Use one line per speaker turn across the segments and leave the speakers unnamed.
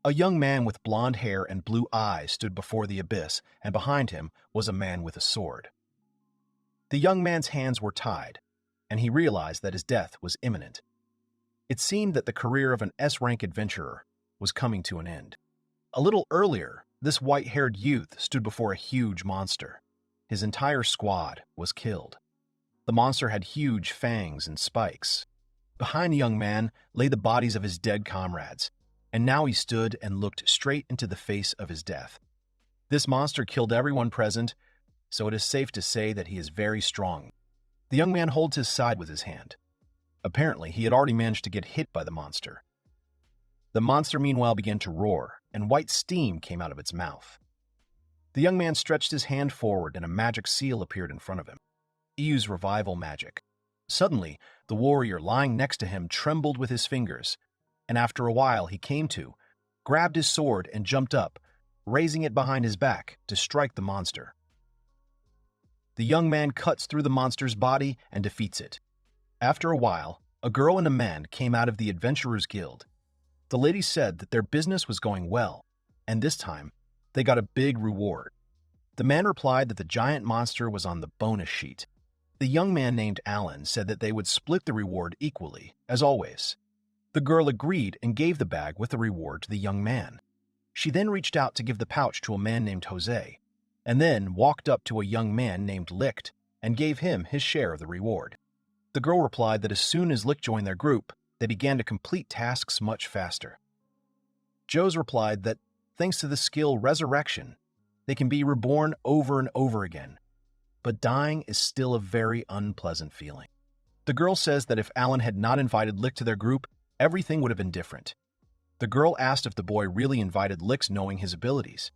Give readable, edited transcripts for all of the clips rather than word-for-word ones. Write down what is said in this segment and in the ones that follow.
A young man with blonde hair and blue eyes stood before the abyss, and behind him was a man with a sword. The young man's hands were tied, and he realized that his death was imminent. It seemed that the career of an S-rank adventurer was coming to an end. A little earlier, this white-haired youth stood before a huge monster. His entire squad was killed. The monster had huge fangs and spikes. Behind the young man lay the bodies of his dead comrades, and now he stood and looked straight into the face of his death. This monster killed everyone present, so it is safe to say that he is very strong. The young man holds his side with his hand. Apparently, he had already managed to get hit by the monster. The monster meanwhile began to roar, and white steam came out of its mouth. The young man stretched his hand forward and a magic seal appeared in front of him. He used revival magic. Suddenly, the warrior lying next to him trembled with his fingers, and after a while he came to, grabbed his sword and jumped up, raising it behind his back to strike the monster. The young man cuts through the monster's body and defeats it. After a while, a girl and a man came out of the Adventurers Guild. The lady said that their business was going well, and this time, they got a big reward. The man replied that the giant monster was on the bonus sheet. The young man named Alan said that they would split the reward equally, as always. The girl agreed and gave the bag with the reward to the young man. She then reached out to give the pouch to a man named Jose, and then walked up to a young man named Lichte and gave him his share of the reward. The girl replied that as soon as Lichte joined their group, they began to complete tasks much faster. Joe's replied that, thanks to the skill Resurrection, they can be reborn over and over again, but dying is still a very unpleasant feeling. The girl says that if Alan had not invited Lichte to their group, everything would have been different. The girl asked if the boy really invited Lichte knowing his abilities.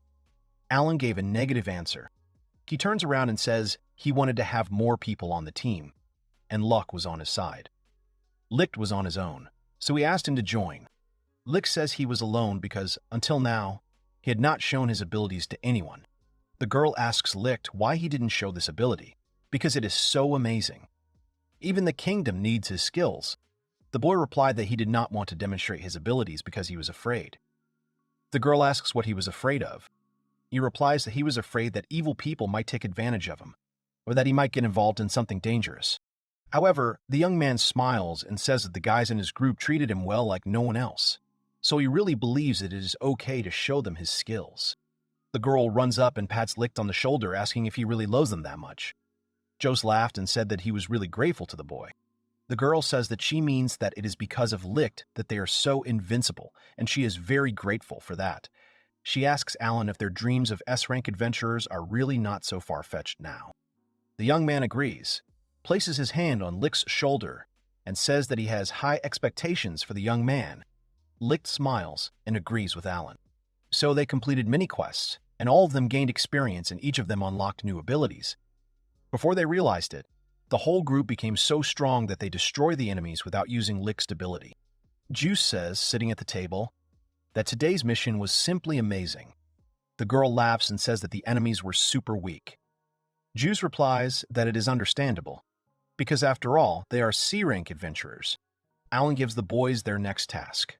Alan gave a negative answer. He turns around and says he wanted to have more people on the team, and luck was on his side. Lichte was on his own, so he asked him to join. Lichte says he was alone because, until now, he had not shown his abilities to anyone. The girl asks Lichte why he didn't show this ability, because it is so amazing. Even the kingdom needs his skills. The boy replied that he did not want to demonstrate his abilities because he was afraid. The girl asks what he was afraid of. He replies that he was afraid that evil people might take advantage of him, or that he might get involved in something dangerous. However, the young man smiles and says that the guys in his group treated him well like no one else, so he really believes that it is okay to show them his skills. The girl runs up and pats Lichte on the shoulder, asking if he really loves them that much. Jose laughed and said that he was really grateful to the boy. The girl says that she means that it is because of Lichte that they are so invincible, and she is very grateful for that. She asks Alan if their dreams of S-rank adventurers are really not so far-fetched now. The young man agrees, places his hand on Lichte's shoulder, and says that he has high expectations for the young man. Lichte smiles and agrees with Alan. So they completed many quests, and all of them gained experience and each of them unlocked new abilities. Before they realized it, the whole group became so strong that they destroyed the enemies without using Lichte's ability. Juice says, sitting at the table, that today's mission was simply amazing. The girl laughs and says that the enemies were super weak. Juice replies that it is understandable, because after all, they are C-rank adventurers. Alan gives the boys their next task.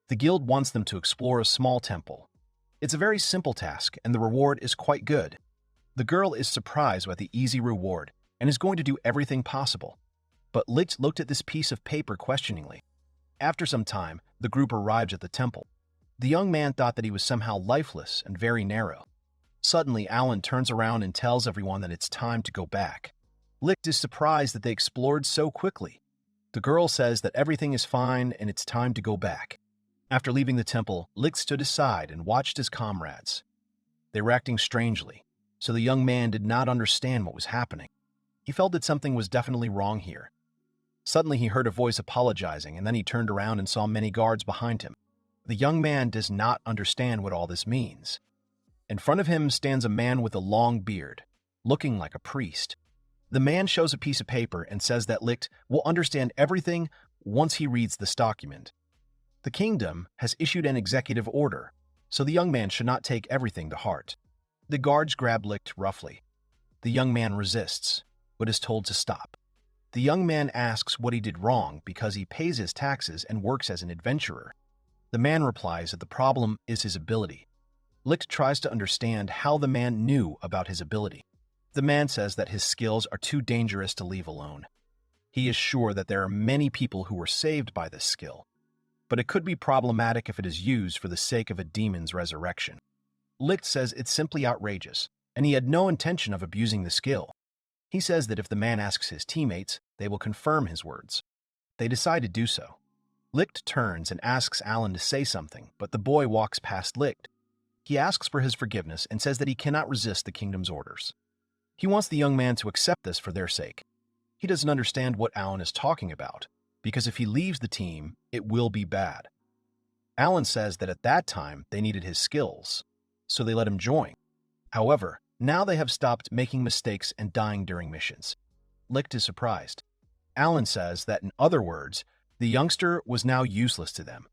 The guild wants them to explore a small temple. It's a very simple task, and the reward is quite good. The girl is surprised by the easy reward and is going to do everything possible. But Lichte looked at this piece of paper questioningly. After some time, the group arrived at the temple. The young man thought that he was somehow lifeless and very narrow. Suddenly, Alan turns around and tells everyone that it's time to go back. Lichte is surprised that they explored so quickly. The girl says that everything is fine and it's time to go back. After leaving the temple, Lichte stood aside and watched his comrades. They were acting strangely, so the young man did not understand what was happening. He felt that something was definitely wrong here. Suddenly he heard a voice apologizing, and then he turned around and saw many guards behind him. The young man does not understand what all this means. In front of him stands a man with a long beard, looking like a priest. The man shows a piece of paper and says that Lichte will understand everything once he reads this document. The kingdom has issued an executive order, so the young man should not take everything to heart. The guards grab Lichte roughly. The young man resists, but is told to stop. The young man asks what he did wrong because he pays his taxes and works as an adventurer. The man replies that the problem is his ability. Lichte tries to understand how the man knew about his ability. The man says that his skills are too dangerous to leave alone. He is sure that there are many people who were saved by this skill, but it could be problematic if it is used for the sake of a demon's resurrection. Lichte says it's simply outrageous, and he had no intention of abusing the skill. He says that if the man asks his teammates, they will confirm his words. They decide to do so. Lichte turns and asks Alan to say something, but the boy walks past Lichte. He asks for his forgiveness and says that he cannot resist the kingdom's orders. He wants the young man to accept this for their sake. He doesn't understand what Alan is talking about, because if he leaves the team, it will be bad. Alan says that at that time they needed his skills, so they let him join. However, now they have stopped making mistakes and dying during missions. Lichte is surprised. Alan says that, in other words, the youngster was now useless to them.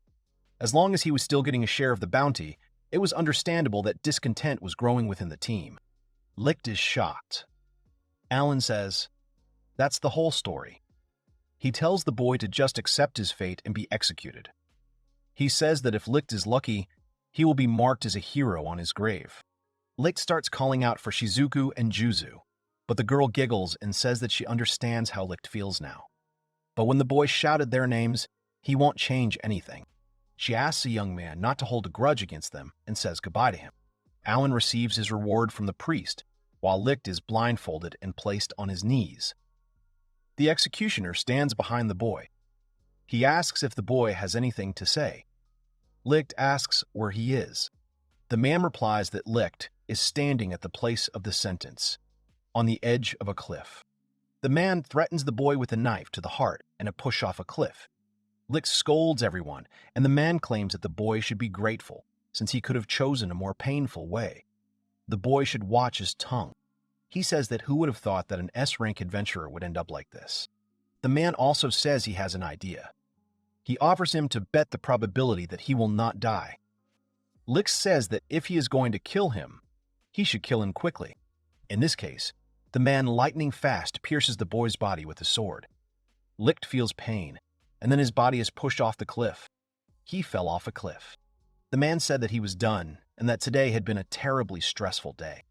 As long as he was still getting a share of the bounty, it was understandable that discontent was growing within the team. Lichte is shocked. Alan says, "That's the whole story." He tells the boy to just accept his fate and be executed. He says that if Lichte is lucky, he will be marked as a hero on his grave. Lichte starts calling out for Shizuku and Juzu, but the girl giggles and says that she understands how Lichte feels now. But when the boy shouted their names, he won't change anything. She asks the young man not to hold a grudge against them and says goodbye to him. Alan receives his reward from the priest, while Lichte is blindfolded and placed on his knees. The executioner stands behind the boy. He asks if the boy has anything to say. Lichte asks where he is. The man replies that Lichte is standing at the place of the sentence, on the edge of a cliff. The man threatens the boy with a knife to the heart and a push off a cliff. Lichte scolds everyone, and the man claims that the boy should be grateful, since he could have chosen a more painful way. The boy should watch his tongue. He says that who would have thought that an S-rank adventurer would end up like this? The man also says he has an idea. He offers him to bet the probability that he will not die. Lichte says that if he is going to kill him, he should kill him quickly. In this case, the man lightning fast pierces the boy's body with a sword. Lichte feels pain, and then his body is pushed off the cliff. He fell off a cliff. The man said that he was done, and that today had been a terribly stressful day.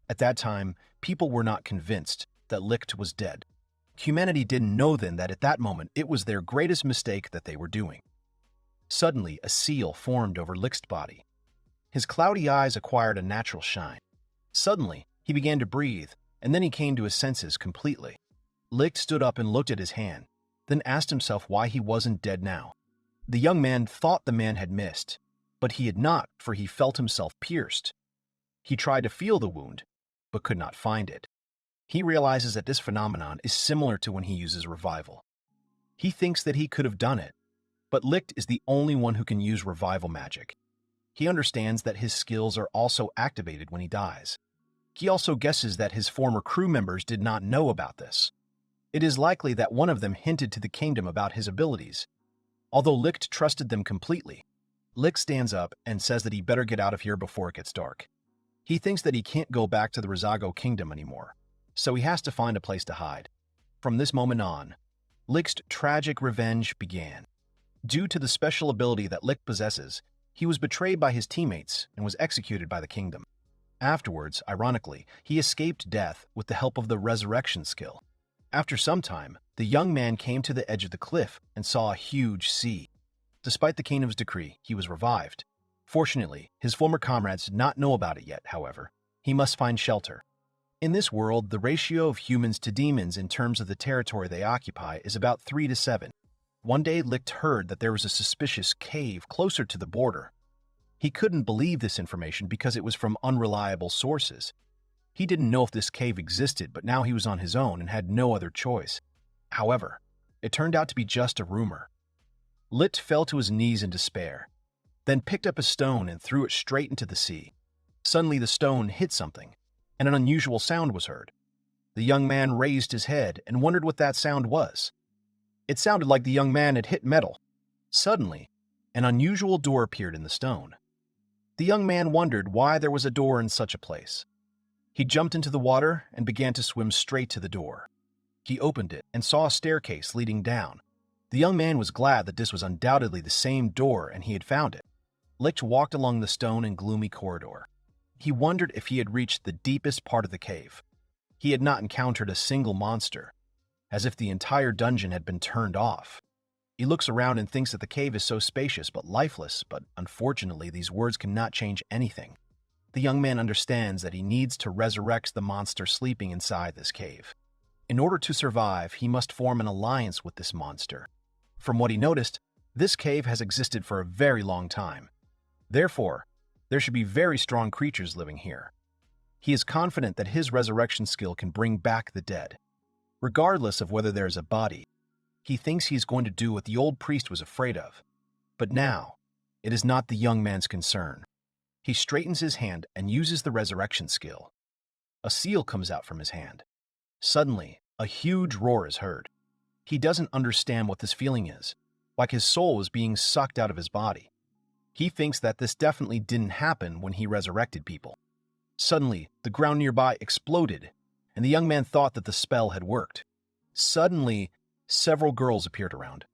At that time, people were not convinced that Lichte was dead. Humanity didn't know then that at that moment it was their greatest mistake that they were doing. Suddenly, a seal formed over Lichte's body. His cloudy eyes acquired a natural shine. Suddenly, he began to breathe, and then he came to his senses completely. Lichte stood up and looked at his hand, then asked himself why he wasn't dead now. The young man thought the man had missed, but he had not, for he felt himself pierced. He tried to feel the wound, but could not find it. He realizes that this phenomenon is similar to when he uses revival. He thinks that he could have done it, but Lichte is the only one who can use revival magic. He understands that his skills are also activated when he dies. He also guesses that his former crew members did not know about this. It is likely that one of them hinted to the kingdom about his abilities. Although Lichte trusted them completely, Lichte stands up and says that he better get out of here before it gets dark. He thinks that he can't go back to the Rizago kingdom anymore, so he has to find a place to hide. From this moment on, Lichte's tragic revenge began. Due to the special ability that Lichte possesses, he was betrayed by his teammates and was executed by the kingdom. Afterwards, ironically, he escaped death with the help of the resurrection skill. After some time, the young man came to the edge of the cliff and saw a huge sea. Despite the kingdom's decree, he was revived. Fortunately, his former comrades did not know about it yet, however. He must find shelter. In this world, the ratio of humans to demons in terms of the territory they occupy is about 3 to 7. One day, Lichte heard that there was a suspicious cave closer to the border. He couldn't believe this information because it was from unreliable sources. He didn't know if this cave existed, but now he was on his own and had no other choice. However, it turned out to be just a rumor. Lichte fell to his knees in despair, then picked up a stone and threw it straight into the sea. Suddenly the stone hit something, and an unusual sound was heard. The young man raised his head and wondered what that sound was. It sounded like the young man had hit metal. Suddenly, an unusual door appeared in the stone. The young man wondered why there was a door in such a place. He jumped into the water and began to swim straight to the door. He opened it and saw a staircase leading down. The young man was glad that this was undoubtedly the same door and he had found it. Lichte walked along the stone and gloomy corridor. He wondered if he had reached the deepest part of the cave. He had not encountered a single monster, as if the entire dungeon had been turned off. He looks around and thinks that the cave is so spacious but lifeless, but unfortunately these words cannot change anything. The young man understands that he needs to resurrect the monster sleeping inside this cave. In order to survive, he must form an alliance with this monster. From what he noticed, this cave has existed for a very long time. Therefore, there should be very strong creatures living here. He is confident that his resurrection skill can bring back the dead. Regardless of whether there is a body, he thinks he is going to do what the old priest was afraid of. But now, it is not the young man's concern. He straightens his hand and uses the resurrection skill. A seal comes out from his hand. Suddenly, a huge roar is heard. He doesn't understand what this feeling is, like his soul is being sucked out of his body. He thinks that this definitely didn't happen when he resurrected people. Suddenly, the ground nearby exploded, and the young man thought that the spell had worked. Suddenly, several girls appeared around.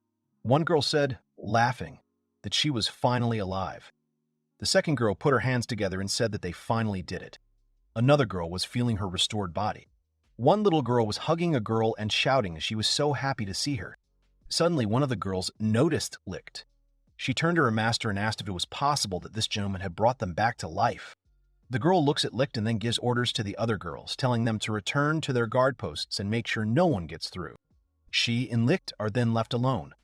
One girl said, laughing, that she was finally alive. The second girl put her hands together and said that they finally did it. Another girl was feeling her restored body. One little girl was hugging a girl and shouting she was so happy to see her. Suddenly, one of the girls noticed Lichte. She turned to her master and asked if it was possible that this gentleman had brought them back to life. The girl looks at Lichte and then gives orders to the other girls, telling them to return to their guard posts and make sure no one gets through. She and Lichte are then left alone.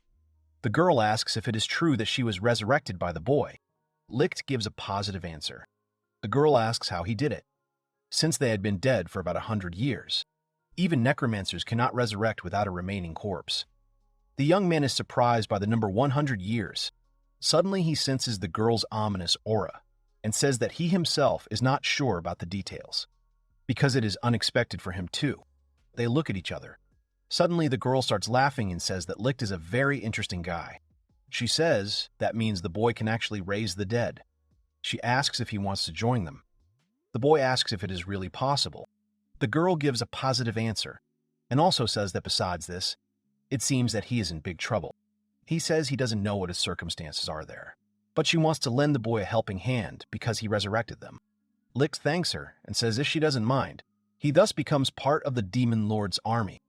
The girl asks if it is true that she was resurrected by the boy. Lichte gives a positive answer. The girl asks how he did it. Since they had been dead for about 100 years, even necromancers cannot resurrect without a remaining corpse. The young man is surprised by the number 100 years. Suddenly he senses the girl's ominous aura and says that he himself is not sure about the details, because it is unexpected for him too. They look at each other. Suddenly the girl starts laughing and says that Lichte is a very interesting guy. She says that means the boy can actually raise the dead. She asks if he wants to join them. The boy asks if it is really possible. The girl gives a positive answer, and also says that besides this, it seems that he is in big trouble. He says he doesn't know what his circumstances are there, but she wants to lend the boy a helping hand because he resurrected them. Lichte thanks her and says if she doesn't mind. He thus becomes part of the Demon Lord's army.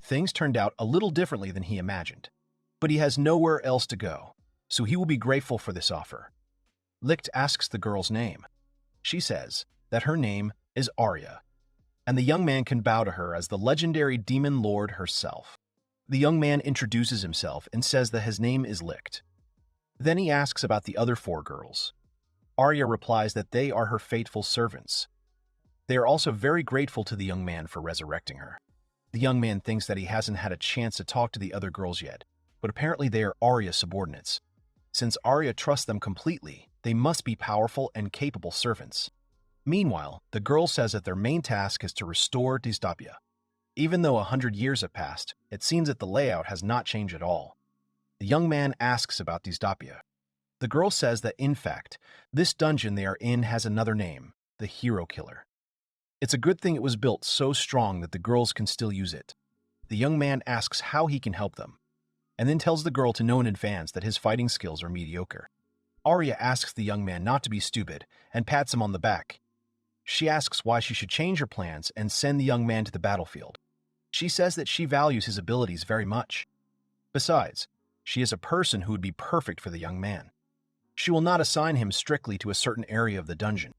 Things turned out a little differently than he imagined, but he has nowhere else to go, so he will be grateful for this offer. Lichte asks the girl's name. She says that her name is Arya, and the young man can bow to her as the legendary Demon Lord herself. The young man introduces himself and says that his name is Lichte. Then he asks about the other 4 girls. Arya replies that they are her faithful servants. They are also very grateful to the young man for resurrecting her. The young man thinks that he hasn't had a chance to talk to the other girls yet, but apparently they are Arya's subordinates. Since Arya trusts them completely, they must be powerful and capable servants. Meanwhile, the girl says that their main task is to restore dystopia. Even though 100 years have passed, it seems that the layout has not changed at all. The young man asks about dystopia. The girl says that in fact, this dungeon they are in has another name, the Hero Killer. It's a good thing it was built so strong that the girls can still use it. The young man asks how he can help them, and then tells the girl to know in advance that his fighting skills are mediocre. Arya asks the young man not to be stupid and pats him on the back. She asks why she should change her plans and send the young man to the battlefield. She says that she values his abilities very much. Besides, she is a person who would be perfect for the young man. She will not assign him strictly to a certain area of the dungeon.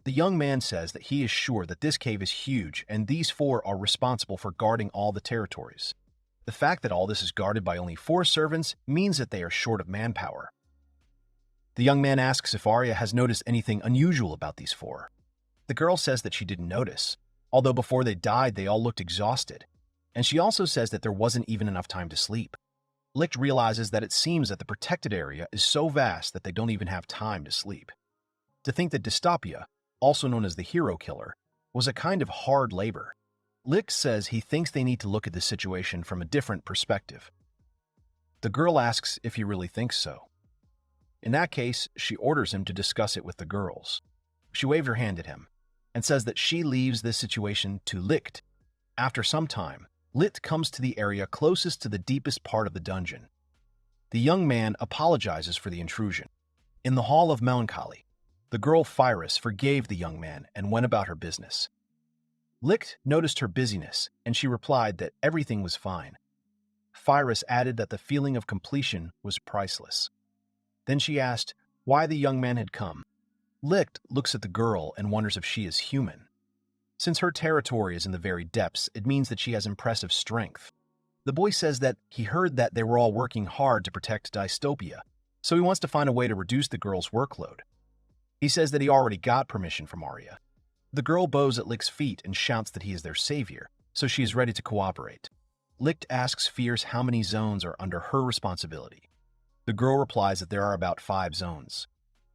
The young man says that he is sure that this cave is huge and these 4 are responsible for guarding all the territories. The fact that all this is guarded by only 4 servants means that they are short of manpower. The young man asks if Arya has noticed anything unusual about these 4. The girl says that she didn't notice, although before they died they all looked exhausted, and she also says that there wasn't even enough time to sleep. Lichte realizes that it seems that the protected area is so vast that they don't even have time to sleep. To think that dystopia, also known as the Hero Killer, was a kind of hard labor. Lichte says he thinks they need to look at the situation from a different perspective. The girl asks if he really thinks so. In that case, she orders him to discuss it with the girls. She waved her hand at him and says that she leaves this situation to Lichte. After some time, Lichte comes to the area closest to the deepest part of the dungeon. The young man apologizes for the intrusion. In the hall of melancholy, the girl Phyrus forgave the young man and went about her business. Lichte noticed her busyness, and she replied that everything was fine. Phyrus added that the feeling of completion was priceless. Then she asked why the young man had come. Lichte looks at the girl and wonders if she is human. Since her territory is in the very depths, it means that she has impressive strength. The boy says that he heard that they were all working hard to protect dystopia, so he wants to find a way to reduce the girl's workload. He says that he already got permission from Arya. The girl bows at Lichte's feet and shouts that he is their savior, so she is ready to cooperate. Lichte asks Fierce how many zones are under her responsibility. The girl replies that there are about 5 zones.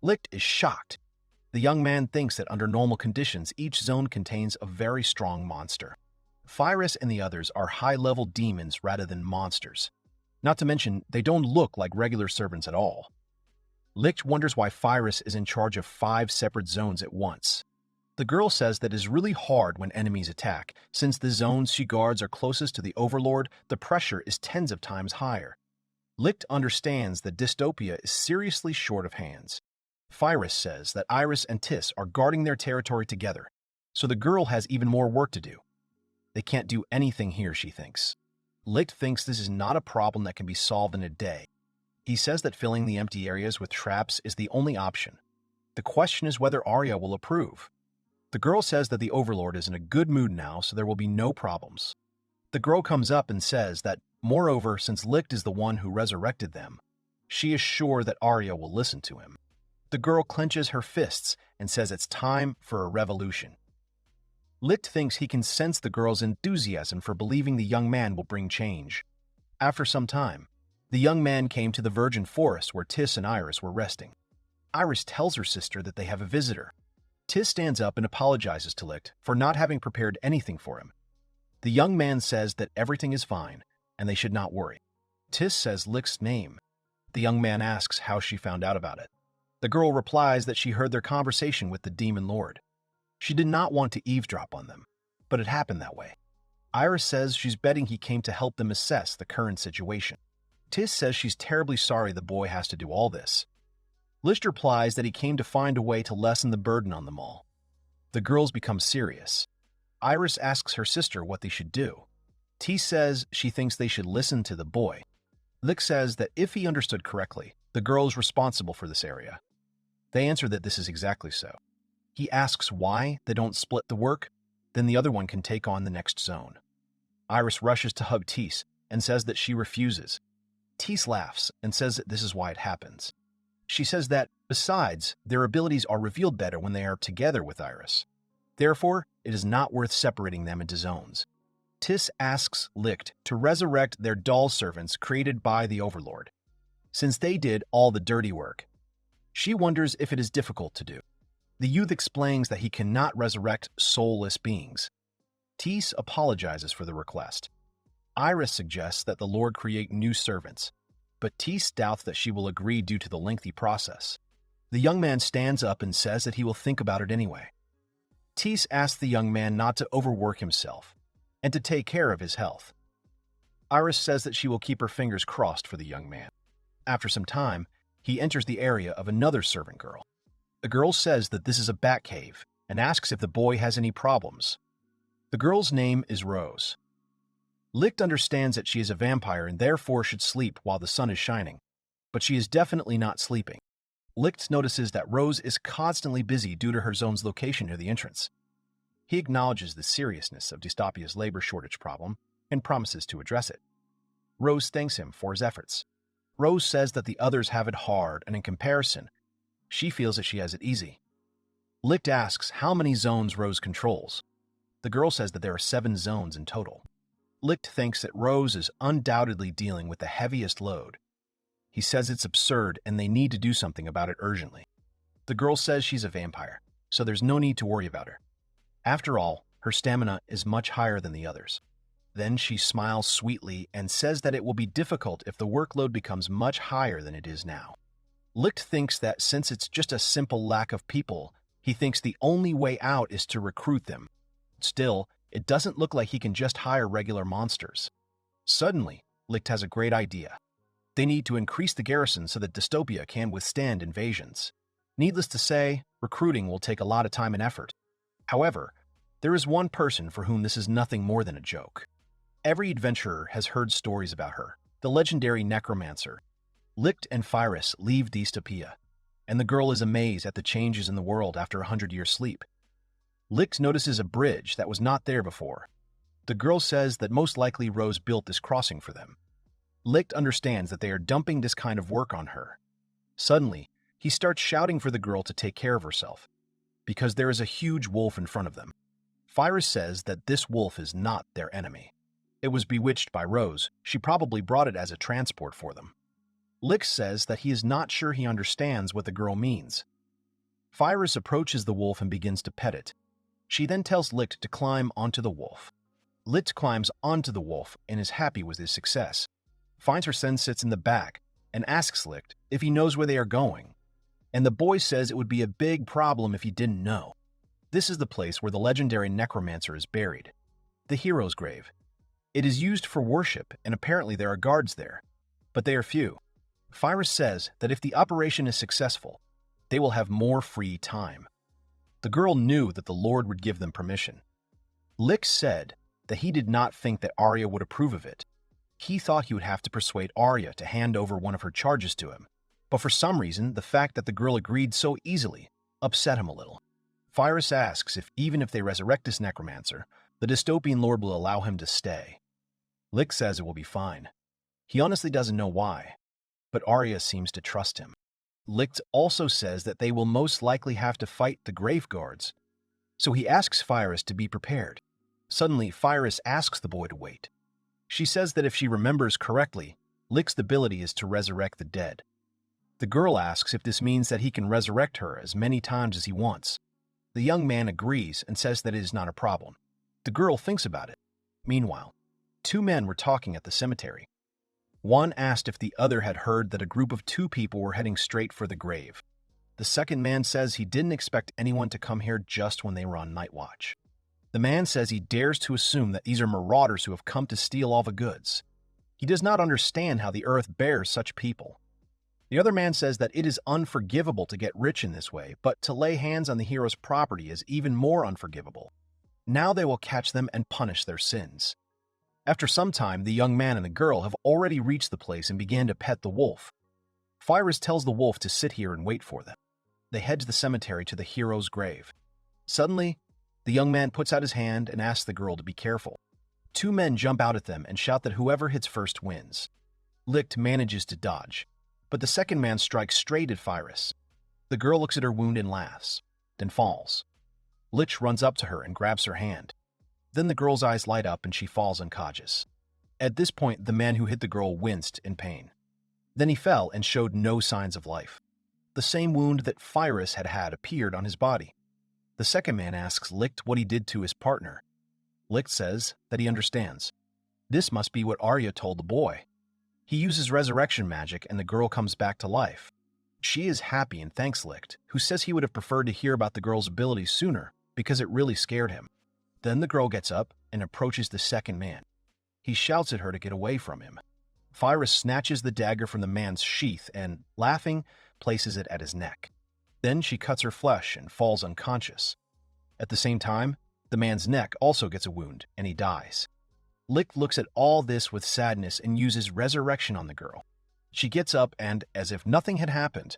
Lichte is shocked. The young man thinks that under normal conditions, each zone contains a very strong monster. Phyrus and the others are high-level demons rather than monsters. Not to mention, they don't look like regular servants at all. Lichte wonders why Phyrus is in charge of 5 separate zones at once. The girl says that it is really hard when enemies attack. Since the zones she guards are closest to the Overlord, the pressure is tens of times higher. Lichte understands that dystopia is seriously short of hands. Phyrus says that Iris and Tis are guarding their territory together, so the girl has even more work to do. They can't do anything here, she thinks. Lichte thinks this is not a problem that can be solved in a day. He says that filling the empty areas with traps is the only option. The question is whether Arya will approve. The girl says that the Overlord is in a good mood now, so there will be no problems. The girl comes up and says that, moreover, since Lichte is the one who resurrected them, she is sure that Arya will listen to him. The girl clenches her fists and says it's time for a revolution. Lichte thinks he can sense the girl's enthusiasm for believing the young man will bring change. After some time, the young man came to the virgin forest where Tis and Iris were resting. Iris tells her sister that they have a visitor. Tis stands up and apologizes to Lichte for not having prepared anything for him. The young man says that everything is fine and they should not worry. Tis says Lichte's name. The young man asks how she found out about it. The girl replies that she heard their conversation with the Demon Lord. She did not want to eavesdrop on them, but it happened that way. Iris says she's betting he came to help them assess the current situation. Tis says she's terribly sorry the boy has to do all this. Lichte replies that he came to find a way to lessen the burden on them all. The girls become serious. Iris asks her sister what they should do. Tis says she thinks they should listen to the boy. Lichte says that if he understood correctly, the girl is responsible for this area. They answer that this is exactly so. He asks why they don't split the work, then the other one can take on the next zone. Iris rushes to hug Tis and says that she refuses. Tis laughs and says that this is why it happens. She says that, besides, their abilities are revealed better when they are together with Iris. Therefore, it is not worth separating them into zones. Tis asks Lichte to resurrect their doll servants created by the Overlord, since they did all the dirty work. She wonders if it is difficult to do. The youth explains that he cannot resurrect soulless beings. Tis apologizes for the request. Iris suggests that the Lord create new servants, but Tis doubts that she will agree due to the lengthy process. The young man stands up and says that he will think about it anyway. Tis asks the young man not to overwork himself and to take care of his health. Iris says that she will keep her fingers crossed for the young man. After some time, he enters the area of another servant girl. The girl says that this is a bat cave and asks if the boy has any problems. The girl's name is Rose. Lichte understands that she is a vampire and therefore should sleep while the sun is shining, but she is definitely not sleeping. Lichte notices that Rose is constantly busy due to her zone's location near the entrance. He acknowledges the seriousness of dystopia's labor shortage problem and promises to address it. Rose thanks him for his efforts. Rose says that the others have it hard, and in comparison, she feels that she has it easy. Lichte asks how many zones Rose controls. The girl says that there are 7 zones in total. Lichte thinks that Rose is undoubtedly dealing with the heaviest load. He says it's absurd and they need to do something about it urgently. The girl says she's a vampire, so there's no need to worry about her. After all, her stamina is much higher than the others. Then she smiles sweetly and says that it will be difficult if the workload becomes much higher than it is now. Lichte thinks that since it's just a simple lack of people, he thinks the only way out is to recruit them. Still, it doesn't look like he can just hire regular monsters. Suddenly, Lichte has a great idea. They need to increase the garrison so that dystopia can withstand invasions. Needless to say, recruiting will take a lot of time and effort. However, there is one person for whom this is nothing more than a joke. Every adventurer has heard stories about her, the legendary necromancer. Lichte and Phyrus leave dystopia, and the girl is amazed at the changes in the world after 100 years' sleep. Lichte notices a bridge that was not there before. The girl says that most likely Rose built this crossing for them. Lichte understands that they are dumping this kind of work on her. Suddenly, he starts shouting for the girl to take care of herself, because there is a huge wolf in front of them. Phyrus says that this wolf is not their enemy. It was bewitched by Rose. She probably brought it as a transport for them. Lichte says that he is not sure he understands what the girl means. Phyrus approaches the wolf and begins to pet it. She then tells Lichte to climb onto the wolf. Lichte climbs onto the wolf and is happy with his success. Finds her son sits in the back and asks Lichte if he knows where they are going. And the boy says it would be a big problem if he didn't know. This is the place where the legendary necromancer is buried, the hero's grave. It is used for worship, and apparently there are guards there, but they are few. Phyrus says that if the operation is successful, they will have more free time. The girl knew that the Lord would give them permission. Lichte said that he did not think that Arya would approve of it. He thought he would have to persuade Arya to hand over one of her charges to him, but for some reason, the fact that the girl agreed so easily upset him a little. Phyrus asks even if they resurrect this necromancer, the dystopian lord will allow him to stay. Lichte says it will be fine. He honestly doesn't know why, but Arya seems to trust him. Lichte also says that they will most likely have to fight the grave guards, so he asks Phyrus to be prepared. Suddenly, Phyrus asks the boy to wait. She says that if she remembers correctly, Lichte's ability is to resurrect the dead. The girl asks if this means that he can resurrect her as many times as he wants. The young man agrees and says that it is not a problem. The girl thinks about it. Meanwhile, two men were talking at the cemetery. One asked if the other had heard that a group of 2 people were heading straight for the grave. The second man says he didn't expect anyone to come here just when they were on night watch. The man says he dares to assume that these are marauders who have come to steal all the goods. He does not understand how the earth bears such people. The other man says that it is unforgivable to get rich in this way, but to lay hands on the hero's property is even more unforgivable. Now they will catch them and punish their sins. After some time, the young man and the girl have already reached the place and began to pet the wolf. Phyrus tells the wolf to sit here and wait for them. They head to the cemetery to the hero's grave. Suddenly, the young man puts out his hand and asks the girl to be careful. 2 men jump out at them and shout that whoever hits first wins. Lichte manages to dodge, but the second man strikes straight at Phyrus. The girl looks at her wound and laughs, then falls. Lichte runs up to her and grabs her hand. Then the girl's eyes light up and she falls unconscious. At this point, the man who hit the girl winced in pain. Then he fell and showed no signs of life. The same wound that Phyrus had had appeared on his body. The second man asks Lichte what he did to his partner. Lichte says that he understands. This must be what Arya told the boy. He uses resurrection magic and the girl comes back to life. She is happy and thanks Lichte, who says he would have preferred to hear about the girl's abilities sooner because it really scared him. Then the girl gets up and approaches the second man. He shouts at her to get away from him. Phyrus snatches the dagger from the man's sheath and, laughing, places it at his neck. Then she cuts her flesh and falls unconscious. At the same time, the man's neck also gets a wound and he dies. Lichte looks at all this with sadness and uses resurrection on the girl. She gets up and, as if nothing had happened,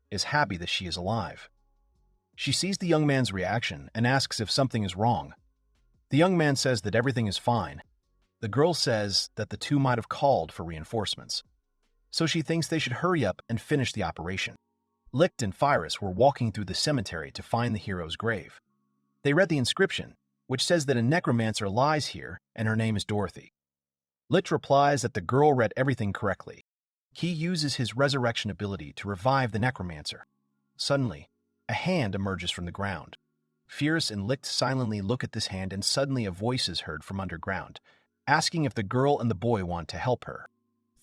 is happy that she is alive. She sees the young man's reaction and asks if something is wrong. The young man says that everything is fine. The girl says that the 2 might have called for reinforcements, so she thinks they should hurry up and finish the operation. Lichte and Phyrus were walking through the cemetery to find the hero's grave. They read the inscription, which says that a necromancer lies here and her name is Dorothy. Lichte replies that the girl read everything correctly. He uses his resurrection ability to revive the necromancer. Suddenly, a hand emerges from the ground. Phyrus and Lichte silently look at this hand and suddenly a voice is heard from underground, asking if the girl and the boy want to help her.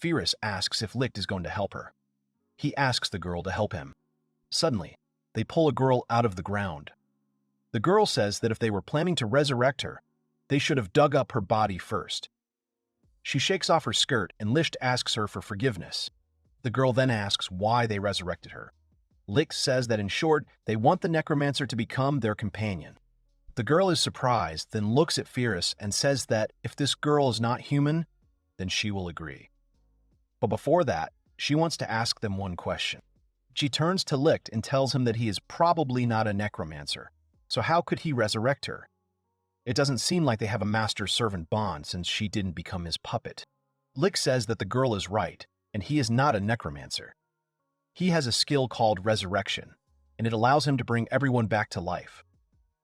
Phyrus asks if Lichte is going to help her. He asks the girl to help him. Suddenly, they pull a girl out of the ground. The girl says that if they were planning to resurrect her, they should have dug up her body first. She shakes off her skirt and Lichte asks her for forgiveness. The girl then asks why they resurrected her. Lichte says that in short, they want the necromancer to become their companion. The girl is surprised, then looks at Fierce and says that if this girl is not human, then she will agree. But before that, she wants to ask them one question. She turns to Lichte and tells him that he is probably not a necromancer, so how could he resurrect her? It doesn't seem like they have a master-servant bond since she didn't become his puppet. Lichte says that the girl is right, and he is not a necromancer. He has a skill called resurrection, and it allows him to bring everyone back to life.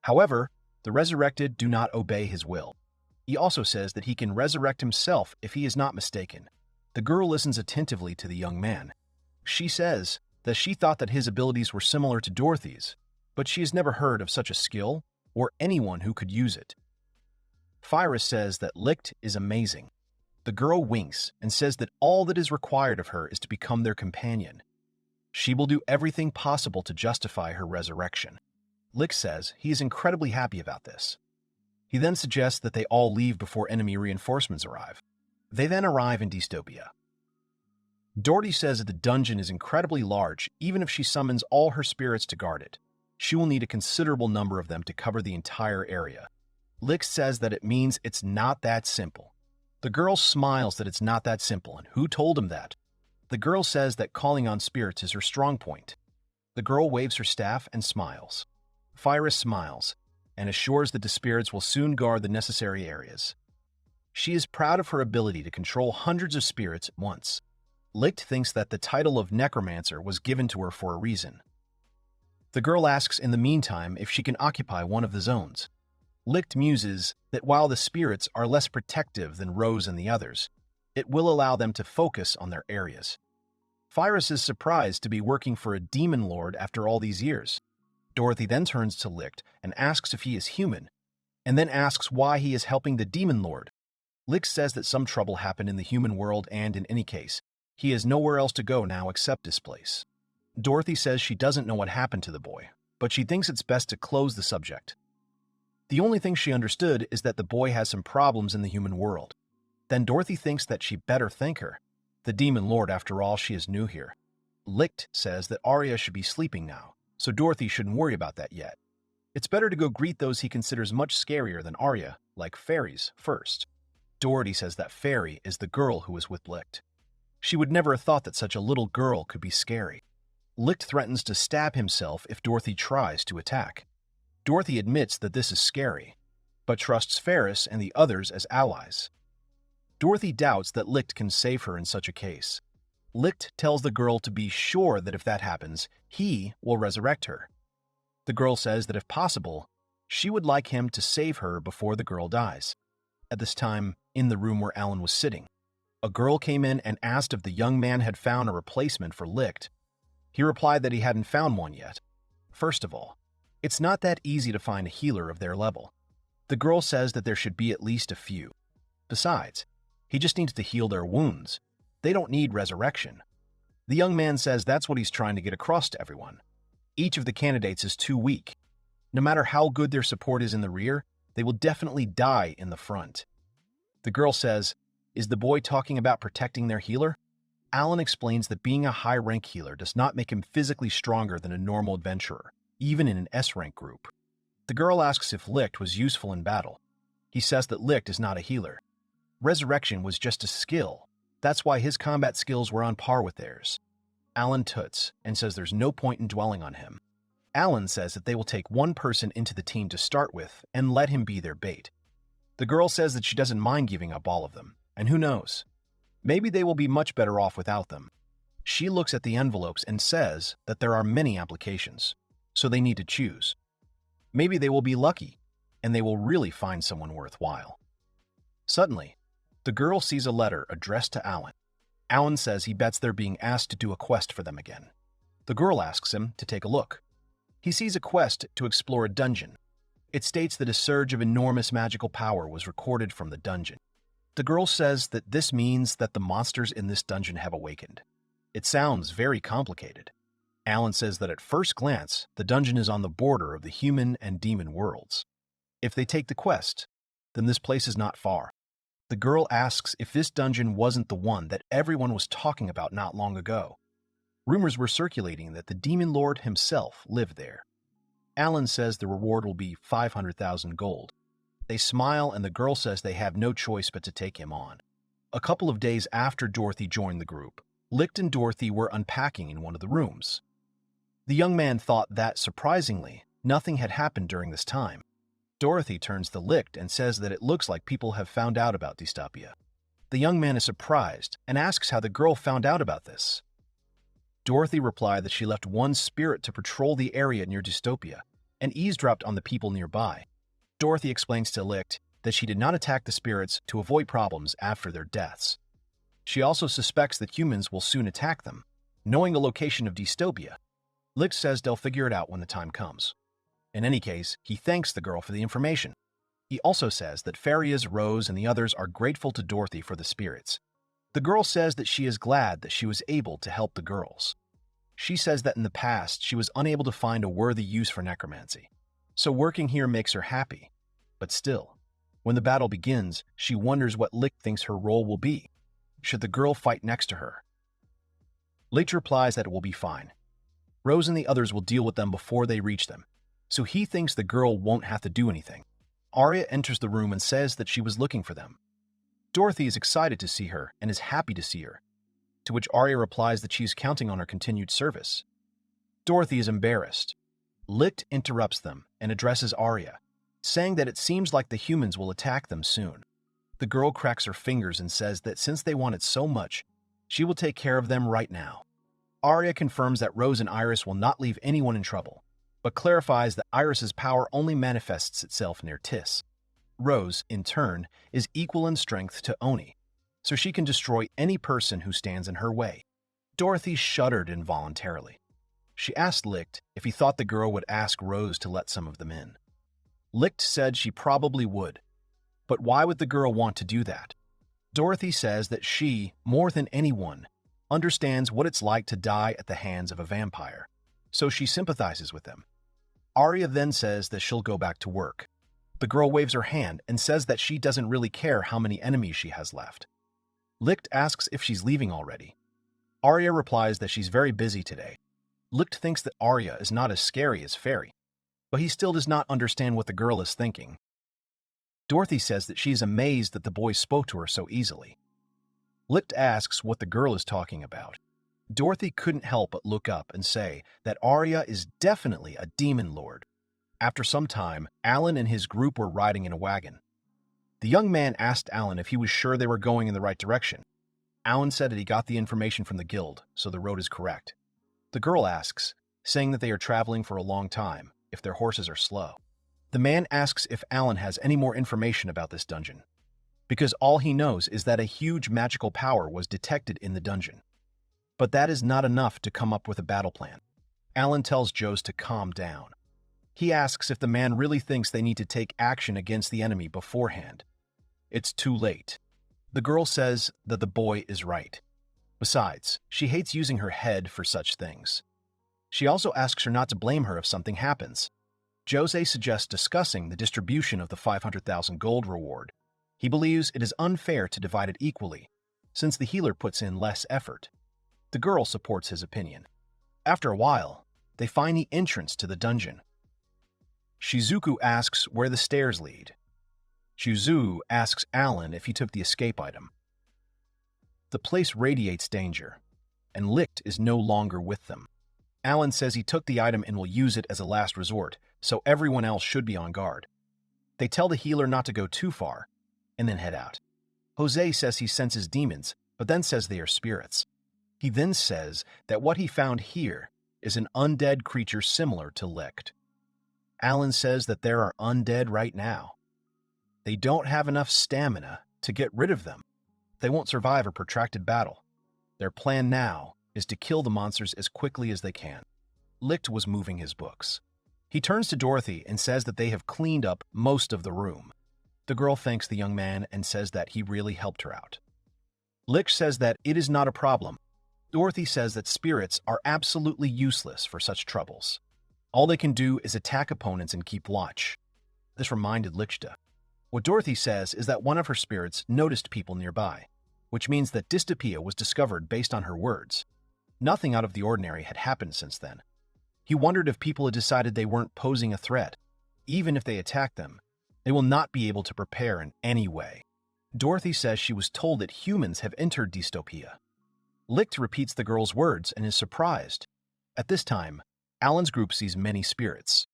However, the resurrected do not obey his will. He also says that he can resurrect himself if he is not mistaken. The girl listens attentively to the young man. She says that she thought that his abilities were similar to Dorothy's, but she has never heard of such a skill or anyone who could use it. Fyrus says that Lichte is amazing. The girl winks and says that all that is required of her is to become their companion. She will do everything possible to justify her resurrection. Lichte says he is incredibly happy about this. He then suggests that they all leave before enemy reinforcements arrive. They then arrive in Dystopia. Dorothy says that the dungeon is incredibly large, even if she summons all her spirits to guard it. She will need a considerable number of them to cover the entire area. Lichte says that it means it's not that simple. The girl smiles that it's not that simple, and who told him that? The girl says that calling on spirits is her strong point. The girl waves her staff and smiles. Fyrus smiles and assures that the spirits will soon guard the necessary areas. She is proud of her ability to control hundreds of spirits at once. Lichte thinks that the title of necromancer was given to her for a reason. The girl asks in the meantime if she can occupy one of the zones. Lichte muses that while the spirits are less protective than Rose and the others, it will allow them to focus on their areas. Fyrus is surprised to be working for a demon lord after all these years. Dorothy then turns to Lichte and asks if he is human, and then asks why he is helping the demon lord. Lichte says that some trouble happened in the human world and, in any case, he has nowhere else to go now except this place. Dorothy says she doesn't know what happened to the boy, but she thinks it's best to close the subject. The only thing she understood is that the boy has some problems in the human world. Then Dorothy thinks that she better thank her. The demon lord, after all, she is new here. Lichte says that Arya should be sleeping now, so Dorothy shouldn't worry about that yet. It's better to go greet those he considers much scarier than Arya, like fairies, first. Dorothy says that Fairy is the girl who was with Lichte. She would never have thought that such a little girl could be scary. Lichte threatens to stab himself if Dorothy tries to attack. Dorothy admits that this is scary, but trusts Ferris and the others as allies. Dorothy doubts that Lichte can save her in such a case. Lichte tells the girl to be sure that if that happens, he will resurrect her. The girl says that if possible, she would like him to save her before the girl dies. At this time, in the room where Alan was sitting, a girl came in and asked if the young man had found a replacement for Lichte. He replied that he hadn't found one yet. First of all, it's not that easy to find a healer of their level. The girl says that there should be at least a few. Besides, he just needs to heal their wounds. They don't need resurrection. The young man says that's what he's trying to get across to everyone. Each of the candidates is too weak. No matter how good their support is in the rear, they will definitely die in the front. The girl says, "Is the boy talking about protecting their healer?" Alan explains that being a high-rank healer does not make him physically stronger than a normal adventurer, even in an S-rank group. The girl asks if Lichte was useful in battle. He says that Lichte is not a healer. Resurrection was just a skill. That's why his combat skills were on par with theirs. Alan toots and says there's no point in dwelling on him. Alan says that they will take one person into the team to start with and let him be their bait. The girl says that she doesn't mind giving up all of them, and who knows? Maybe they will be much better off without them. She looks at the envelopes and says that there are many applications, so they need to choose. Maybe they will be lucky, and they will really find someone worthwhile. Suddenly, the girl sees a letter addressed to Alan. Alan says he bets they're being asked to do a quest for them again. The girl asks him to take a look. He sees a quest to explore a dungeon. It states that a surge of enormous magical power was recorded from the dungeon. The girl says that this means that the monsters in this dungeon have awakened. It sounds very complicated. Alan says that at first glance, the dungeon is on the border of the human and demon worlds. If they take the quest, then this place is not far. The girl asks if this dungeon wasn't the one that everyone was talking about not long ago. Rumors were circulating that the Demon Lord himself lived there. Alan says the reward will be 500,000 gold. They smile and the girl says they have no choice but to take him on. A couple of days after Dorothy joined the group, Lichte and Dorothy were unpacking in one of the rooms. The young man thought that, surprisingly, nothing had happened during this time. Dorothy turns to Lichte and says that it looks like people have found out about dystopia. The young man is surprised and asks how the girl found out about this. Dorothy replied that she left one spirit to patrol the area near dystopia and eavesdropped on the people nearby. Dorothy explains to Lichte that she did not attack the spirits to avoid problems after their deaths. She also suspects that humans will soon attack them, knowing the location of dystopia. Lichte says they'll figure it out when the time comes. In any case, he thanks the girl for the information. He also says that Farias, Rose, and the others are grateful to Dorothy for the spirits. The girl says that she is glad that she was able to help the girls. She says that in the past she was unable to find a worthy use for necromancy, so working here makes her happy. But still, when the battle begins, she wonders what Lichte thinks her role will be. Should the girl fight next to her? Lichte replies that it will be fine. Rose and the others will deal with them before they reach them, so he thinks the girl won't have to do anything. Arya enters the room and says that she was looking for them. Dorothy is excited to see her and is happy to see her, to which Arya replies that she is counting on her continued service. Dorothy is embarrassed. Lichte interrupts them and addresses Arya, saying that it seems like the humans will attack them soon. The girl cracks her fingers and says that since they want it so much, she will take care of them right now. Arya confirms that Rose and Iris will not leave anyone in trouble, but clarifies that Iris's power only manifests itself near Tis. Rose, in turn, is equal in strength to Oni, so she can destroy any person who stands in her way. Dorothy shuddered involuntarily. She asked Lichte if he thought the girl would ask Rose to let some of them in. Lichte said she probably would, but why would the girl want to do that? Dorothy says that she, more than anyone, understands what it's like to die at the hands of a vampire, so she sympathizes with them. Arya then says that she'll go back to work. The girl waves her hand and says that she doesn't really care how many enemies she has left. Lichte asks if she's leaving already. Arya replies that she's very busy today. Lichte thinks that Arya is not as scary as Fairy, but he still does not understand what the girl is thinking. Dorothy says that she is amazed that the boy spoke to her so easily. Lichte asks what the girl is talking about. Dorothy couldn't help but look up and say that Arya is definitely a demon lord. After some time, Alan and his group were riding in a wagon. The young man asked Alan if he was sure they were going in the right direction. Alan said that he got the information from the guild, so the road is correct. The girl asks, saying that they are traveling for a long time, if their horses are slow. The man asks if Alan has any more information about this dungeon, because all he knows is that a huge magical power was detected in the dungeon. But that is not enough to come up with a battle plan. Alan tells Joes to calm down. He asks if the man really thinks they need to take action against the enemy beforehand. It's too late. The girl says that the boy is right. Besides, she hates using her head for such things. She also asks her not to blame her if something happens. Jose suggests discussing the distribution of the 500,000 gold reward. He believes it is unfair to divide it equally, since the healer puts in less effort. The girl supports his opinion. After a while, they find the entrance to the dungeon. Shizuku asks where the stairs lead. Shuzu asks Alan if he took the escape item. The place radiates danger, and Lichte is no longer with them. Alan says he took the item and will use it as a last resort, so everyone else should be on guard. They tell the healer not to go too far, and then head out. Jose says he senses demons, but then says they are spirits. He then says that what he found here is an undead creature similar to Lichte. Alan says that there are undead right now. They don't have enough stamina to get rid of them. They won't survive a protracted battle. Their plan now is to kill the monsters as quickly as they can. Lichte was moving his books. He turns to Dorothy and says that they have cleaned up most of the room. The girl thanks the young man and says that he really helped her out. Lichte says that it is not a problem. Dorothy says that spirits are absolutely useless for such troubles. All they can do is attack opponents and keep watch. This reminded Lichte. What Dorothy says is that one of her spirits noticed people nearby, which means that dystopia was discovered based on her words. Nothing out of the ordinary had happened since then. He wondered if people had decided they weren't posing a threat. Even if they attack them, they will not be able to prepare in any way. Dorothy says she was told that humans have entered dystopia. Lichte repeats the girl's words and is surprised. At this time, Alan's group sees many spirits.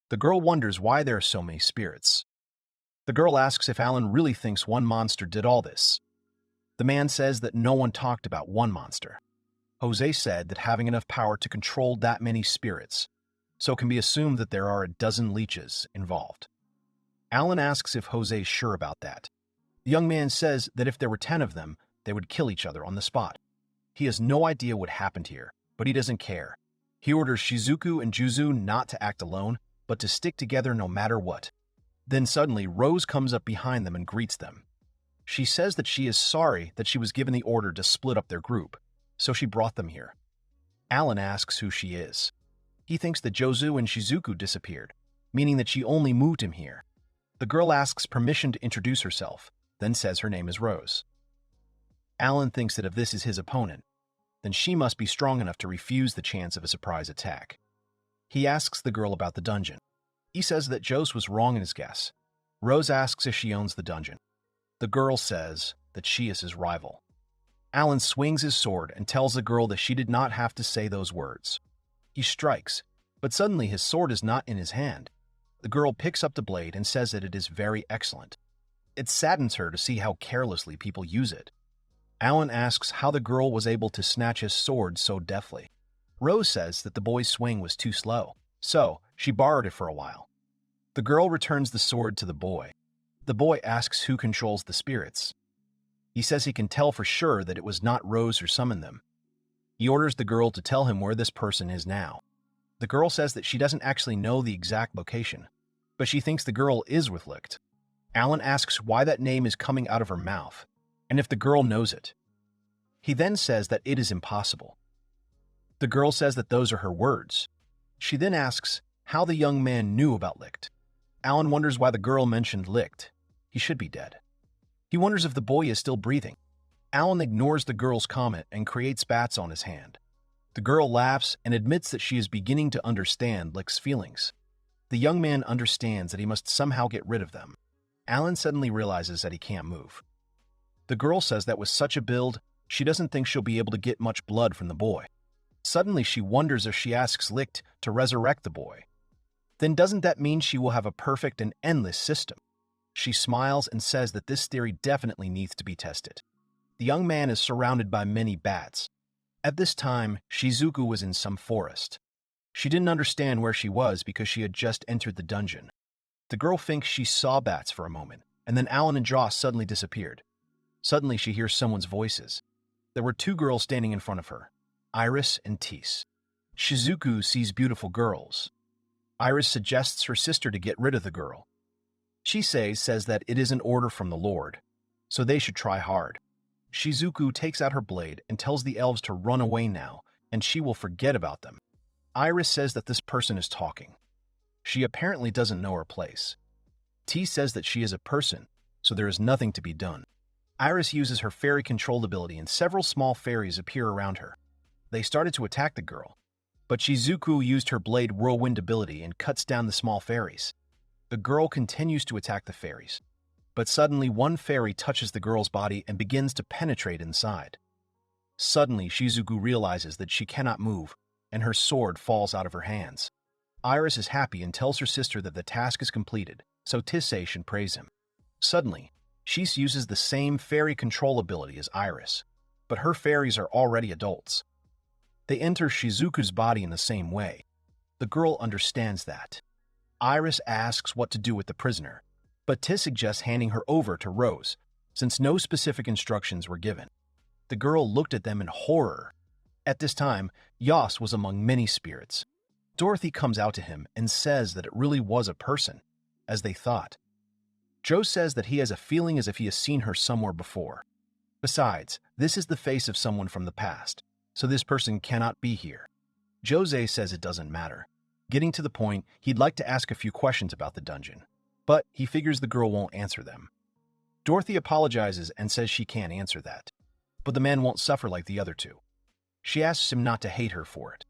The girl wonders why there are so many spirits. The girl asks if Alan really thinks one monster did all this. The man says that no one talked about one monster. Sosei said that having enough power to control that many spirits, so it can be assumed that there are a dozen leeches involved. Alan asks if Sosei's sure about that. The young man says that if there were 10 of them, they would kill each other on the spot. He has no idea what happened here, but he doesn't care. He orders Shizuku and Juzu not to act alone, but to stick together no matter what. Then suddenly, Rose comes up behind them and greets them. She says that she is sorry that she was given the order to split up their group, so she brought them here. Alan asks who she is. He thinks that Jozu and Shizuku disappeared, meaning that she only moved him here. The girl asks permission to introduce herself, then says her name is Rose. Alan thinks that if this is his opponent, then she must be strong enough to refuse the chance of a surprise attack. He asks the girl about the dungeon. He says that Jose was wrong in his guess. Rose asks if she owns the dungeon. The girl says that she is his rival. Alan swings his sword and tells the girl that she did not have to say those words. He strikes, but suddenly his sword is not in his hand. The girl picks up the blade and says that it is very excellent. It saddens her to see how carelessly people use it. Alan asks how the girl was able to snatch his sword so deftly. Rose says that the boy's swing was too slow, so she borrowed it for a while. The girl returns the sword to the boy. The boy asks who controls the spirits. He says he can tell for sure that it was not Rose who summoned them. He orders the girl to tell him where this person is now. The girl says that she doesn't actually know the exact location, but she thinks the girl is with Lichte. Alan asks why that name is coming out of her mouth, and if the girl knows it. He then says that it is impossible. The girl says that those are her words. She then asks how the young man knew about Lichte. Alan wonders why the girl mentioned Lichte. He should be dead. He wonders if the boy is still breathing. Alan ignores the girl's comment and creates bats on his hand. The girl laughs and admits that she is beginning to understand Lichte's feelings. The young man understands that he must somehow get rid of them. Alan suddenly realizes that he can't move. The girl says that with such a build, she doesn't think she'll be able to get much blood from the boy. Suddenly, she wonders if she asks Lichte to resurrect the boy. Then doesn't that mean she will have a perfect and endless system? She smiles and says that this theory definitely needs to be tested. The young man is surrounded by many bats. At this time, Shizuku was in some forest. She didn't understand where she was because she had just entered the dungeon. The girl thinks she saw bats for a moment, and then Alan and Joss suddenly disappeared. Suddenly, she hears someone's voices. There were 2 girls standing in front of her, Iris and Tis. Shizuku sees beautiful girls. Iris suggests her sister to get rid of the girl. Shisha says that it is an order from the Lord, so they should try hard. Shizuku takes out her blade and tells the elves to run away now, and she will forget about them. Iris says that this person is talking. She apparently doesn't know her place. T says that she is a person, so there is nothing to be done. Iris uses her fairy control ability and several small fairies appear around her. They started to attack the girl, but Shizuku used her blade whirlwind ability and cuts down the small fairies. The girl continues to attack the fairies, but suddenly one fairy touches the girl's body and begins to penetrate inside. Suddenly, Shizuku realizes that she cannot move, and her sword falls out of her hands. Iris is happy and tells her sister that the task is completed, so Tisei should praise him. Suddenly, Shise uses the same fairy control ability as Iris, but her fairies are already adults. They enter Shizuku's body in the same way. The girl understands that. Iris asks what to do with the prisoner, but Tis suggests handing her over to Rose, since no specific instructions were given. The girl looked at them in horror. At this time, Yas was among many spirits. Dorothy comes out to him and says that it really was a person, as they thought. Joe says that he has a feeling as if he has seen her somewhere before. Besides, this is the face of someone from the past, so this person cannot be here. Jose says it doesn't matter. Getting to the point, he'd like to ask a few questions about the dungeon. but he figures the girl won't answer them. Dorothy apologizes and says she can't answer that, but the man won't suffer like the other two. She asks him not to hate her for it.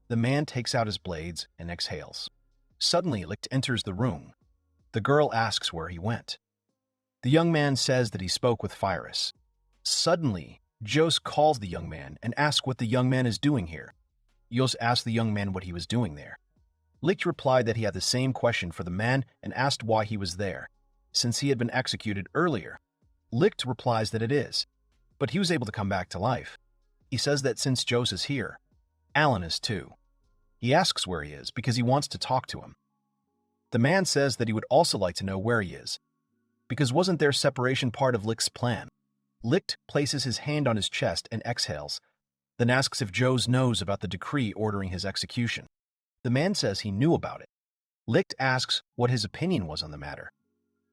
The man takes out his blades and exhales. Suddenly, Lichte enters the room. The girl asks where he went. The young man says that he spoke with Fyrus. Suddenly, Jos calls the young man and asks what the young man is doing here. Jos asks the young man what he was doing there. Lichte replied that he had the same question for the man and asked why he was there, since he had been executed earlier. Lichte replies that it is, but he was able to come back to life. He says that since Jos is here, Alan is too. He asks where he is because he wants to talk to him. The man says that he would also like to know where he is, because wasn't their separation part of Lichte's plan? Lichte places his hand on his chest and exhales, then asks if Jos knows about the decree ordering his execution. The man says he knew about it. Lichte asks what his opinion was on the matter.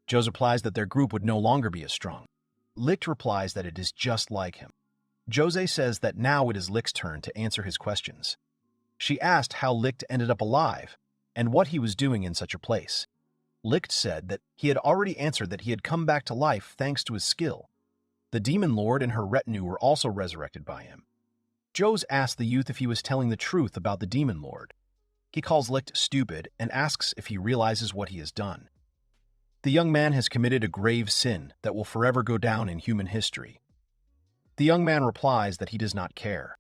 Jos replies that their group would no longer be as strong. Lichte replies that it is just like him. Sosei says that now it is Lichte's turn to answer his questions. She asked how Lichte ended up alive and what he was doing in such a place. Lichte said that he had already answered that he had come back to life thanks to his skill. The demon lord and her retinue were also resurrected by him. Jos asked the youth if he was telling the truth about the demon lord. He calls Lichte stupid and asks if he realizes what he has done. The young man has committed a grave sin that will forever go down in human history. The young man replies that he does not care.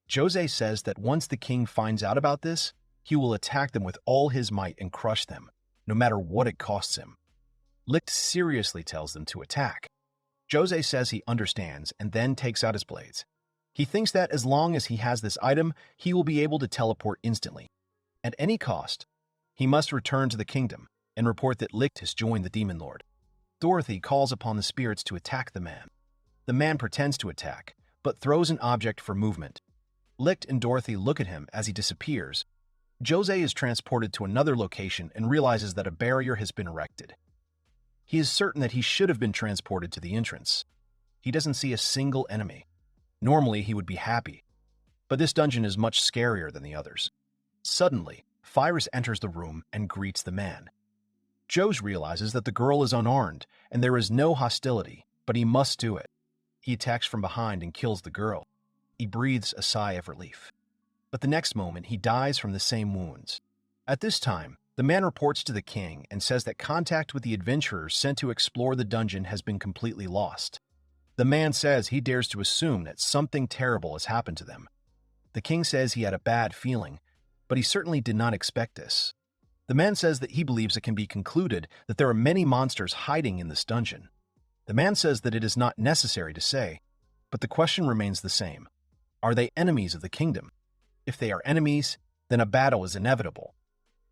Sosei says that once the king finds out about this, he will attack them with all his might and crush them, no matter what it costs him. Lichte seriously tells them to attack. Sosei says he understands and then takes out his blades. He thinks that as long as he has this item, he will be able to teleport instantly. At any cost, he must return to the kingdom and report that Lichte has joined the demon lord. Dorothy calls upon the spirits to attack the man. The man pretends to attack, but throws an object for movement. Lichte and Dorothy look at him as he disappears. Sosei is transported to another location and realizes that a barrier has been erected. He is certain that he should have been transported to the entrance. He doesn't see a single enemy. Normally, he would be happy, but this dungeon is much scarier than the others. Suddenly, Fyrus enters the room and greets the man. Jos realizes that the girl is unarmed and there is no hostility, but he must do it. He attacks from behind and kills the girl. He breathes a sigh of relief. But the next moment, he dies from the same wounds. At this time, the man reports to the king and says that contact with the adventurers sent to explore the dungeon has been completely lost. The man says he dares to assume that something terrible has happened to them. The king says he had a bad feeling, but he certainly did not expect this. The man says that he believes it can be concluded that there are many monsters hiding in this dungeon. The man says that it is not necessary to say, but the question remains the same. Are they enemies of the kingdom? If they are enemies, then a battle is inevitable.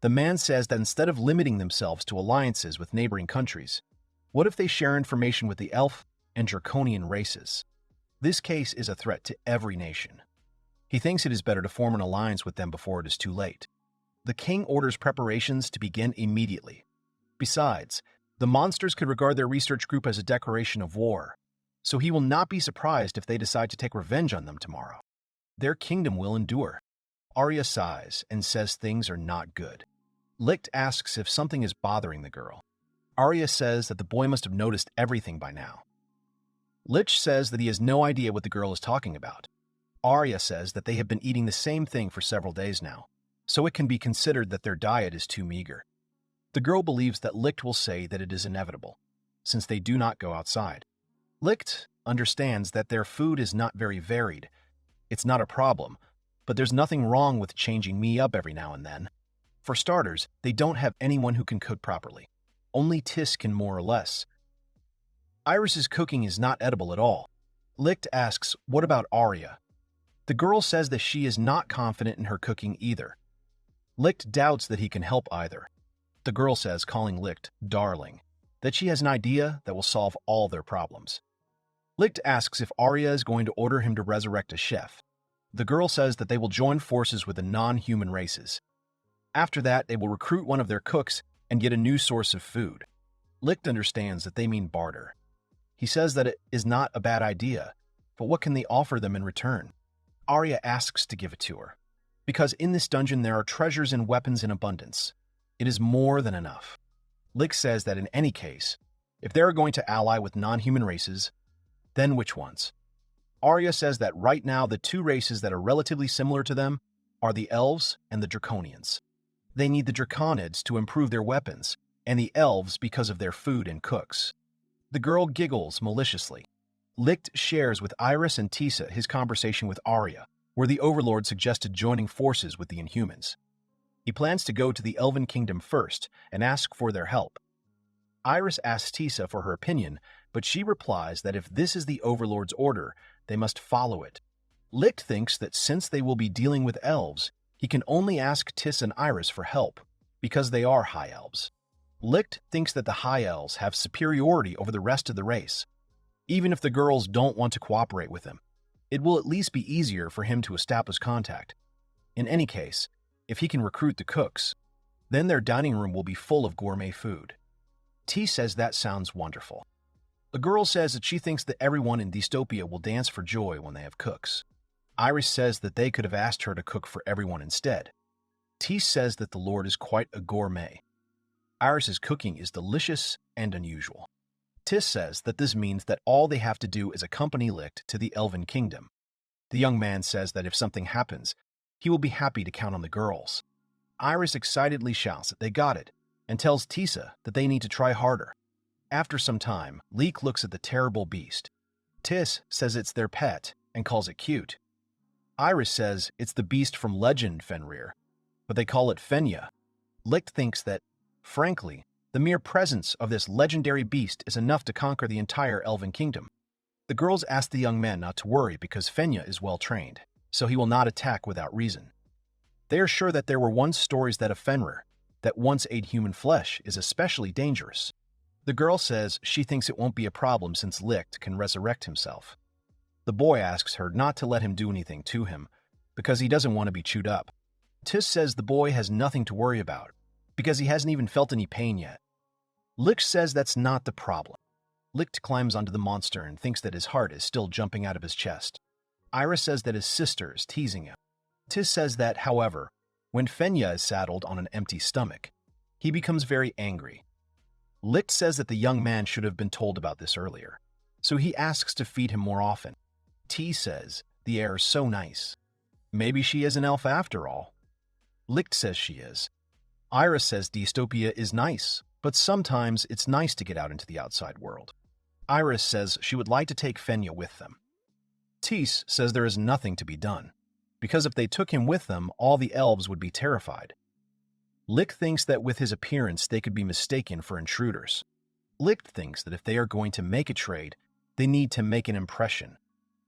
The man says that instead of limiting themselves to alliances with neighboring countries, what if they share information with the elf and draconian races? This case is a threat to every nation. He thinks it is better to form an alliance with them before it is too late. The king orders preparations to begin immediately. Besides, the monsters could regard their research group as a declaration of war, so he will not be surprised if they decide to take revenge on them tomorrow. Their kingdom will endure. Arya sighs and says things are not good. Lichte asks if something is bothering the girl. Arya says that the boy must have noticed everything by now. Lichte says that he has no idea what the girl is talking about. Arya says that they have been eating the same thing for several days now, so it can be considered that their diet is too meager. The girl believes that Lichte will say that it is inevitable, since they do not go outside. Lichte understands that their food is not very varied. It's not a problem, but there's nothing wrong with changing me up every now and then. For starters, they don't have anyone who can cook properly. Only Tis can more or less. Iris's cooking is not edible at all. Lichte asks, what about Arya? The girl says that she is not confident in her cooking either. Lichte doubts that he can help either. The girl says, calling Lichte darling, that she has an idea that will solve all their problems. Lichte asks if Arya is going to order him to resurrect a chef. The girl says that they will join forces with the non-human races. After that, they will recruit one of their cooks and get a new source of food. Lichte understands that they mean barter. He says that it is not a bad idea, but what can they offer them in return? Arya asks to give it to her, because in this dungeon there are treasures and weapons in abundance. It is more than enough. Lichte says that in any case, if they're going to ally with non-human races, then which ones? Arya says that right now the two races that are relatively similar to them are the elves and the draconians. They need the draconids to improve their weapons, and the elves because of their food and cooks. The girl giggles maliciously. Lichte shares with Iris and Tisa his conversation with Arya, where the Overlord suggested joining forces with the Inhumans. He plans to go to the Elven Kingdom first and ask for their help. Iris asks Tisa for her opinion, but she replies that if this is the Overlord's order, they must follow it. Lichte thinks that since they will be dealing with elves, he can only ask Tis and Iris for help, because they are High Elves. Lichte thinks that the High Elves have superiority over the rest of the race. Even if the girls don't want to cooperate with him, it will at least be easier for him to establish contact. In any case, if he can recruit the cooks, then their dining room will be full of gourmet food. T says that sounds wonderful. The girl says that she thinks that everyone in Dystopia will dance for joy when they have cooks. Iris says that they could have asked her to cook for everyone instead. T says that the Lord is quite a gourmet. Iris's cooking is delicious and unusual. Tis says that this means that all they have to do is accompany Lichte to the Elven Kingdom. The young man says that if something happens, he will be happy to count on the girls. Iris excitedly shouts that they got it, and tells Tisa that they need to try harder. After some time, Lichte looks at the terrible beast. Tis says it's their pet and calls it cute. Iris says it's the beast from legend Fenrir, but they call it Fenya. Lichte thinks that, frankly, the mere presence of this legendary beast is enough to conquer the entire Elven Kingdom. The girls ask the young man not to worry because Fenya is well trained, so he will not attack without reason. They are sure that there were once stories that a Fenrir, that once ate human flesh, is especially dangerous. The girl says she thinks it won't be a problem since Lichte can resurrect himself. The boy asks her not to let him do anything to him, because he doesn't want to be chewed up. Tis says the boy has nothing to worry about, because he hasn't even felt any pain yet. Lichte says that's not the problem. Lichte climbs onto the monster and thinks that his heart is still jumping out of his chest. Iris says that his sister is teasing him. Tis says that, however, when Fenya is saddled on an empty stomach, he becomes very angry. Lichte says that the young man should have been told about this earlier, so he asks to feed him more often. T says the air is so nice. Maybe she is an elf after all. Lichte says she is. Iris says Dystopia is nice, but sometimes it's nice to get out into the outside world. Iris says she would like to take Fenya with them. Tis says there is nothing to be done, because if they took him with them, all the elves would be terrified. Lichte thinks that with his appearance they could be mistaken for intruders. Lichte thinks that if they are going to make a trade, they need to make an impression.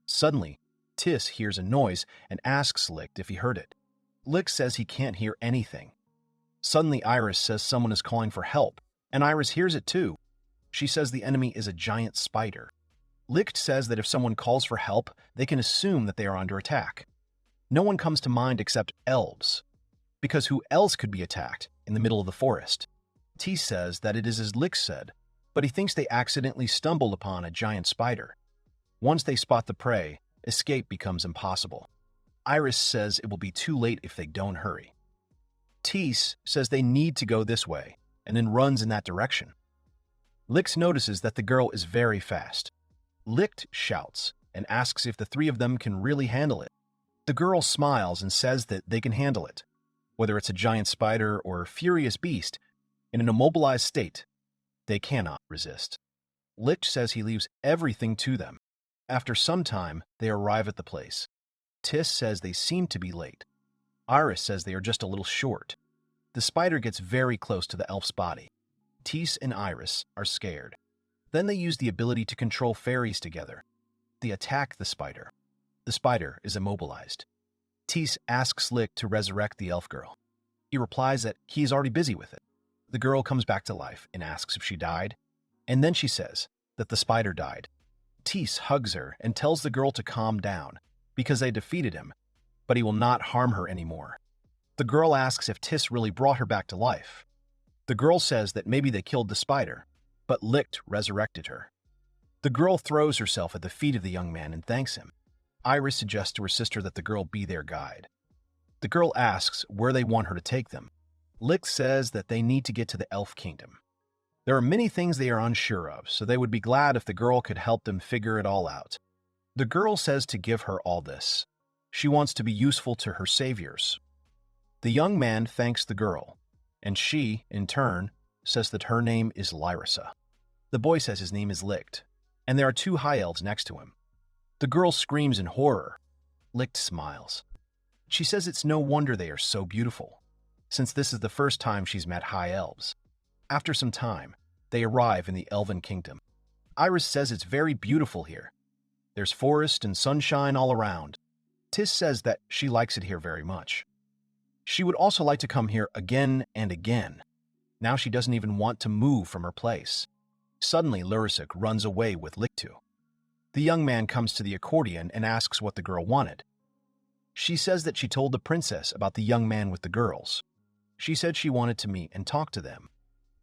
Suddenly, Tis hears a noise and asks Lichte if he heard it. Lichte says he can't hear anything. Suddenly Iris says someone is calling for help, and Iris hears it too. She says the enemy is a giant spider. Lichte says that if someone calls for help, they can assume that they are under attack. No one comes to mind except elves, because who else could be attacked in the middle of the forest? T says that it is as Lichte said, but he thinks they accidentally stumbled upon a giant spider. Once they spot the prey, escape becomes impossible. Iris says it will be too late if they don't hurry. Tis says they need to go this way, and then runs in that direction. Lichte notices that the girl is very fast. Lichte shouts and asks if the three of them can really handle it. The girl smiles and says that they can handle it. Whether it's a giant spider or a furious beast, in an immobilized state, they cannot resist. Lichte says he leaves everything to them. After some time, they arrive at the place. Tis says they seem to be late. Iris says they are just a little short. The spider gets very close to the elf's body. Tis and Iris are scared. Then they use the ability to control fairies together. They attack the spider. The spider is immobilized. Tis asks Lichte to resurrect the elf girl. He replies that he is already busy with it. The girl comes back to life and asks if she died, and then she says that the spider died. Tis hugs her and tells the girl to calm down because they defeated him, but he will not harm her anymore. The girl asks if Tis really brought her back to life. The girl says that maybe they killed the spider, but Lichte resurrected her. The girl throws herself at the feet of the young man and thanks him. Iris suggests to her sister that the girl be their guide. The girl asks where they want her to take them. Lichte says that they need to get to the Elf Kingdom. There are many things they are unsure of, so they would be glad if the girl could help them figure it all out. The girl says to give her all this. She wants to be useful to her saviors. The young man thanks the girl, and she, in turn, says that her name is Lyrissa. The boy says his name is Lichte, and there are two high elves next to him. The girl screams in horror. Lichte smiles. She says it's no wonder they are so beautiful, since this is the first time she's met high elves. After some time, they arrive in the Elven Kingdom. Iris says it's very beautiful here. There's forest and sunshine all around. Tis says that she likes it here very much. She would also like to come here again and again. Now she doesn't even want to move from her place. Suddenly, Lyrissa runs away with Lichte. The young man comes to the accordion and asks what the girl wanted. She says that she told the princess about the young man with the girls. She said she wanted to meet and talk to them.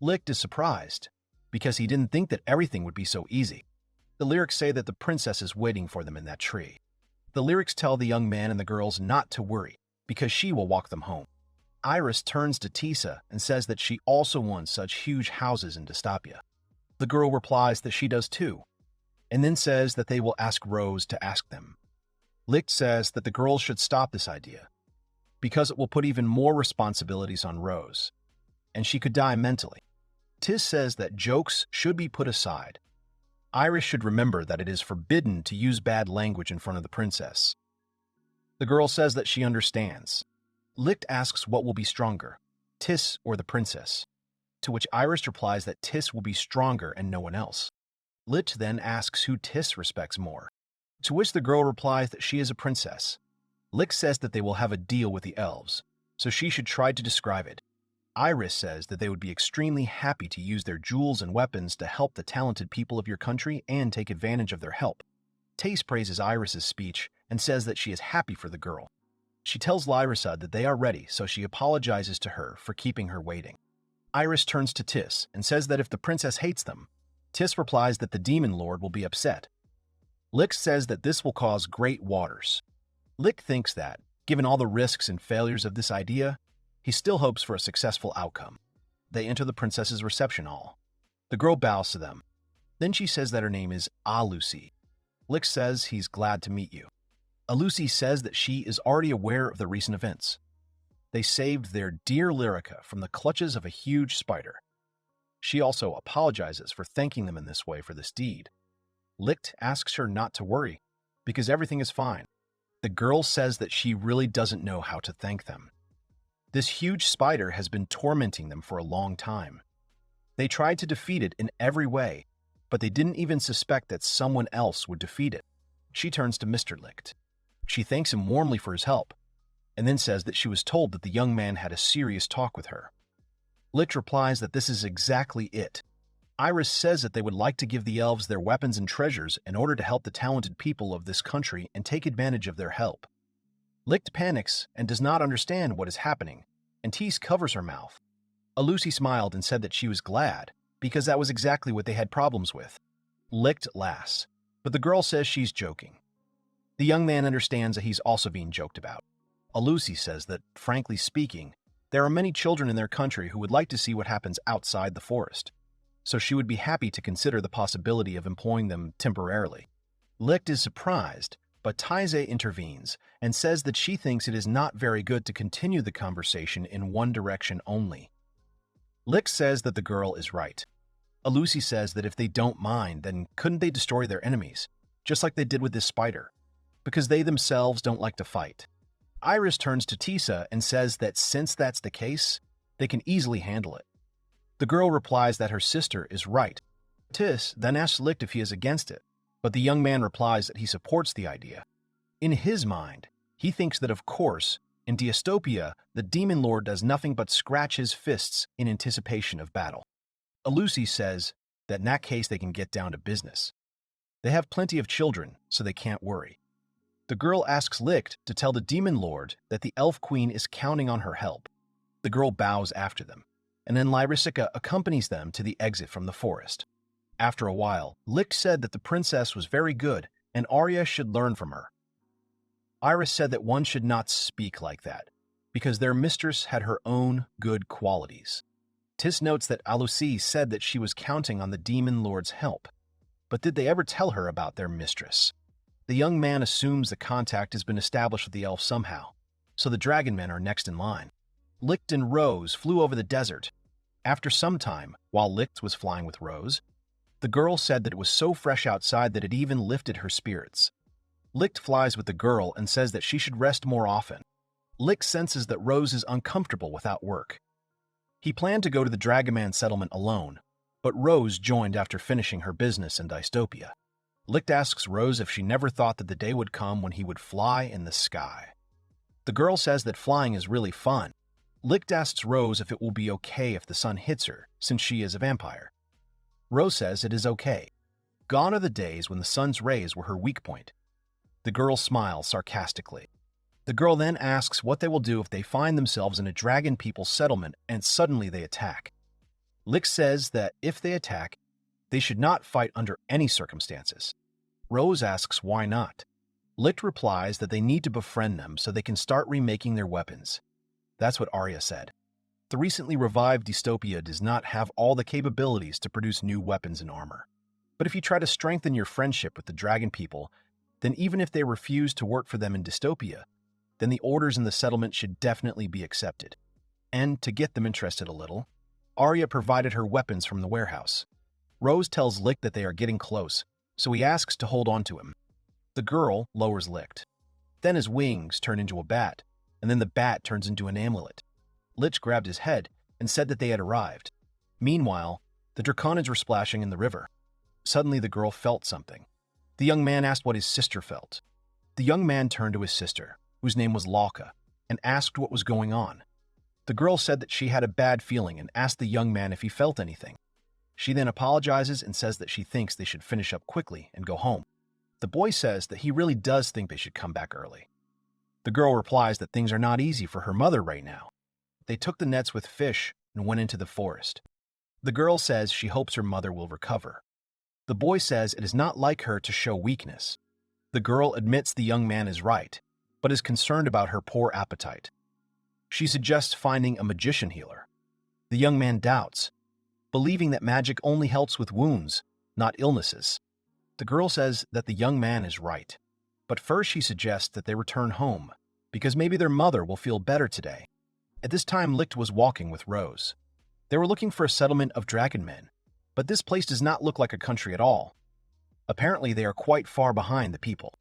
Lichte is surprised, because he didn't think that everything would be so easy. The lyrics say that the princess is waiting for them in that tree. The lyrics tell the young man and the girls not to worry, because she will walk them home. Iris turns to Tisa and says that she also wants such huge houses in Dystopia. The girl replies that she does too, and then says that they will ask Rose to ask them. Lichte says that the girls should stop this idea, because it will put even more responsibilities on Rose, and she could die mentally. Tis says that jokes should be put aside. Iris should remember that it is forbidden to use bad language in front of the princess. The girl says that she understands. Lichte asks what will be stronger, Tis or the princess, to which Iris replies that Tis will be stronger and no one else. Lichte then asks who Tis respects more, to which the girl replies that she is a princess. Lichte says that they will have a deal with the elves, so she should try to describe it. Iris says that they would be extremely happy to use their jewels and weapons to help the talented people of your country and take advantage of their help. Tis praises Iris's speech and says that she is happy for the girl. She tells Lyrissa that they are ready, so she apologizes to her for keeping her waiting. Iris turns to Tis and says that if the princess hates them, Tis replies that the demon lord will be upset. Lichte says that this will cause great waters. Lichte thinks that, given all the risks and failures of this idea, he still hopes for a successful outcome. They enter the princess's reception hall. The girl bows to them. Then she says that her name is Alucy. Lichte says he's glad to meet you. Alucy says that she is already aware of the recent events. They saved their dear Lyrica from the clutches of a huge spider. She also apologizes for thanking them in this way for this deed. Lichte asks her not to worry, because everything is fine. The girl says that she really doesn't know how to thank them. This huge spider has been tormenting them for a long time. They tried to defeat it in every way, but they didn't even suspect that someone else would defeat it. She turns to Mr. Lichte. She thanks him warmly for his help, and then says that she was told that the young man had a serious talk with her. Lichte replies that this is exactly it. Iris says that they would like to give the elves their weapons and treasures in order to help the talented people of this country and take advantage of their help. Lichte panics and does not understand what is happening, and Tis covers her mouth. Alucy smiled and said that she was glad, because that was exactly what they had problems with. Lichte laughs, but the girl says she's joking. The young man understands that he's also being joked about. Alucy says that, frankly speaking, there are many children in their country who would like to see what happens outside the forest, so she would be happy to consider the possibility of employing them temporarily. Lichte is surprised, but Taizé intervenes and says that she thinks it is not very good to continue the conversation in one direction only. Lichte says that the girl is right. Alucy says that if they don't mind, then couldn't they destroy their enemies, just like they did with this spider, because they themselves don't like to fight. Iris turns to Tisa and says that since that's the case, they can easily handle it. The girl replies that her sister is right. Tis then asks Lichte if he is against it, but the young man replies that he supports the idea. In his mind, he thinks that of course, in Dystopia, the demon lord does nothing but scratch his fists in anticipation of battle. Alucy says that in that case they can get down to business. They have plenty of children, so they can't worry. The girl asks Lichte to tell the demon lord that the elf queen is counting on her help. The girl bows after them, and then Lyrissa accompanies them to the exit from the forest. After a while, Lichte said that the princess was very good and Arya should learn from her. Iris said that one should not speak like that, because their mistress had her own good qualities. Tis notes that Alusi said that she was counting on the demon lord's help. But did they ever tell her about their mistress? The young man assumes the contact has been established with the elf somehow, so the dragon men are next in line. Lichte and Rose flew over the desert. After some time, while Lichte was flying with Rose, the girl said that it was so fresh outside that it even lifted her spirits. Lichte flies with the girl and says that she should rest more often. Lichte senses that Rose is uncomfortable without work. He planned to go to the Dragoman settlement alone, but Rose joined after finishing her business in dystopia. Lichte asks Rose if she never thought that the day would come when he would fly in the sky. The girl says that flying is really fun. Lichte asks Rose if it will be okay if the sun hits her, since she is a vampire. Rose says it is okay. Gone are the days when the sun's rays were her weak point. The girl smiles sarcastically. The girl then asks what they will do if they find themselves in a dragon people settlement and suddenly they attack. Lichte says that if they attack, they should not fight under any circumstances. Rose asks why not. Lichte replies that they need to befriend them so they can start remaking their weapons. That's what Arya said. The recently revived dystopia does not have all the capabilities to produce new weapons and armor. But if you try to strengthen your friendship with the dragon people, then even if they refuse to work for them in dystopia, then the orders in the settlement should definitely be accepted. And to get them interested a little, Arya provided her weapons from the warehouse. Rose tells Lichte that they are getting close, so he asks to hold on to him. The girl lowers Lichte. Then his wings turn into a bat, and then the bat turns into an amulet. Lichte grabbed his head and said that they had arrived. Meanwhile, the draconids were splashing in the river. Suddenly the girl felt something. The young man asked what his sister felt. The young man turned to his sister, whose name was Laka, and asked what was going on. The girl said that she had a bad feeling and asked the young man if he felt anything. She then apologizes and says that she thinks they should finish up quickly and go home. The boy says that he really does think they should come back early. The girl replies that things are not easy for her mother right now. They took the nets with fish and went into the forest. The girl says she hopes her mother will recover. The boy says it is not like her to show weakness. The girl admits the young man is right, but is concerned about her poor appetite. She suggests finding a magician healer. The young man doubts, believing that magic only helps with wounds, not illnesses. The girl says that the young man is right, but first she suggests that they return home, because maybe their mother will feel better today. At this time, Lichte was walking with Rose. They were looking for a settlement of dragon men, but this place does not look like a country at all. Apparently, they are quite far behind the people.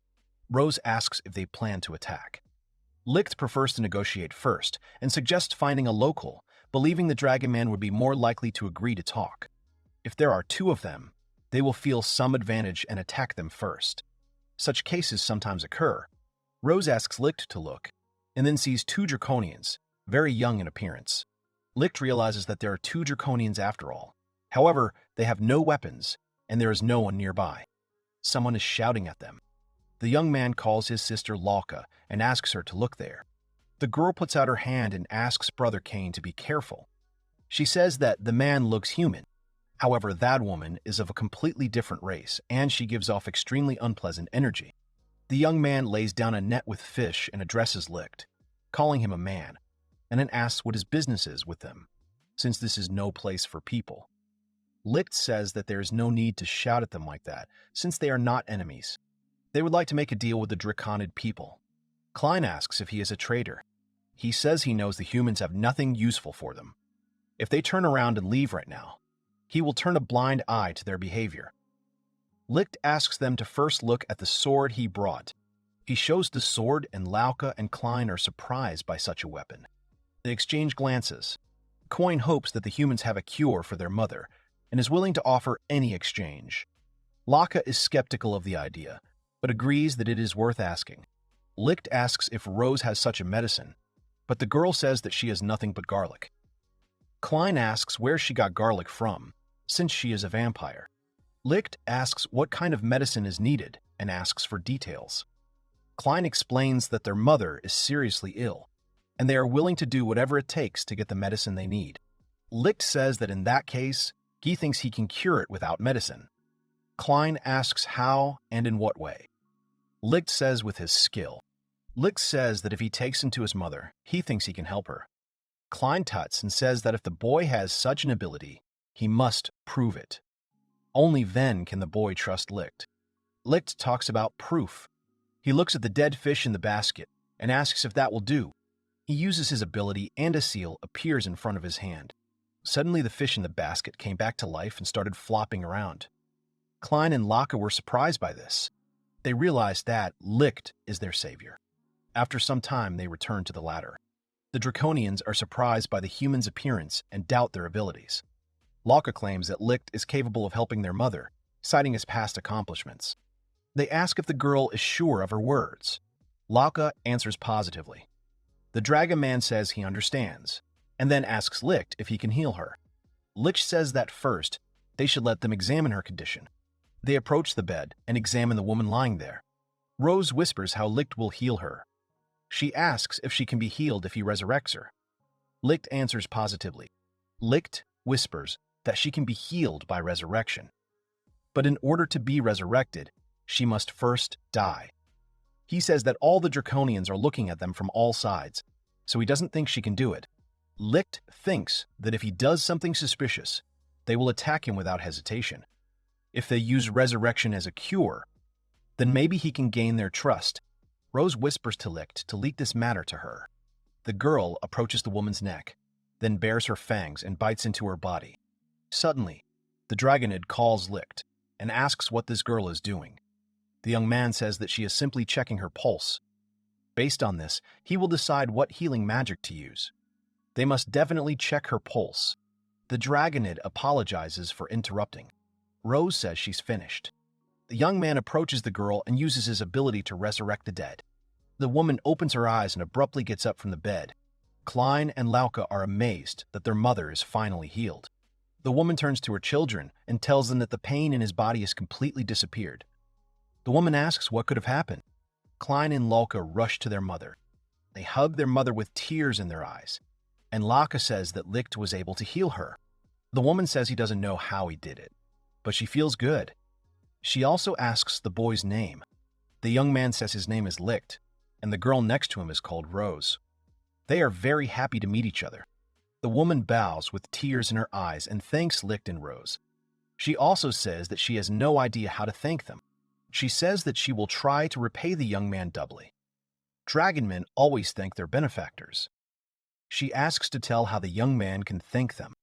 Rose asks if they plan to attack. Lichte prefers to negotiate first and suggests finding a local, believing the dragon man would be more likely to agree to talk. If there are two of them, they will feel some advantage and attack them first. Such cases sometimes occur. Rose asks Lichte to look, and then sees two draconians, very young in appearance. Lichte realizes that there are two draconians after all. However, they have no weapons, and there is no one nearby. Someone is shouting at them. The young man calls his sister Laka and asks her to look there. The girl puts out her hand and asks Brother Kane to be careful. She says that the man looks human. However, that woman is of a completely different race, and she gives off extremely unpleasant energy. The young man lays down a net with fish and addresses Lichte, calling him a man, and then asks what his business is with them, since this is no place for people. Lichte says that there is no need to shout at them like that, since they are not enemies. They would like to make a deal with the Draconid people. Klein asks if he is a traitor. He says he knows the humans have nothing useful for them. If they turn around and leave right now, he will turn a blind eye to their behavior. Lichte asks them to first look at the sword he brought. He shows the sword, and Lauka and Klein are surprised by such a weapon. They exchange glances. Coin hopes that the humans have a cure for their mother, and is willing to offer any exchange. Lauka is skeptical of the idea, but agrees that it is worth asking. Lichte asks if Rose has such a medicine, but the girl says that she has nothing but garlic. Klein asks where she got garlic from, since she is a vampire. Lichte asks what kind of medicine is needed and asks for details. Klein explains that their mother is seriously ill, and they are willing to do whatever it takes to get the medicine they need. Lichte says that in that case, he thinks he can cure it without medicine. Klein asks how and in what way. Lichte says with his skill. Lichte says that if he takes him to his mother, he thinks he can help her. Klein tuts and says that if the boy has such an ability, he must prove it. Only then can the boy trust Lichte. Lichte talks about proof. He looks at the dead fish in the basket and asks if that will do. He uses his ability and a seal appears in front of his hand. Suddenly the fish in the basket came back to life and started flopping around. Klein and Laka were surprised by this. They realized that Lichte is their savior. After some time, they return to the latter. The Draconians are surprised by the humans' appearance and doubt their abilities. Laka claims that Lichte is capable of helping their mother, citing his past accomplishments. They ask if the girl is sure of her words. Laka answers positively. The Dragon Man says he understands, and then asks Lichte if he can heal her. Lichte says that first, they should let them examine her condition. They approach the bed and examine the woman lying there. Rose whispers how Lichte will heal her. She asks if she can be healed if he resurrects her. Lichte answers positively. Lichte whispers that she can be healed by resurrection. But in order to be resurrected, she must first die. He says that all the Draconians are looking at them from all sides, so he doesn't think she can do it. Lichte thinks that if he does something suspicious, they will attack him without hesitation. If they use resurrection as a cure, then maybe he can gain their trust. Rose whispers to Lichte to leak this matter to her. The girl approaches the woman's neck, then bares her fangs and bites into her body. Suddenly, the Dragonid calls Lichte and asks what this girl is doing. The young man says that she is simply checking her pulse. Based on this, he will decide what healing magic to use. They must definitely check her pulse. The Dragonid apologizes for interrupting. Rose says she's finished. The young man approaches the girl and uses his ability to resurrect the dead. The woman opens her eyes and abruptly gets up from the bed. Klein and Lauka are amazed that their mother is finally healed. The woman turns to her children and tells them that the pain in his body has completely disappeared. The woman asks what could have happened. Klein and Lauka rush to their mother. They hug their mother with tears in their eyes, and Lauka says that Lichte was able to heal her. The woman says he doesn't know how he did it, but she feels good. She also asks the boy's name. The young man says his name is Lichte, and the girl next to him is called Rose. They are very happy to meet each other. The woman bows with tears in her eyes and thanks Lichte and Rose. She also says that she has no idea how to thank them. She says that she will try to repay the young man doubly. Dragonmen always thank their benefactors. She asks to tell how the young man can thank them.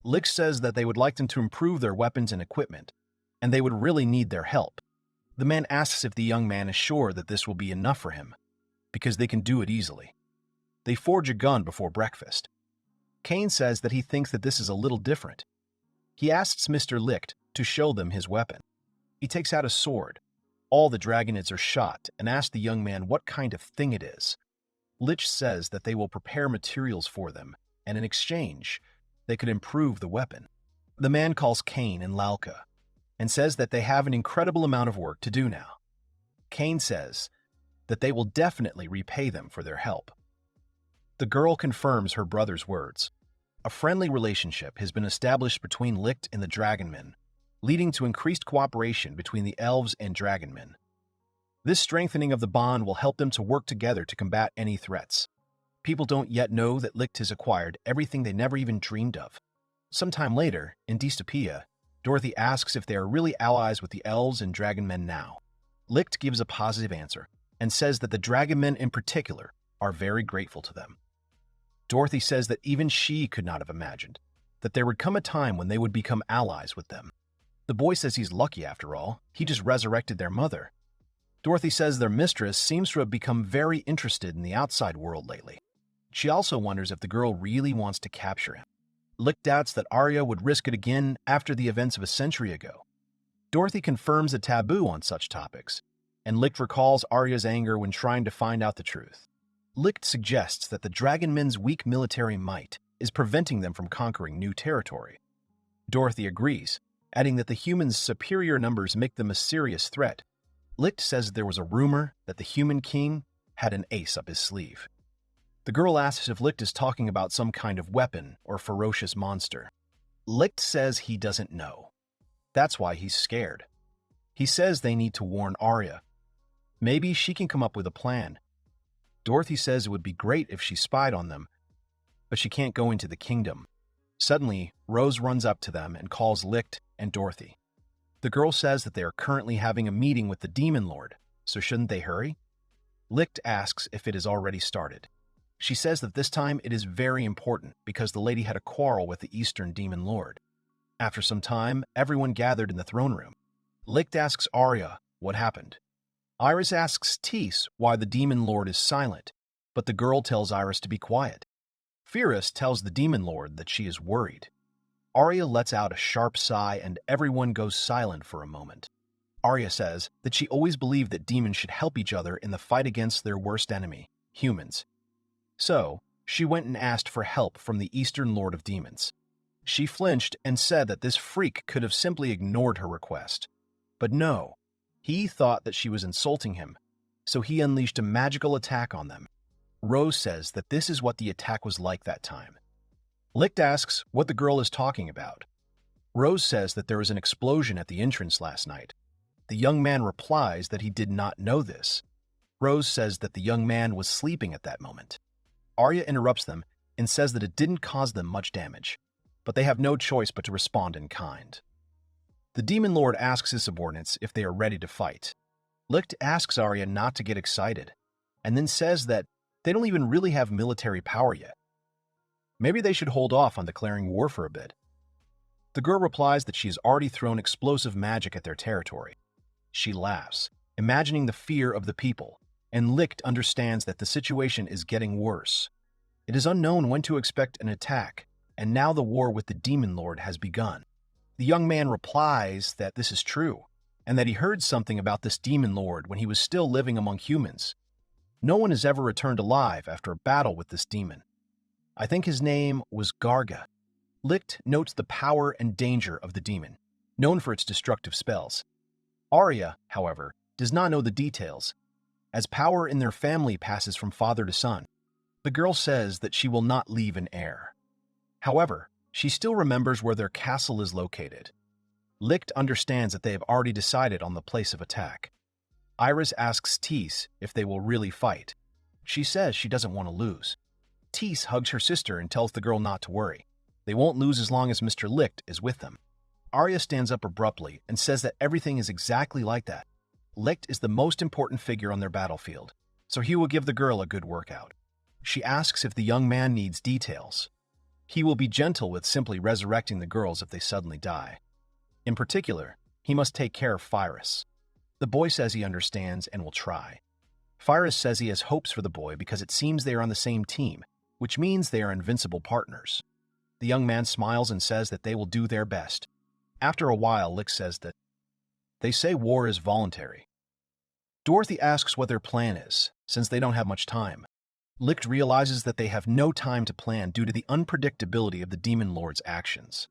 Lichte says that they would like them to improve their weapons and equipment, and they would really need their help. The man asks if the young man is sure that this will be enough for him, because they can do it easily. They forge a gun before breakfast. Kane says that he thinks that this is a little different. He asks Mr. Lichte to show them his weapon. He takes out a sword. All the Dragonids are shot and ask the young man what kind of thing it is. Lichte says that they will prepare materials for them, and in exchange, they could improve the weapon. The man calls Kane and Lauka, and says that they have an incredible amount of work to do now. Kane says that they will definitely repay them for their help. The girl confirms her brother's words. A friendly relationship has been established between Lichte and the Dragonmen, leading to increased cooperation between the elves and Dragonmen. This strengthening of the bond will help them to work together to combat any threats. People don't yet know that Lichte has acquired everything they never even dreamed of. Sometime later, in Dystopia, Dorothy asks if they are really allies with the elves and Dragonmen now. Lichte gives a positive answer and says that the Dragonmen in particular are very grateful to them. Dorothy says that even she could not have imagined that there would come a time when they would become allies with them. The boy says he's lucky after all, he just resurrected their mother. Dorothy says their mistress seems to have become very interested in the outside world lately. She also wonders if the girl really wants to capture him. Lichte doubts that Arya would risk it again after the events of a century ago. Dorothy confirms a taboo on such topics, and Lichte recalls Arya's anger when trying to find out the truth. Lichte suggests that the Dragonmen's weak military might is preventing them from conquering new territory. Dorothy agrees, adding that the humans' superior numbers make them a serious threat. Lichte says there was a rumor that the human king had an ace up his sleeve. The girl asks if Lichte is talking about some kind of weapon or ferocious monster. Lichte says he doesn't know. That's why he's scared. He says they need to warn Arya. Maybe she can come up with a plan. Dorothy says it would be great if she spied on them, but she can't go into the kingdom. Suddenly, Rose runs up to them and calls Lichte and Dorothy. The girl says that they are currently having a meeting with the Demon Lord, so shouldn't they hurry? Lichte asks if it has already started. She says that this time it is very important because the lady had a quarrel with the Eastern Demon Lord. After some time, everyone gathered in the throne room. Lichte asks Arya what happened. Iris asks Tease why the Demon Lord is silent, but the girl tells Iris to be quiet. Fierce tells the Demon Lord that she is worried. Arya lets out a sharp sigh and everyone goes silent for a moment. Arya says that she always believed that demons should help each other in the fight against their worst enemy, humans. So, she went and asked for help from the Eastern Lord of Demons. She flinched and said that this freak could have simply ignored her request. But no, he thought that she was insulting him, so he unleashed a magical attack on them. Rose says that this is what the attack was like that time. Lichte asks what the girl is talking about. Rose says that there was an explosion at the entrance last night. The young man replies that he did not know this. Rose says that the young man was sleeping at that moment. Arya interrupts them and says that it didn't cause them much damage, but they have no choice but to respond in kind. The Demon Lord asks his subordinates if they are ready to fight. Lichte asks Arya not to get excited, and then says that they don't even really have military power yet. Maybe they should hold off on declaring war for a bit. The girl replies that she has already thrown explosive magic at their territory. She laughs, imagining the fear of the people, and Lichte understands that the situation is getting worse. It is unknown when to expect an attack, and now the war with the Demon Lord has begun. The young man replies that this is true, and that he heard something about this Demon Lord when he was still living among humans. No one has ever returned alive after a battle with this demon. I think his name was Garga. Lichte notes the power and danger of the demon, known for its destructive spells. Arya, however, does not know the details, as power in their family passes from father to son. The girl says that she will not leave an heir. However, she still remembers where their castle is located. Lichte understands that they have already decided on the place of attack. Iris asks Tease if they will really fight. She says she doesn't want to lose. Tease hugs her sister and tells the girl not to worry. They won't lose as long as Mr. Lichte is with them. Arya stands up abruptly and says that everything is exactly like that. Lichte is the most important figure on their battlefield, so he will give the girl a good workout. She asks if the young man needs details. He will be gentle with simply resurrecting the girls if they suddenly die. In particular, he must take care of Fyrus. The boy says he understands and will try. Fyrus says he has hopes for the boy because it seems they are on the same team, which means they are invincible partners. The young man smiles and says that they will do their best. After a while, Lichte says that they say war is voluntary. Dorothy asks what their plan is, since they don't have much time. Lichte realizes that they have no time to plan due to the unpredictability of the Demon Lord's actions.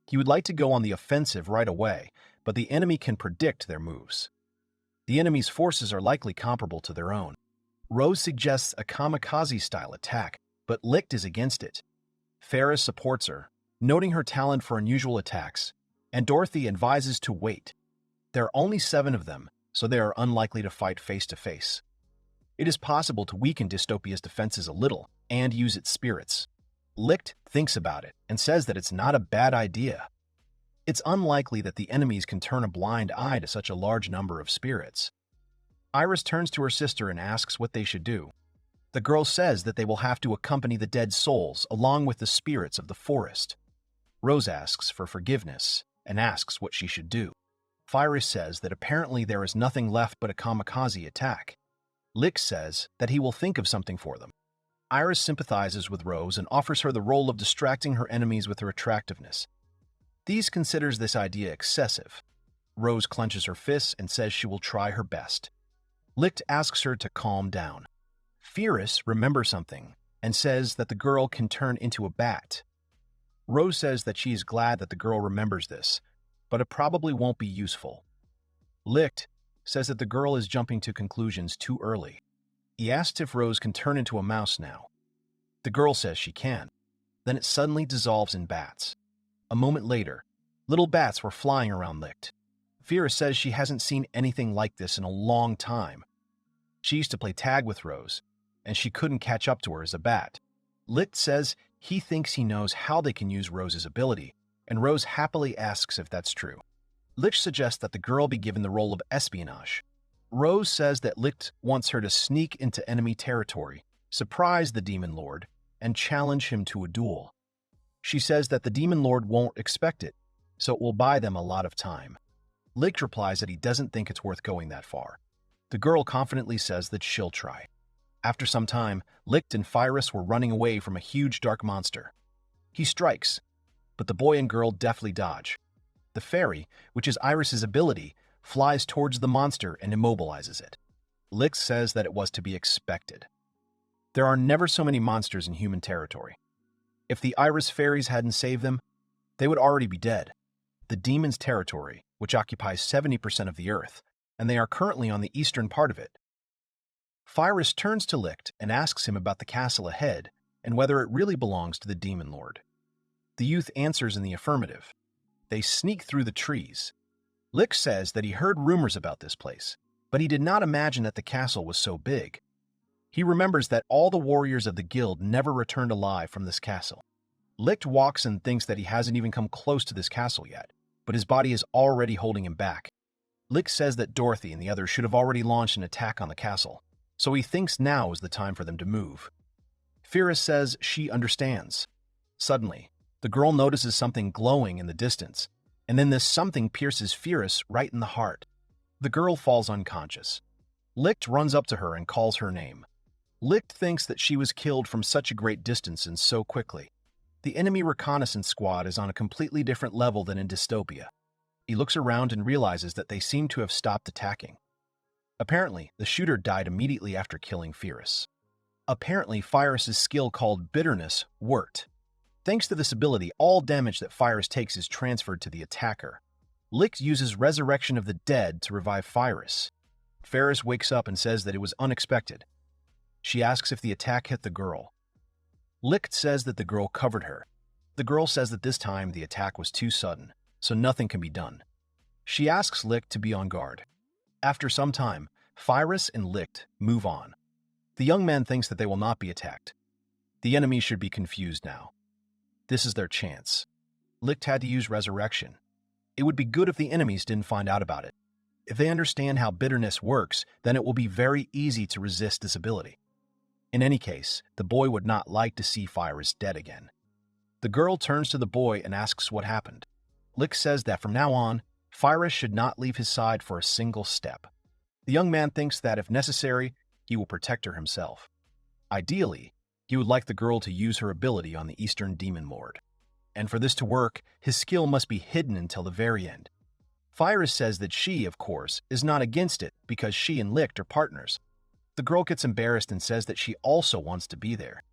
He would like to go on the offensive right away, but the enemy can predict their moves. The enemy's forces are likely comparable to their own. Rose suggests a kamikaze-style attack, but Lichte is against it. Ferris supports her, noting her talent for unusual attacks, and Dorothy advises to wait. There are only 7 of them, so they are unlikely to fight face-to-face. It is possible to weaken Dystopia's defenses a little and use its spirits. Lichte thinks about it and says that it's not a bad idea. It's unlikely that the enemies can turn a blind eye to such a large number of spirits. Iris turns to her sister and asks what they should do. The girl says that they will have to accompany the dead souls along with the spirits of the forest. Rose asks for forgiveness and asks what she should do. Fyrus says that apparently there is nothing left but a kamikaze attack. Lichte says that he will think of something for them. Iris sympathizes with Rose and offers her the role of distracting her enemies with her attractiveness. These considers this idea excessive. Rose clenches her fists and says she will try her best. Lichte asks her to calm down. Fyrus remembers something and says that the girl can turn into a bat. Rose says that she is glad that the girl remembers this, but it probably won't be useful. Lichte says that the girl is jumping to conclusions too early. He asks if Rose can turn into a mouse now. The girl says she can. Then it suddenly dissolves in bats. A moment later, little bats were flying around Lichte. Fyrus says she hasn't seen anything like this in a long time. She used to play tag with Rose, and she couldn't catch up to her as a bat. Lichte says He thinks he knows how they can use Rose's ability, and Rose happily asks if that's true. Lichte suggests that the girl be given the role of espionage. Rose says that Lichte wants her to sneak into enemy territory, surprise the Demon Lord, and challenge him to a duel. She says that the Demon Lord won't expect it, so it will buy them a lot of time. Lichte replies that he doesn't think it's worth going that far. The girl confidently says that she'll try. After some time, Lichte and Pyrrhus were running away from a huge dark monster. He strikes, but the boy and girl deftly dodge. The fairy, which is Iris's ability, flies towards the monster and immobilizes it. Lichte says that it was to be expected. There are never so many monsters in human territory. If the Iris fairies hadn't saved them, they would already be dead. The demon's territory, which occupies 70% of the earth, and they are currently on the eastern part of it. Pyrrhus turns to Lichte and asks him about the castle ahead and whether it really belongs to the Demon Lord. The youth answers in the affirmative. They sneak through the trees. Lichte says that he heard rumors about this place, but he did not imagine that the castle was so big. He remembers that all the warriors of the guild never returned alive from this castle. Lichte walks and thinks that he hasn't even come close to this castle yet, but his body is already holding him back. Lichte says that Dorothy and the others should have already launched an attack on the castle, so he thinks now is the time for them to move. Pyrrhus says she understands. Suddenly, the girl notices something glowing in the distance, and then this something pierces Pyrrhus right in the heart. The girl falls unconscious. Lichte runs up to her and calls her name. Lichte thinks that she was killed from such a great distance and so quickly. The enemy reconnaissance squad is on a completely different level than in Dystopia. He looks around and realizes that they seem to have stopped attacking. Apparently, the shooter died immediately after killing Pyrrhus. Apparently, Pyrrhus' skill called Bitterness worked. Thanks to this ability, all damage that Pyrrhus takes is transferred to the attacker. Lichte uses Resurrection of the Dead to revive Pyrrhus. Pyrrhus wakes up and says that it was unexpected. She asks if the attack hit the girl. Lichte says that the girl covered her. The girl says that this time the attack was too sudden, so nothing can be done. She asks Lichte to be on guard. After some time, Pyrrhus and Lichte move on. The young man thinks that they will not be attacked. The enemy should be confused now. This is their chance. Lichte had to use Resurrection. It would be good if the enemies didn't find out about it. If they understand how bitterness works, then it will be very easy to resist this ability. In any case, the boy would not like to see Pyrrhus dead again. The girl turns to the boy and asks what happened. Lichte says that from now on, Pyrrhus should not leave his side for a single step. The young man thinks that if necessary, he will protect her himself. Ideally, he would like the girl to use her ability on the Eastern Demon Lord. And for this to work, his skill must be hidden until the very end. Pyrrhus says that she, of course, is not against it because she and Lichte are partners. The girl gets embarrassed and says that she also wants to be there.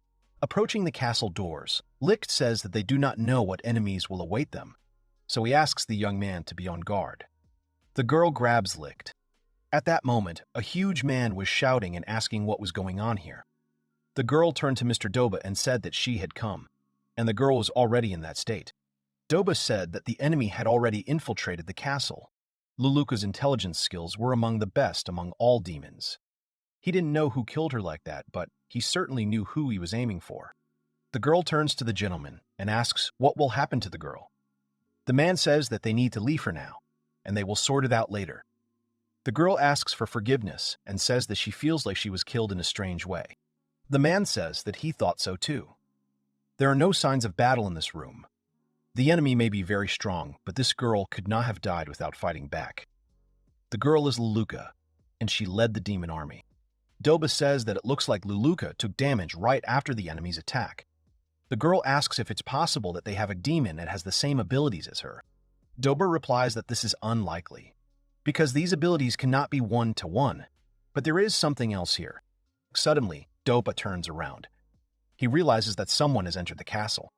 Approaching the castle doors, Lichte says that they do not know what enemies will await them, so he asks the young man to be on guard. The girl grabs Lichte. At that moment, a huge man was shouting and asking what was going on here. The girl turned to Mr. Doba and said that she had come, and the girl was already in that state. Doba said that the enemy had already infiltrated the castle. Luluka's intelligence skills were among the best among all demons. He didn't know who killed her like that, but he certainly knew who he was aiming for. The girl turns to the gentleman and asks what will happen to the girl. The man says that they need to leave her now, and they will sort it out later. The girl asks for forgiveness and says that she feels like she was killed in a strange way. The man says that he thought so too. There are no signs of battle in this room. The enemy may be very strong, but this girl could not have died without fighting back. The girl is Luluka, and she led the demon army. Doba says that it looks like Luluka took damage right after the enemy's attack. The girl asks if it's possible that they have a demon that has the same abilities as her. Doba replies that this is unlikely, because these abilities cannot be one-to-one, but there is something else here. Suddenly, Doba turns around. He realizes that someone has entered the castle.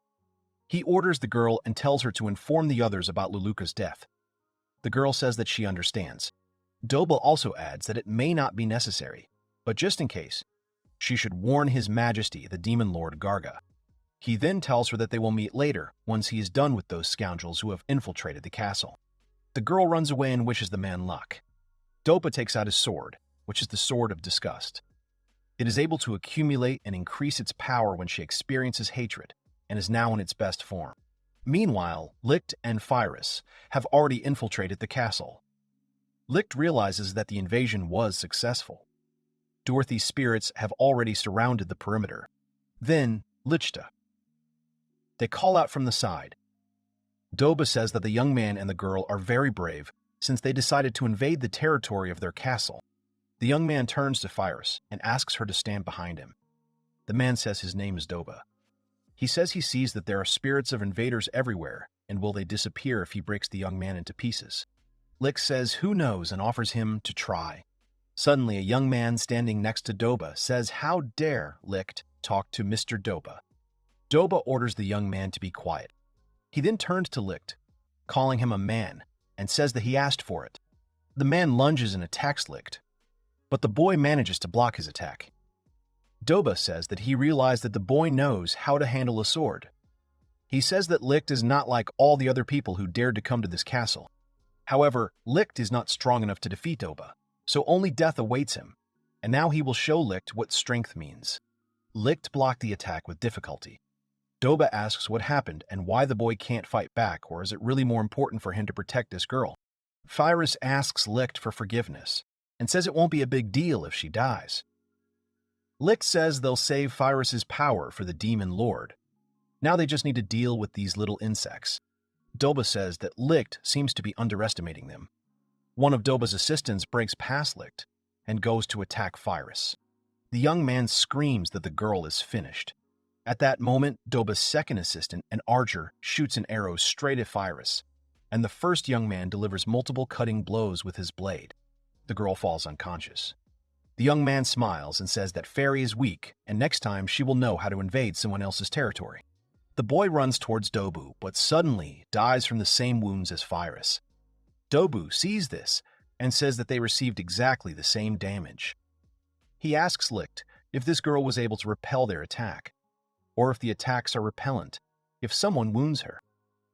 He orders the girl and tells her to inform the others about Luluka's death. The girl says that she understands. Doba also adds that it may not be necessary, but just in case, she should warn His Majesty, the Demon Lord Garga. He then tells her that they will meet later, once he is done with those scoundrels who have infiltrated the castle. The girl runs away and wishes the man luck. Doba takes out his sword, which is the Sword of Disgust. It is able to accumulate and increase its power when she experiences hatred. and is now in its best form. Meanwhile, Lichte and Phyrus have already infiltrated the castle. Lichte realizes that the invasion was successful. Dorothy's spirits have already surrounded the perimeter. Then, Lichte. They call out from the side. Doba says that the young man and the girl are very brave since they decided to invade the territory of their castle. The young man turns to Phyrus and asks her to stand behind him. The man says his name is Doba. He says he sees that there are spirits of invaders everywhere, and will they disappear if he breaks the young man into pieces. Lichte says who knows and offers him to try. Suddenly, a young man standing next to Doba says how dare Lichte talk to Mr. Doba. Doba orders the young man to be quiet. He then turns to Lichte, calling him a man, and says that he asked for it. The man lunges and attacks Lichte, but the boy manages to block his attack. Doba says that he realized that the boy knows how to handle a sword. He says that Lichte is not like all the other people who dared to come to this castle. However, Lichte is not strong enough to defeat Doba, so only death awaits him, and now he will show Lichte what strength means. Lichte blocked the attack with difficulty. Doba asks what happened and why the boy can't fight back, or is it really more important for him to protect this girl? Phyrus asks Lichte for forgiveness and says it won't be a big deal if she dies. Lichte says they'll save Phyrus's power for the Demon Lord. Now they just need to deal with these little insects. Doba says that Lichte seems to be underestimating them. One of Doba's assistants breaks past Lichte and goes to attack Phyrus. The young man screams that the girl is finished. At that moment, Doba's second assistant, an archer, shoots an arrow straight at Phyrus, and the first young man delivers multiple cutting blows with his blade. The girl falls unconscious. The young man smiles and says that Fairy is weak, and next time she will know how to invade someone else's territory. The boy runs towards Dobu, but suddenly dies from the same wounds as Phyrus. Dobu sees this and says that they received exactly the same damage. He asks Lichte if this girl was able to repel their attack, or if the attacks are repellent if someone wounds her.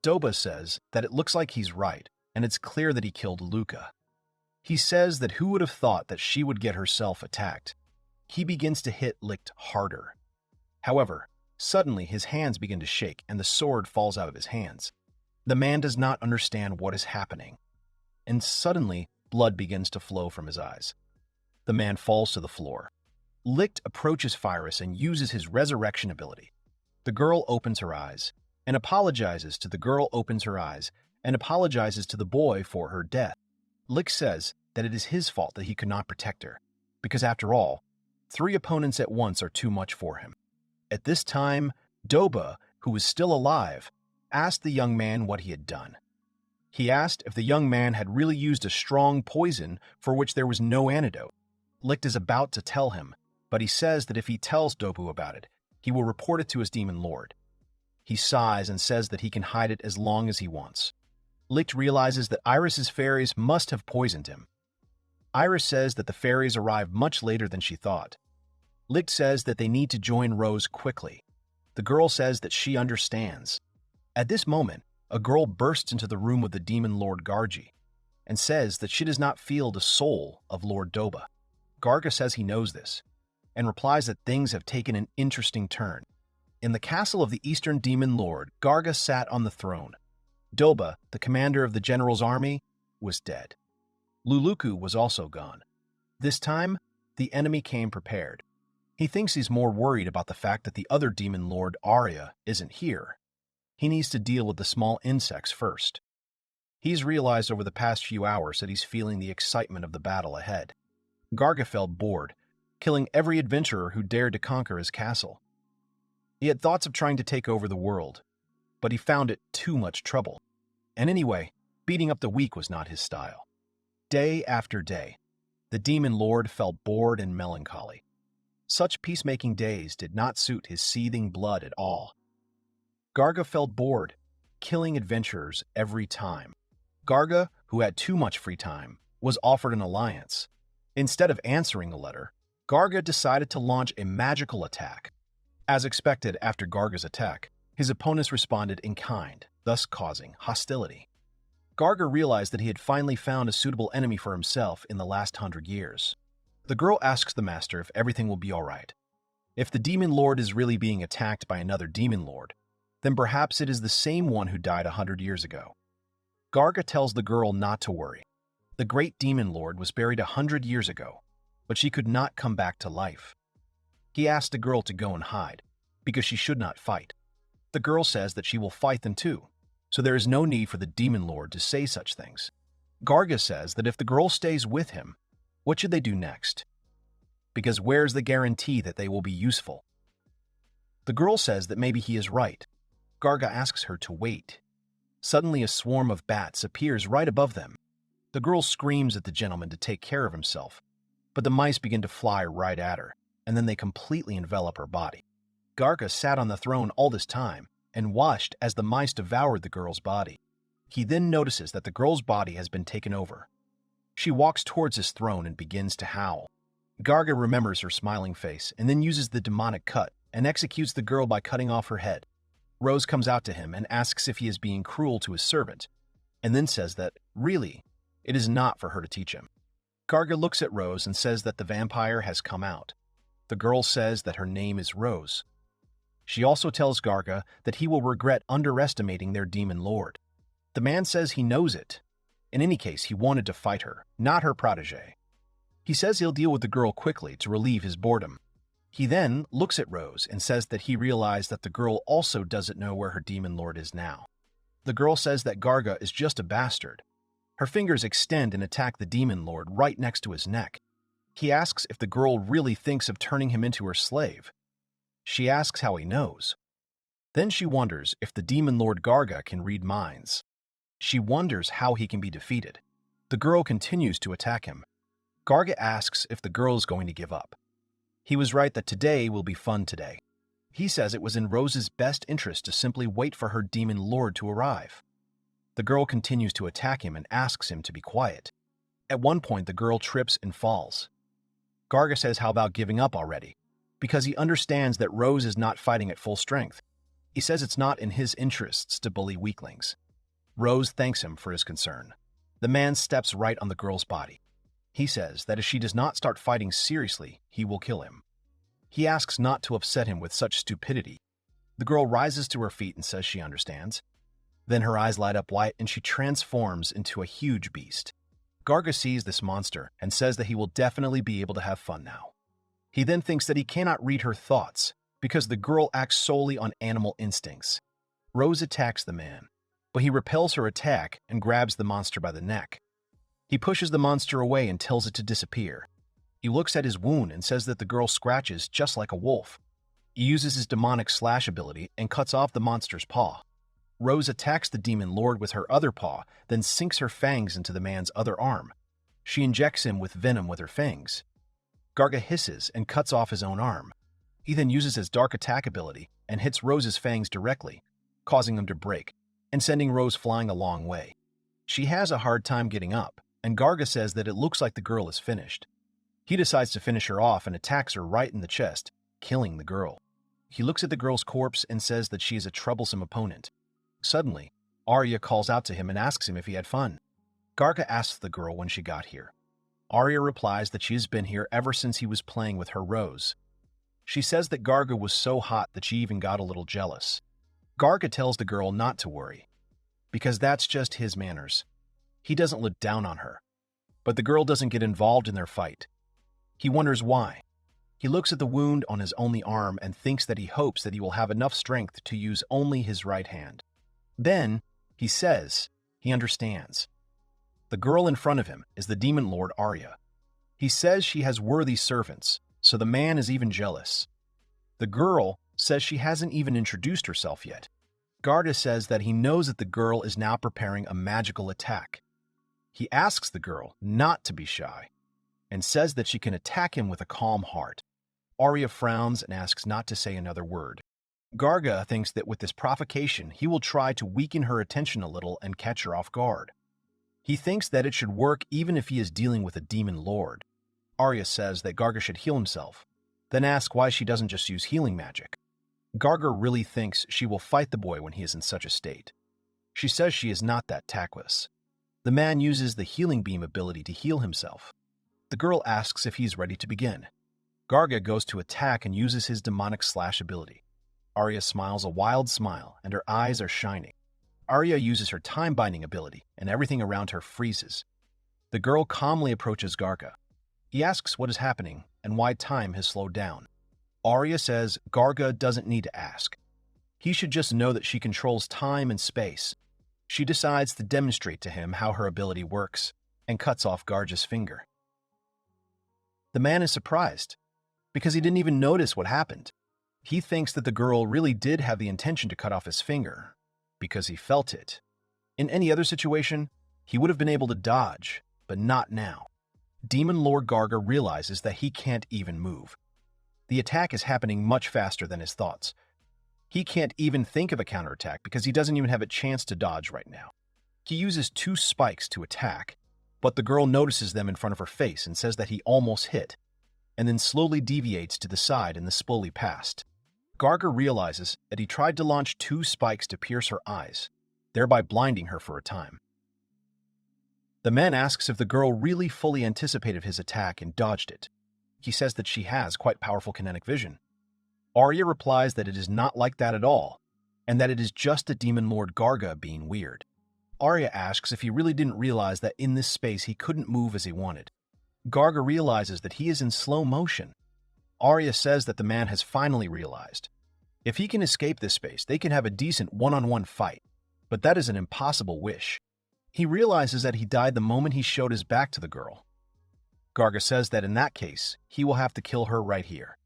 Doba says that it looks like he's right, and it's clear that he killed Luca. He says that who would have thought that she would get herself attacked. He begins to hit Lichte harder. However, suddenly his hands begin to shake and the sword falls out of his hands. The man does not understand what is happening, and suddenly blood begins to flow from his eyes. The man falls to the floor. Lichte approaches Phyrus and uses his resurrection ability. The girl opens her eyes and apologizes to the boy for her death. Lichte says that it is his fault that he could not protect her, because after all, 3 opponents at once are too much for him. At this time, Doba, who was still alive, asked the young man what he had done. He asked if the young man had really used a strong poison for which there was no antidote. Lichte is about to tell him, but he says that if he tells Dobu about it, he will report it to his demon lord. He sighs and says that he can hide it as long as he wants. Lichte realizes that Iris's fairies must have poisoned him. Iris says that the fairies arrived much later than she thought. Lichte says that they need to join Rose quickly. The girl says that she understands. At this moment, a girl bursts into the room with the demon lord Gargi and says that she does not feel the soul of Lord Doba. Garga says he knows this, and replies that things have taken an interesting turn. In the castle of the Eastern Demon Lord, Garga sat on the throne. Doba, the commander of the general's army, was dead. Luluku was also gone. This time, the enemy came prepared. He thinks he's more worried about the fact that the other Demon Lord, Arya, isn't here. He needs to deal with the small insects first. He's realized over the past few hours that he's feeling the excitement of the battle ahead. Garga felt bored, killing every adventurer who dared to conquer his castle. He had thoughts of trying to take over the world, but he found it too much trouble. And anyway, beating up the weak was not his style. Day after day, the Demon Lord felt bored and melancholy. Such peacemaking days did not suit his seething blood at all. Garga felt bored, killing adventurers every time. Garga, who had too much free time, was offered an alliance. Instead of answering the letter, Garga decided to launch a magical attack. As expected after Garga's attack, his opponents responded in kind, thus causing hostility. Garga realized that he had finally found a suitable enemy for himself in the last 100 years. The girl asks the master if everything will be alright. If the Demon Lord is really being attacked by another Demon Lord, then perhaps it is the same one who died 100 years ago. Garga tells the girl not to worry. The great demon lord was buried 100 years ago, but she could not come back to life. He asks the girl to go and hide, because she should not fight. The girl says that she will fight them too, so there is no need for the demon lord to say such things. Garga says that if the girl stays with him, what should they do next? Because where's the guarantee that they will be useful? The girl says that maybe he is right. Garga asks her to wait. Suddenly a swarm of bats appears right above them. The girl screams at the gentleman to take care of himself, but the mice begin to fly right at her, and then they completely envelop her body. Garga sat on the throne all this time and watched as the mice devoured the girl's body. He then notices that the girl's body has been taken over. She walks towards his throne and begins to howl. Garga remembers her smiling face and then uses the demonic cut and executes the girl by cutting off her head. Rose comes out to him and asks if he is being cruel to his servant, and then says that, really, it is not for her to teach him. Garga looks at Rose and says that the vampire has come out. The girl says that her name is Rose. She also tells Garga that he will regret underestimating their demon lord. The man says he knows it. In any case, he wanted to fight her, not her protege. He says he'll deal with the girl quickly to relieve his boredom. He then looks at Rose and says that he realized that the girl also doesn't know where her demon lord is now. The girl says that Garga is just a bastard. Her fingers extend and attack the demon lord right next to his neck. He asks if the girl really thinks of turning him into her slave. She asks how he knows. Then she wonders if the demon lord Garga can read minds. She wonders how he can be defeated. The girl continues to attack him. Garga asks if the girl is going to give up. He was right that today will be fun today. He says it was in Rose's best interest to simply wait for her demon lord to arrive. The girl continues to attack him and asks him to be quiet. At one point, the girl trips and falls. Garga says how about giving up already, because he understands that Rose is not fighting at full strength. He says it's not in his interests to bully weaklings. Rose thanks him for his concern. The man steps right on the girl's body. He says that if she does not start fighting seriously, he will kill him. He asks not to upset him with such stupidity. The girl rises to her feet and says she understands. Then her eyes light up white and she transforms into a huge beast. Garga sees this monster and says that he will definitely be able to have fun now. He then thinks that he cannot read her thoughts because the girl acts solely on animal instincts. Rose attacks the man, but he repels her attack and grabs the monster by the neck. He pushes the monster away and tells it to disappear. He looks at his wound and says that the girl scratches just like a wolf. He uses his demonic slash ability and cuts off the monster's paw. Rose attacks the demon lord with her other paw, then sinks her fangs into the man's other arm. She injects him with venom with her fangs. Garga hisses and cuts off his own arm. He then uses his dark attack ability and hits Rose's fangs directly, causing them to break and sending Rose flying a long way. She has a hard time getting up, and Garga says that it looks like the girl is finished. He decides to finish her off and attacks her right in the chest, killing the girl. He looks at the girl's corpse and says that she is a troublesome opponent. Suddenly, Arya calls out to him and asks him if he had fun. Garga asks the girl when she got here. Arya replies that she has been here ever since he was playing with her Rose. She says that Garga was so hot that she even got a little jealous. Garga tells the girl not to worry, because that's just his manners. He doesn't look down on her. But the girl doesn't get involved in their fight. He wonders why. He looks at the wound on his only arm and thinks that he hopes that he will have enough strength to use only his right hand. Then, he says he understands. The girl in front of him is the demon lord Arya. He says she has worthy servants, so the man is even jealous. The girl says she hasn't even introduced herself yet. Garga says that he knows that the girl is now preparing a magical attack. He asks the girl not to be shy, and says that she can attack him with a calm heart. Arya frowns and asks not to say another word. Garga thinks that with this provocation, he will try to weaken her attention a little and catch her off guard. He thinks that it should work even if he is dealing with a demon lord. Arya says that Garga should heal himself, then asks why she doesn't just use healing magic. Garga really thinks she will fight the boy when he is in such a state. She says she is not that tactless. The man uses the healing beam ability to heal himself. The girl asks if he's ready to begin. Garga goes to attack and uses his demonic slash ability. Arya smiles a wild smile, and her eyes are shining. Arya uses her time-binding ability, and everything around her freezes. The girl calmly approaches Garga. He asks what is happening and why time has slowed down. Arya says Garga doesn't need to ask. He should just know that she controls time and space. She decides to demonstrate to him how her ability works, and cuts off Garga's finger. The man is surprised, because he didn't even notice what happened. He thinks that the girl really did have the intention to cut off his finger, because he felt it. In any other situation, he would have been able to dodge, but not now. Demon Lord Garga realizes that he can't even move. The attack is happening much faster than his thoughts. He can't even think of a counterattack because he doesn't even have a chance to dodge right now. He uses 2 spikes to attack, but the girl notices them in front of her face and says that he almost hit, and then slowly deviates to the side and the slowly passed. Garga realizes that he tried to launch 2 spikes to pierce her eyes, thereby blinding her for a time. The man asks if the girl really fully anticipated his attack and dodged it. He says that she has quite powerful kinetic vision. Arya replies that it is not like that at all, and that it is just the Demon Lord Garga being weird. Arya asks if he really didn't realize that in this space he couldn't move as he wanted. Garga realizes that he is in slow motion. Arya says that the man has finally realized. If he can escape this space, they can have a decent one-on-one fight, but that is an impossible wish. He realizes that he died the moment he showed his back to the girl. Garga says that in that case, he will have to kill her right here.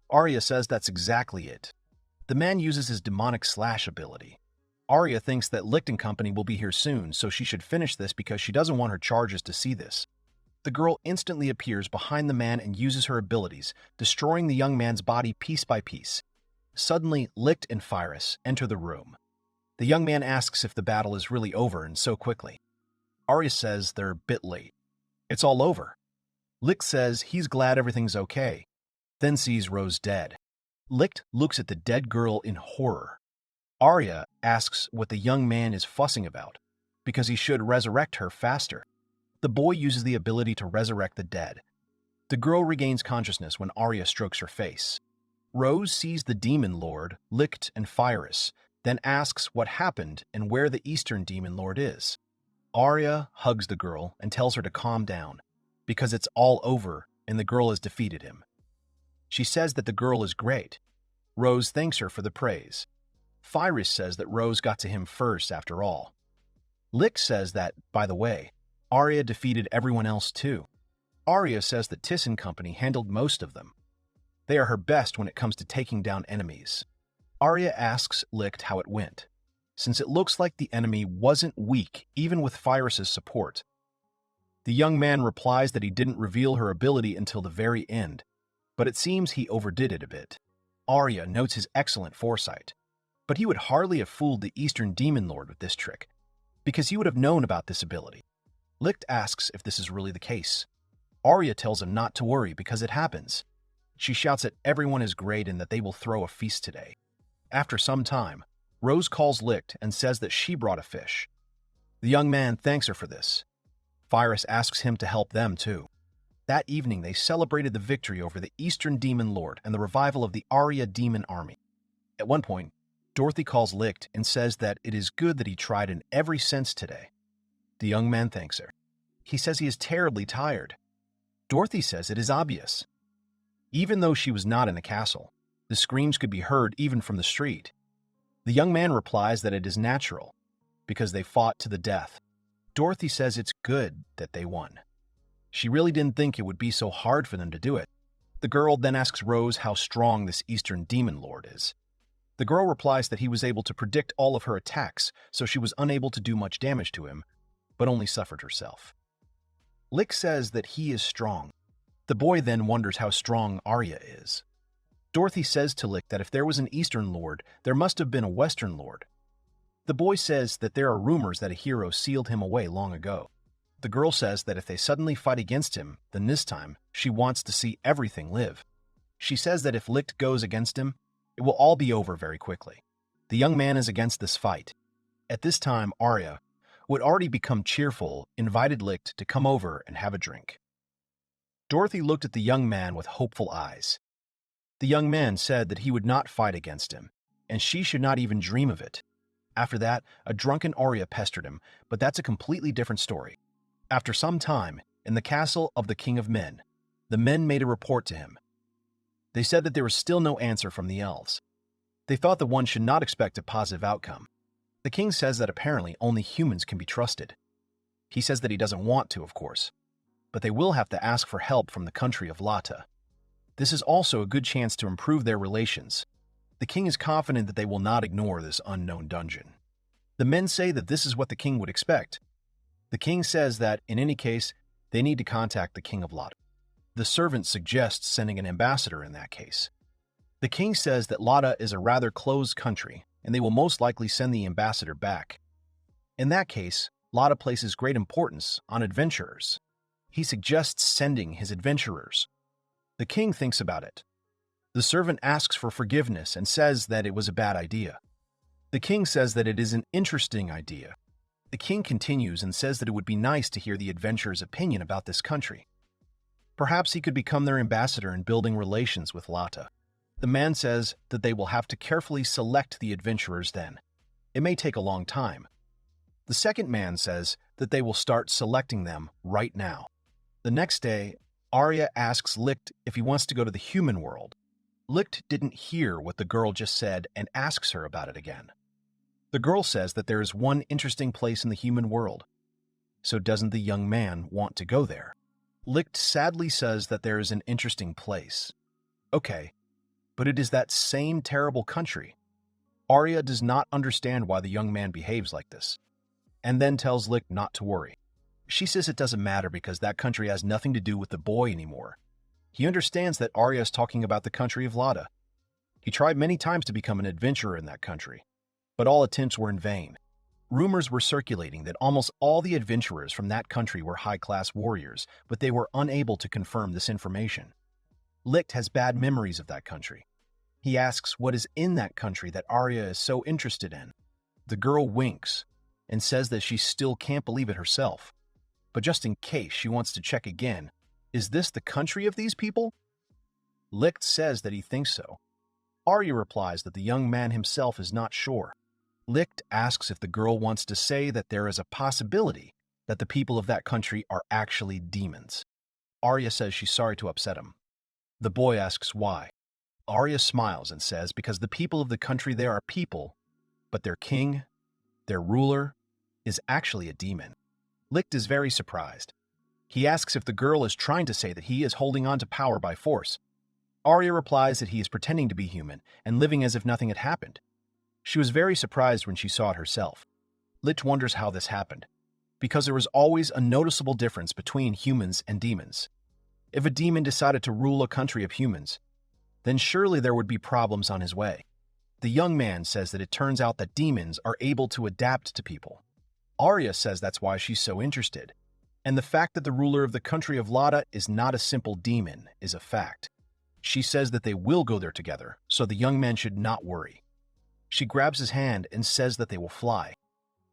Arya says that's exactly it. The man uses his demonic slash ability. Arya thinks that Lichte Company will be here soon, so she should finish this because she doesn't want her charges to see this. The girl instantly appears behind the man and uses her abilities, destroying the young man's body piece by piece. Suddenly, Lichte and Pyrrhus enter the room. The young man asks if the battle is really over and so quickly. Arya says they're a bit late. It's all over. Lichte says he's glad everything's okay, then sees Rose dead. Lichte looks at the dead girl in horror. Arya asks what the young man is fussing about, because he should resurrect her faster. The boy uses the ability to resurrect the dead. The girl regains consciousness when Arya strokes her face. Rose sees the Demon Lord, Lichte, and Pyrrhus, then asks what happened and where the Eastern Demon Lord is. Arya hugs the girl and tells her to calm down, because it's all over and the girl has defeated him. She says that the girl is great. Rose thanks her for the praise. Pyrrhus says that Rose got to him first after all. Lichte says that, by the way, Arya defeated everyone else too. Arya says that Tiss & Company handled most of them. They are her best when it comes to taking down enemies. Arya asks Lichte how it went, since it looks like the enemy wasn't weak even with Pyrrhus' support. The young man replies that he didn't reveal her ability until the very end, but it seems he overdid it a bit. Arya notes his excellent foresight, but he would hardly have fooled the Eastern Demon Lord with this trick, because he would have known about this ability. Lichte asks if this is really the case. Arya tells him not to worry because it happens. She shouts that everyone is great and that they will throw a feast today. After some time, Rose calls Lichte and says that she brought a fish. The young man thanks her for this. Pyrrhus asks him to help them too. That evening, they celebrated the victory over the Eastern Demon Lord and the revival of the Arya Demon Army. At one point, Dorothy calls Lichte and says that it is good that he tried in every sense today. The young man thanks her. He says he is terribly tired. Dorothy says it is obvious. Even though she was not in the castle, the screams could be heard even from the street. The young man replies that it is natural, because they fought to the death. Dorothy says it's good that they won. She really didn't think it would be so hard for them to do it. The girl then asks Rose how strong this Eastern Demon Lord is. The girl replies that he was able to predict all of her attacks, so she was unable to do much damage to him, but only suffered herself. Lichte says that he is strong. The boy then wonders how strong Arya is. Dorothy says to Lichte that if there was an Eastern Lord, there must have been a Western Lord. The boy says that there are rumors that a hero sealed him away long ago. The girl says that if they suddenly fight against him, then this time, she wants to see everything live. She says that if Lichte goes against him, it will all be over very quickly. The young man is against this fight. At this time, Arya, who had already become cheerful, invited Lichte to come over and have a drink. Dorothy looked at the young man with hopeful eyes. The young man said that he would not fight against him, and she should not even dream of it. After that, a drunken Arya pestered him, but that's a completely different story. After some time, in the castle of the King of Men, the men made a report to him. They said that there was still no answer from the elves. They thought that one should not expect a positive outcome. The king says that apparently only humans can be trusted. He says that he doesn't want to, of course, but they will have to ask for help from the country of Lichte. This is also a good chance to improve their relations. The king is confident that they will not ignore this unknown dungeon. The men say that this is what the king would expect. The king says that, in any case, they need to contact the king of Lichte. The servant suggests sending an ambassador in that case. The king says that Lichte is a rather closed country, and they will most likely send the ambassador back. In that case, Lichte places great importance on adventurers. He suggests sending his adventurers. The king thinks about it. The servant asks for forgiveness and says that it was a bad idea. The king says that it is an interesting idea. The king continues and says that it would be nice to hear the adventurer's opinion about this country. Perhaps he could become their ambassador in building relations with Lichte. The man says that they will have to carefully select the adventurers then. It may take a long time. The second man says that they will start selecting them right now. The next day, Arya asks Lichte if he wants to go to the human world. Lichte didn't hear what the girl just said and asks her about it again. The girl says that there is one interesting place in the human world. So doesn't the young man want to go there? Lichte sadly says that there is an interesting place. Okay, but it is that same terrible country. Arya does not understand why the young man behaves like this, and then tells Lichte not to worry. She says it doesn't matter because that country has nothing to do with the boy anymore. He understands that Arya is talking about the country of Lichte. He tried many times to become an adventurer in that country, but all attempts were in vain. Rumors were circulating that almost all the adventurers from that country were high-class warriors, but they were unable to confirm this information. Lichte has bad memories of that country. He asks what is in that country that Arya is so interested in. The girl winks and says that she still can't believe it herself. But just in case she wants to check again, is this the country of these people? Lichte says that he thinks so. Arya replies that the young man himself is not sure. Lichte asks if the girl wants to say that there is a possibility that the people of that country are actually demons. Arya says she's sorry to upset him. The boy asks why. Arya smiles and says because the people of the country there are people, but their king, their ruler, is actually a demon. Lichte is very surprised. He asks if the girl is trying to say that he is holding on to power by force. Arya replies that he is pretending to be human and living as if nothing had happened. She was very surprised when she saw it herself. Lichte wonders how this happened, because there was always a noticeable difference between humans and demons. If a demon decided to rule a country of humans, then surely there would be problems on his way. The young man says that it turns out that demons are able to adapt to people. Arya says that's why she's so interested, and the fact that the ruler of the country of Lichte is not a simple demon is a fact. She says that they will go there together, so the young man should not worry. She grabs his hand and says that they will fly.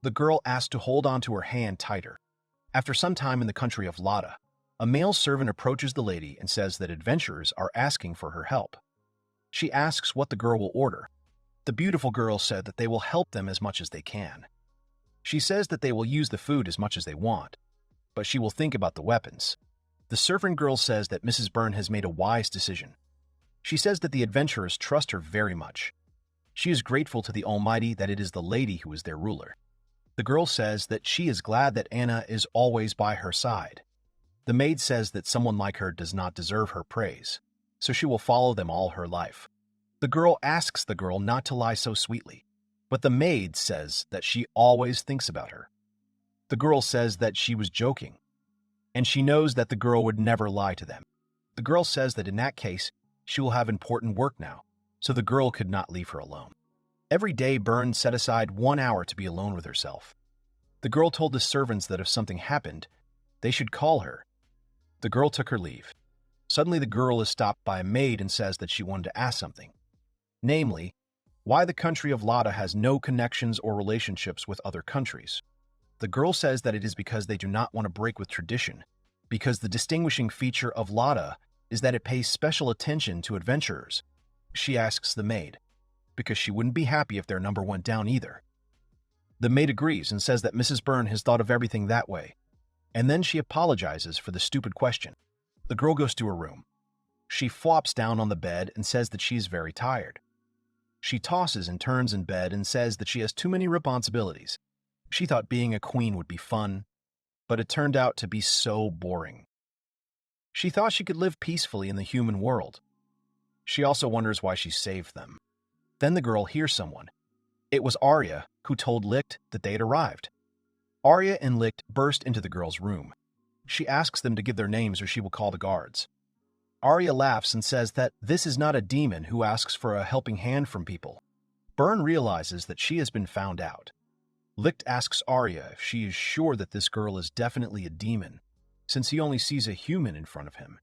The girl asks to hold on to her hand tighter. After some time in the country of Lichte, a male servant approaches the lady and says that adventurers are asking for her help. She asks what the girl will order. The beautiful girl said that they will help them as much as they can. She says that they will use the food as much as they want, but she will think about the weapons. The servant girl says that Mrs. Byrne has made a wise decision. She says that the adventurers trust her very much. She is grateful to the Almighty that it is the lady who is their ruler. The girl says that she is glad that Anna is always by her side. The maid says that someone like her does not deserve her praise, so she will follow them all her life. The girl asks the girl not to lie so sweetly, but the maid says that she always thinks about her. The girl says that she was joking, and she knows that the girl would never lie to them. The girl says that in that case, she will have important work now, so the girl could not leave her alone. Every day, Byrne set aside 1 hour to be alone with herself. The girl told the servants that if something happened, they should call her. The girl took her leave. Suddenly, the girl is stopped by a maid and says that she wanted to ask something. Namely, why the country of Lichte has no connections or relationships with other countries. The girl says that it is because they do not want to break with tradition, because the distinguishing feature of Lichte is that it pays special attention to adventurers. She asks the maid, because she wouldn't be happy if their number went down either. The maid agrees and says that Mrs. Byrne has thought of everything that way, and then she apologizes for the stupid question. The girl goes to her room. She flops down on the bed and says that she's very tired. She tosses and turns in bed and says that she has too many responsibilities. She thought being a queen would be fun, but it turned out to be so boring. She thought she could live peacefully in the human world. She also wonders why she saved them. Then the girl hears someone. It was Arya who told Lichte that they had arrived. Arya and Lichte burst into the girl's room. She asks them to give their names or she will call the guards. Arya laughs and says that this is not a demon who asks for a helping hand from people. Byrne realizes that she has been found out. Lichte asks Arya if she is sure that this girl is definitely a demon, since he only sees a human in front of him.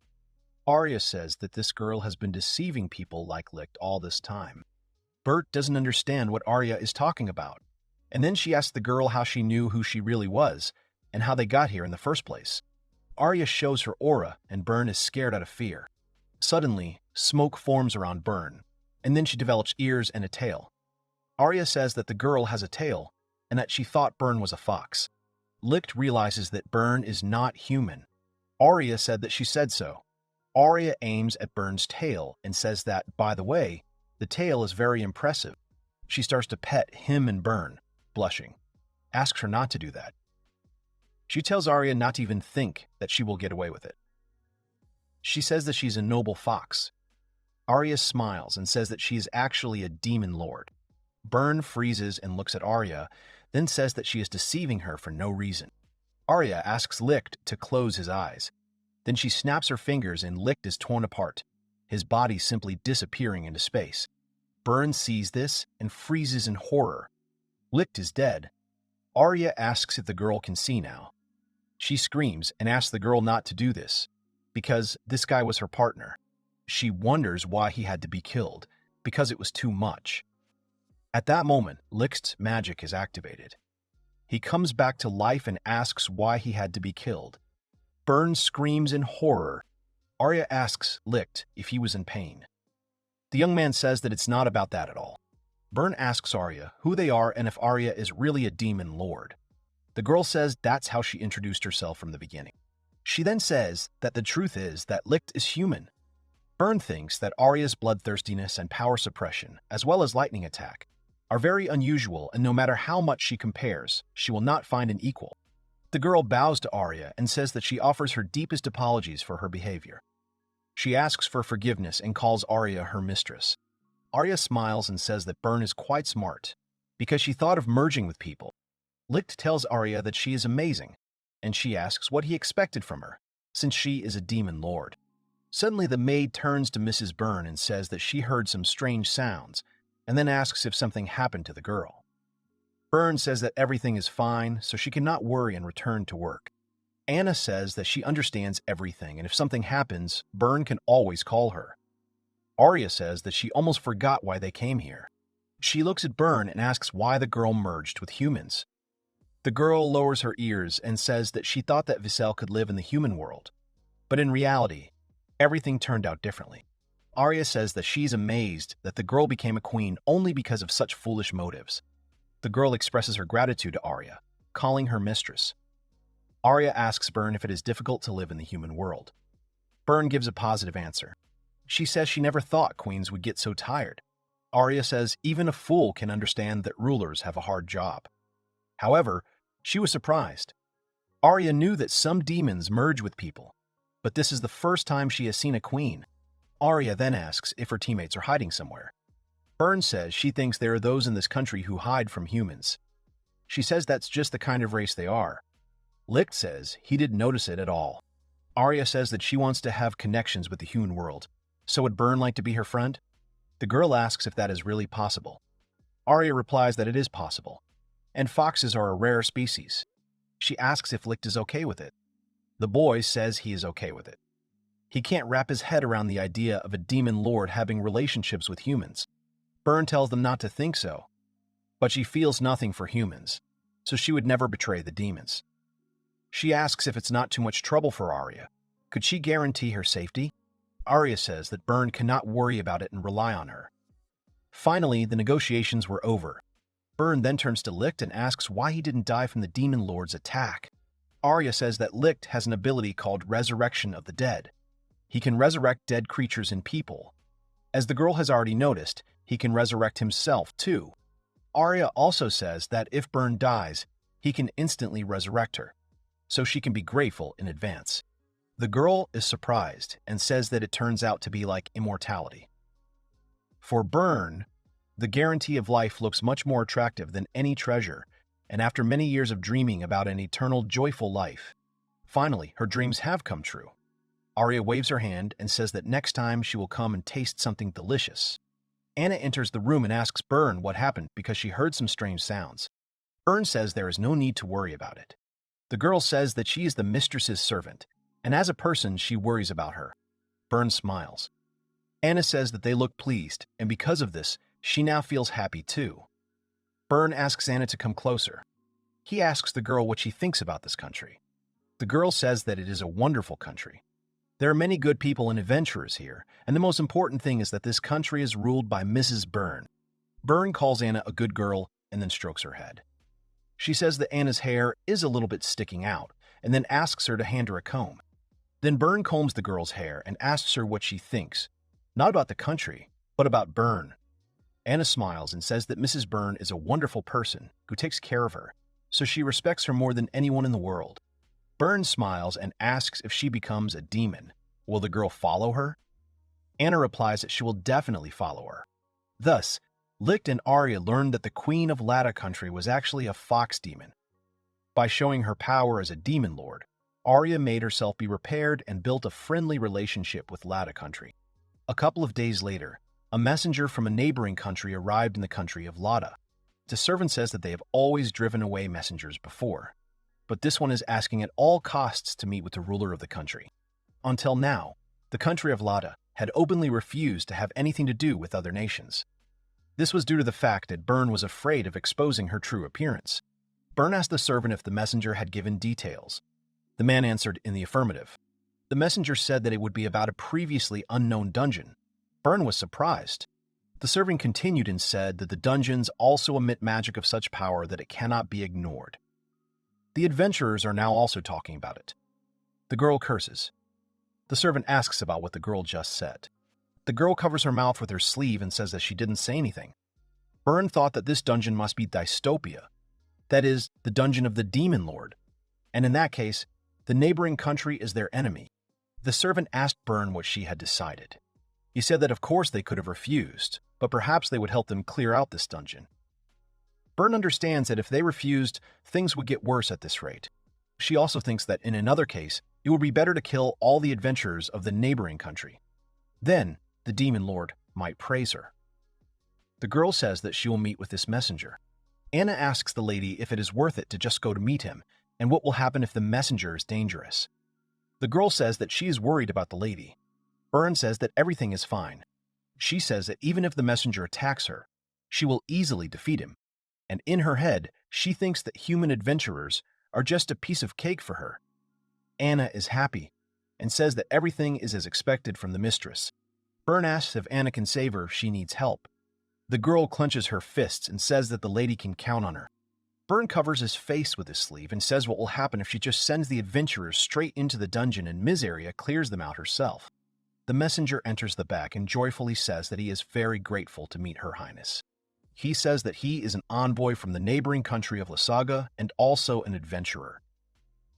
Arya says that this girl has been deceiving people like Lichte all this time. Bert doesn't understand what Arya is talking about, and then she asks the girl how she knew who she really was and how they got here in the first place. Arya shows her aura, and Byrne is scared out of fear. Suddenly, smoke forms around Byrne, and then she develops ears and a tail. Arya says that the girl has a tail, and that she thought Byrne was a fox. Lichte realizes that Byrne is not human. Arya said that she said so. Arya aims at Byrne's tail and says that, by the way, the tail is very impressive. She starts to pet him and Byrne, blushing. Asks her not to do that. She tells Arya not to even think that she will get away with it. She says that she's a noble fox. Arya smiles and says that she is actually a demon lord. Byrne freezes and looks at Arya, then says that she is deceiving her for no reason. Arya asks Lichte to close his eyes. Then she snaps her fingers and Lichte is torn apart, his body simply disappearing into space. Byrne sees this and freezes in horror. Lichte is dead. Arya asks if the girl can see now. She screams and asks the girl not to do this, because this guy was her partner. She wonders why he had to be killed, because it was too much. At that moment, Lichte's magic is activated. He comes back to life and asks why he had to be killed. Byrne screams in horror. Arya asks Lichte if he was in pain. The young man says that it's not about that at all. Byrne asks Arya who they are and if Arya is really a demon lord. The girl says that's how she introduced herself from the beginning. She then says that the truth is that Lichte is human. Byrne thinks that Arya's bloodthirstiness and power suppression, as well as lightning attack, are very unusual, and no matter how much she compares, she will not find an equal. The girl bows to Arya and says that she offers her deepest apologies for her behavior. She asks for forgiveness and calls Arya her mistress. Arya smiles and says that Byrne is quite smart, because she thought of merging with people. Lichte tells Arya that she is amazing, and she asks what he expected from her, since she is a demon lord. Suddenly the maid turns to Mrs. Byrne and says that she heard some strange sounds, and then asks if something happened to the girl. Byrne says that everything is fine, so she cannot worry and return to work. Anna says that she understands everything, and if something happens, Byrne can always call her. Arya says that she almost forgot why they came here. She looks at Byrne and asks why the girl merged with humans. The girl lowers her ears and says that she thought that Visel could live in the human world, but in reality, everything turned out differently. Arya says that she's amazed that the girl became a queen only because of such foolish motives. The girl expresses her gratitude to Arya, calling her mistress. Arya asks Byrne if it is difficult to live in the human world. Byrne gives a positive answer. She says she never thought queens would get so tired. Arya says even a fool can understand that rulers have a hard job. However, she was surprised. Arya knew that some demons merge with people, but this is the first time she has seen a queen. Arya then asks if her teammates are hiding somewhere. Byrne says she thinks there are those in this country who hide from humans. She says that's just the kind of race they are. Lichte says he didn't notice it at all. Arya says that she wants to have connections with the human world, so would Byrne like to be her friend? The girl asks if that is really possible. Arya replies that it is possible, and foxes are a rare species. She asks if Lichte is okay with it. The boy says he is okay with it. He can't wrap his head around the idea of a demon lord having relationships with humans. Byrne tells them not to think so, but she feels nothing for humans, so she would never betray the demons. She asks if it's not too much trouble for Arya. Could she guarantee her safety? Arya says that Burn cannot worry about it and rely on her. Finally, the negotiations were over. Burn then turns to Lichte and asks why he didn't die from the Demon Lord's attack. Arya says that Lichte has an ability called Resurrection of the Dead. He can resurrect dead creatures and people. As the girl has already noticed, he can resurrect himself too. Arya also says that if Burn dies, he can instantly resurrect her, so she can be grateful in advance. The girl is surprised and says that it turns out to be like immortality. For Burn, the guarantee of life looks much more attractive than any treasure, and after many years of dreaming about an eternal, joyful life, finally, her dreams have come true. Arya waves her hand and says that next time she will come and taste something delicious. Anna enters the room and asks Burn what happened because she heard some strange sounds. Burn says there is no need to worry about it. The girl says that she is the mistress's servant, and as a person, she worries about her. Burn smiles. Anna says that they look pleased, and because of this, she now feels happy too. Burn asks Anna to come closer. He asks the girl what she thinks about this country. The girl says that it is a wonderful country. There are many good people and adventurers here, and the most important thing is that this country is ruled by Mrs. Burn. Burn calls Anna a good girl and then strokes her head. She says that Anna's hair is a little bit sticking out, and then asks her to hand her a comb. Then Burn combs the girl's hair and asks her what she thinks, not about the country, but about Burn. Anna smiles and says that Mrs. Burn is a wonderful person who takes care of her, so she respects her more than anyone in the world. Burn smiles and asks if she becomes a demon. Will the girl follow her? Anna replies that she will definitely follow her. Thus, Lichte and Arya learned that the Queen of Lada Country was actually a fox demon. By showing her power as a demon lord, Arya made herself be repaired and built a friendly relationship with Lada Country. A couple of days later, a messenger from a neighboring country arrived in the country of Lada. The servant says that they have always driven away messengers before, but this one is asking at all costs to meet with the ruler of the country. Until now, the country of Lada had openly refused to have anything to do with other nations. This was due to the fact that Burn was afraid of exposing her true appearance. Burn asked the servant if the messenger had given details. The man answered in the affirmative. The messenger said that it would be about a previously unknown dungeon. Burn was surprised. The servant continued and said that the dungeons also emit magic of such power that it cannot be ignored. The adventurers are now also talking about it. The girl curses. The servant asks about what the girl just said. The girl covers her mouth with her sleeve and says that she didn't say anything. Burn thought that this dungeon must be Dystopia, that is, the dungeon of the Demon Lord, and in that case, the neighboring country is their enemy. The servant asked Burn what she had decided. He said that of course they could have refused, but perhaps they would help them clear out this dungeon. Burn understands that if they refused, things would get worse at this rate. She also thinks that in another case, it would be better to kill all the adventurers of the neighboring country. Then, the Demon Lord might praise her. The girl says that she will meet with this messenger. Anna asks the lady if it is worth it to just go to meet him, and what will happen if the messenger is dangerous. The girl says that she is worried about the lady. Burn says that everything is fine. She says that even if the messenger attacks her, she will easily defeat him, and in her head, she thinks that human adventurers are just a piece of cake for her. Anna is happy and says that everything is as expected from the mistress. Burn asks if Anna can save her if she needs help. The girl clenches her fists and says that the lady can count on her. Burn covers his face with his sleeve and says what will happen if she just sends the adventurers straight into the dungeon and Ms. Arya clears them out herself. The messenger enters the back and joyfully says that he is very grateful to meet Her Highness. He says that he is an envoy from the neighboring country of Lysaga and also an adventurer.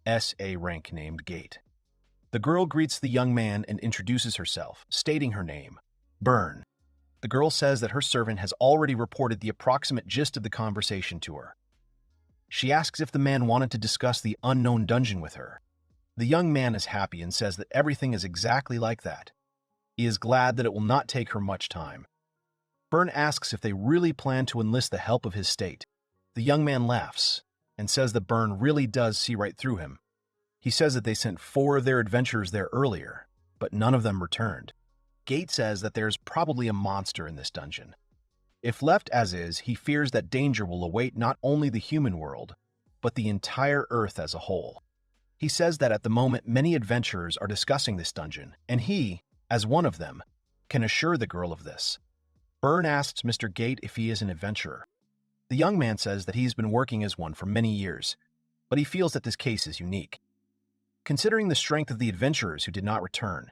S.A. rank named Gate. The girl greets the young man and introduces herself, stating her name, Burn. The girl says that her servant has already reported the approximate gist of the conversation to her. She asks if the man wanted to discuss the unknown dungeon with her. The young man is happy and says that everything is exactly like that. He is glad that it will not take her much time. Burn asks if they really plan to enlist the help of his state. The young man laughs and says that Burn really does see right through him. He says that they sent 4 of their adventurers there earlier, but none of them returned. Gate says that there's probably a monster in this dungeon. If left as is, he fears that danger will await not only the human world, but the entire Earth as a whole. He says that at the moment many adventurers are discussing this dungeon, and he, as one of them, can assure the girl of this. Burn asks Mr. Gate if he is an adventurer. The young man says that he's been working as one for many years, but he feels that this case is unique. Considering the strength of the adventurers who did not return,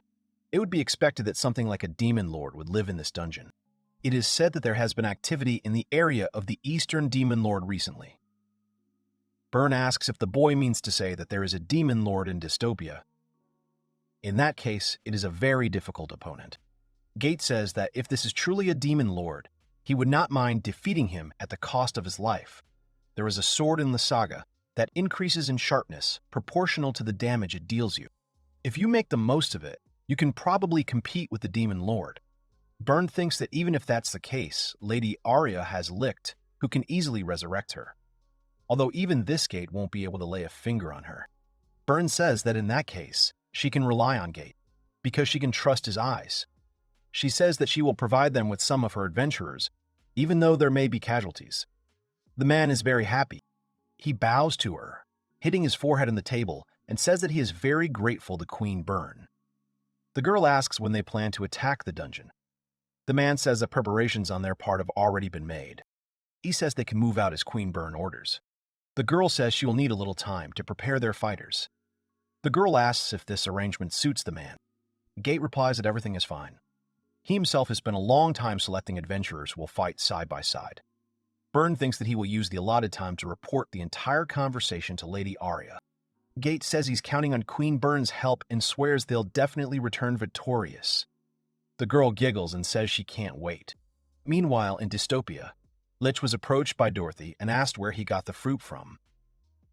it would be expected that something like a demon lord would live in this dungeon. It is said that there has been activity in the area of the Eastern Demon Lord recently. Burn asks if the boy means to say that there is a demon lord in dystopia. In that case, it is a very difficult opponent. Gate says that if this is truly a demon lord, he would not mind defeating him at the cost of his life. There is a sword in the saga that increases in sharpness proportional to the damage it deals you. If you make the most of it, you can probably compete with the demon lord. Burn thinks that even if that's the case, Lady Arya has Lichte, who can easily resurrect her. Although even this Gate won't be able to lay a finger on her. Burn says that in that case, she can rely on Gate, because she can trust his eyes. She says that she will provide them with some of her adventurers, even though there may be casualties. The man is very happy. He bows to her, hitting his forehead on the table, and says that he is very grateful to Queen Burn. The girl asks when they plan to attack the dungeon. The man says that preparations on their part have already been made. He says they can move out as Queen Burn orders. The girl says she will need a little time to prepare their fighters. The girl asks if this arrangement suits the man. Gate replies that everything is fine. He himself has spent a long time selecting adventurers who will fight side by side. Burn thinks that he will use the allotted time to report the entire conversation to Lady Arya. Gate says he's counting on Queen Burn's help and swears they'll definitely return victorious. The girl giggles and says she can't wait. Meanwhile, in dystopia, Lichte was approached by Dorothy and asked where he got the fruit from.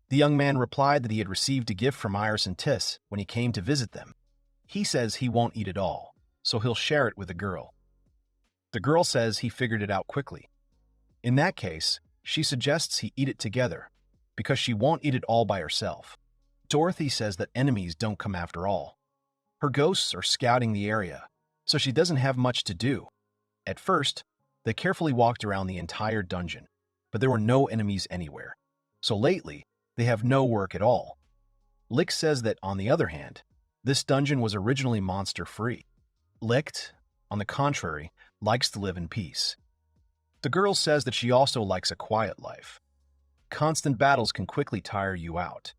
The young man replied that he had received a gift from Iris and Tis when he came to visit them. He says he won't eat it all, so he'll share it with the girl. The girl says he figured it out quickly. In that case, she suggests he eat it together, because she won't eat it all by herself. Dorothy says that enemies don't come after all. Her ghosts are scouting the area, so she doesn't have much to do. At first, they carefully walked around the entire dungeon, but there were no enemies anywhere. So lately, they have no work at all. Lichte says that, on the other hand, this dungeon was originally monster-free. Lichte, on the contrary, likes to live in peace. The girl says that she also likes a quiet life. Constant battles can quickly tire you out.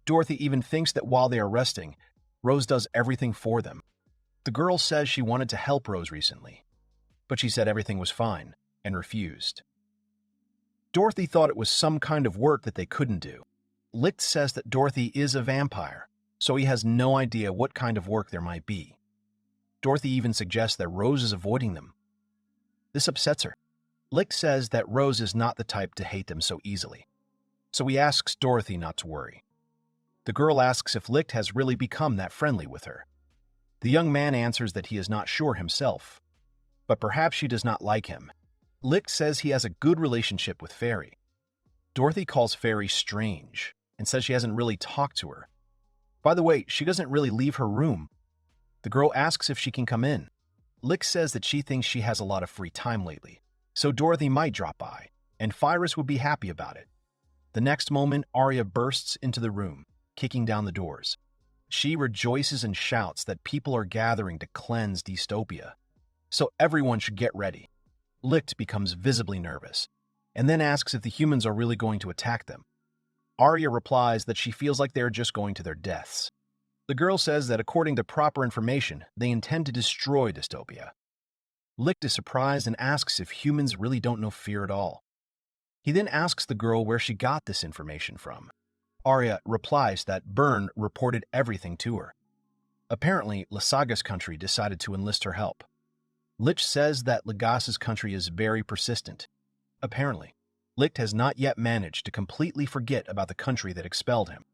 Dorothy even thinks that while they are resting, Rose does everything for them. The girl says she wanted to help Rose recently, but she said everything was fine and refused. Dorothy thought it was some kind of work that they couldn't do. Lichte says that Dorothy is a vampire, so he has no idea what kind of work there might be. Dorothy even suggests that Rose is avoiding them. This upsets her. Lichte says that Rose is not the type to hate them so easily, so he asks Dorothy not to worry. The girl asks if Lichte has really become that friendly with her. The young man answers that he is not sure himself, but perhaps she does not like him. Lichte says he has a good relationship with Fairy. Dorothy calls Fairy strange and says she hasn't really talked to her. By the way, she doesn't really leave her room. The girl asks if she can come in. Lichte says that she thinks she has a lot of free time lately, so Dorothy might drop by, and Phyrus would be happy about it. The next moment, Arya bursts into the room, kicking down the doors. She rejoices and shouts that people are gathering to cleanse dystopia, so everyone should get ready. Lichte becomes visibly nervous, and then asks if the humans are really going to attack them. Arya replies that she feels like they are just going to their deaths. The girl says that according to proper information, they intend to destroy dystopia. Lichte is surprised and asks if humans really don't know fear at all. He then asks the girl where she got this information from. Arya replies that Burn reported everything to her. Apparently, Lasaga's country decided to enlist her help. Lichte says that Legas's country is very persistent. Apparently, Lichte has not yet managed to completely forget about the country that expelled him.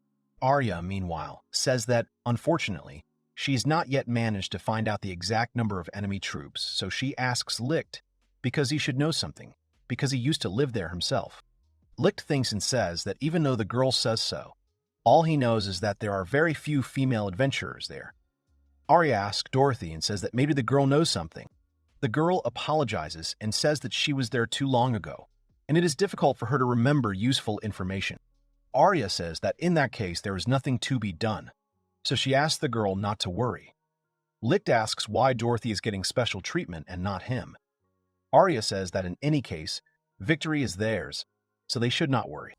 Arya, meanwhile, says that, unfortunately, she's not yet managed to find out the exact number of enemy troops, so she asks Lichte because he should know something, because he used to live there himself. Lichte thinks and says that even though the girl says so, all he knows is that there are very few female adventurers there. Arya asks Dorothy and says that maybe the girl knows something. The girl apologizes and says that she was there too long ago, and it is difficult for her to remember useful information. Arya says that in that case there is nothing to be done, so she asks the girl not to worry. Lichte asks why Dorothy is getting special treatment and not him. Arya says that in any case, victory is theirs, so they should not worry.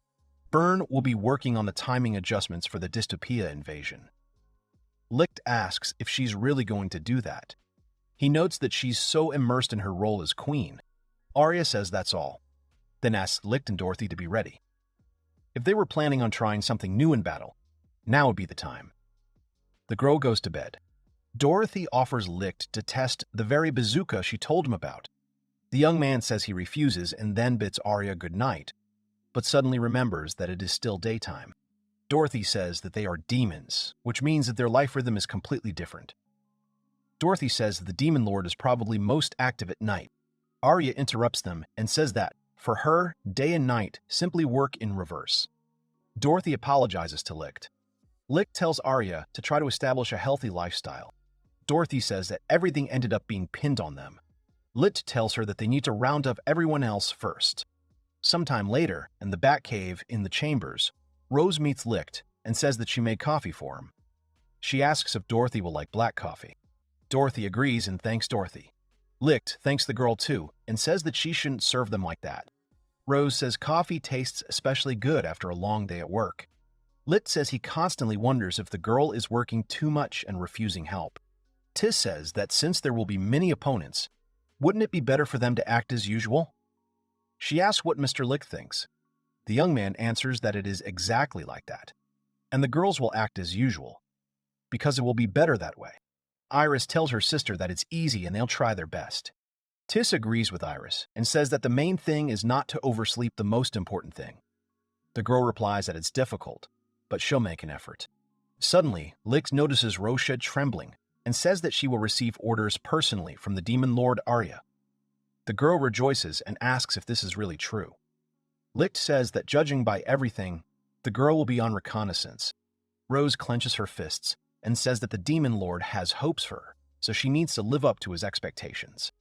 Byrne will be working on the timing adjustments for the dystopia invasion. Lichte asks if she's really going to do that. He notes that she's so immersed in her role as queen. Arya says that's all, then asks Lichte and Dorothy to be ready. If they were planning on trying something new in battle, now would be the time. The girl goes to bed. Dorothy offers Lichte to test the very bazooka she told him about. The young man says he refuses and then bids Arya goodnight, but suddenly remembers that it is still daytime. Dorothy says that they are demons, which means that their life rhythm is completely different. Dorothy says that the Demon Lord is probably most active at night. Arya interrupts them and says that, for her, day and night simply work in reverse. Dorothy apologizes to Lichte. Lichte tells Arya to try to establish a healthy lifestyle. Dorothy says that everything ended up being pinned on them. Lichte tells her that they need to round up everyone else first. Sometime later, in the Batcave in the chambers, Rose meets Lichte and says that she made coffee for him. She asks if Dorothy will like black coffee. Dorothy agrees and thanks Dorothy. Lichte thanks the girl too and says that she shouldn't serve them like that. Rose says coffee tastes especially good after a long day at work. Lichte says he constantly wonders if the girl is working too much and refusing help. Tis says that since there will be many opponents, wouldn't it be better for them to act as usual? She asks what Mr. Lichte thinks. The young man answers that it is exactly like that, and the girls will act as usual, because it will be better that way. Iris tells her sister that it's easy and they'll try their best. Tis agrees with Iris and says that the main thing is not to oversleep the most important thing. The girl replies that it's difficult, but she'll make an effort. Suddenly, Lichte notices Rosha trembling and says that she will receive orders personally from the Demon Lord Arya. The girl rejoices and asks if this is really true. Lichte says that judging by everything, the girl will be on reconnaissance. Rose clenches her fists and says that the Demon Lord has hopes for her, so she needs to live up to his expectations.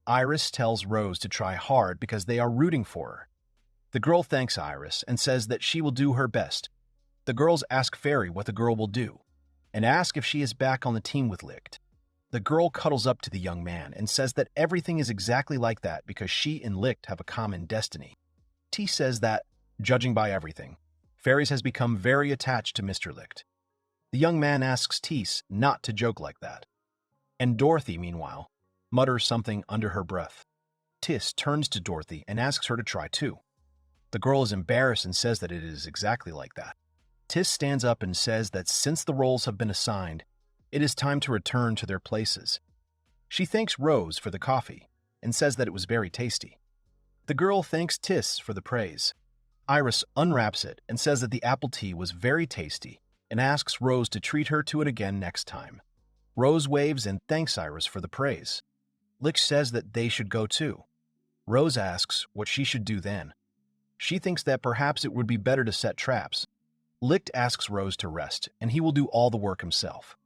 Iris tells Rose to try hard because they are rooting for her. The girl thanks Iris and says that she will do her best. The girls ask Fairy what the girl will do, and ask if she is back on the team with Lichte. The girl cuddles up to the young man and says that everything is exactly like that because she and Lichte have a common destiny. T says that, judging by everything, Fairies has become very attached to Mr. Lichte. The young man asks Tis not to joke like that. And Dorothy, meanwhile, mutters something under her breath. Tis turns to Dorothy and asks her to try too. The girl is embarrassed and says that it is exactly like that. Tis stands up and says that since the roles have been assigned, it is time to return to their places. She thanks Rose for the coffee and says that it was very tasty. The girl thanks Tis for the praise. Iris unwraps it and says that the apple tea was very tasty and asks Rose to treat her to it again next time. Rose waves and thanks Iris for the praise. Lichte says that they should go too. Rose asks what she should do then. She thinks that perhaps it would be better to set traps. Lichte asks Rose to rest, and he will do all the work himself.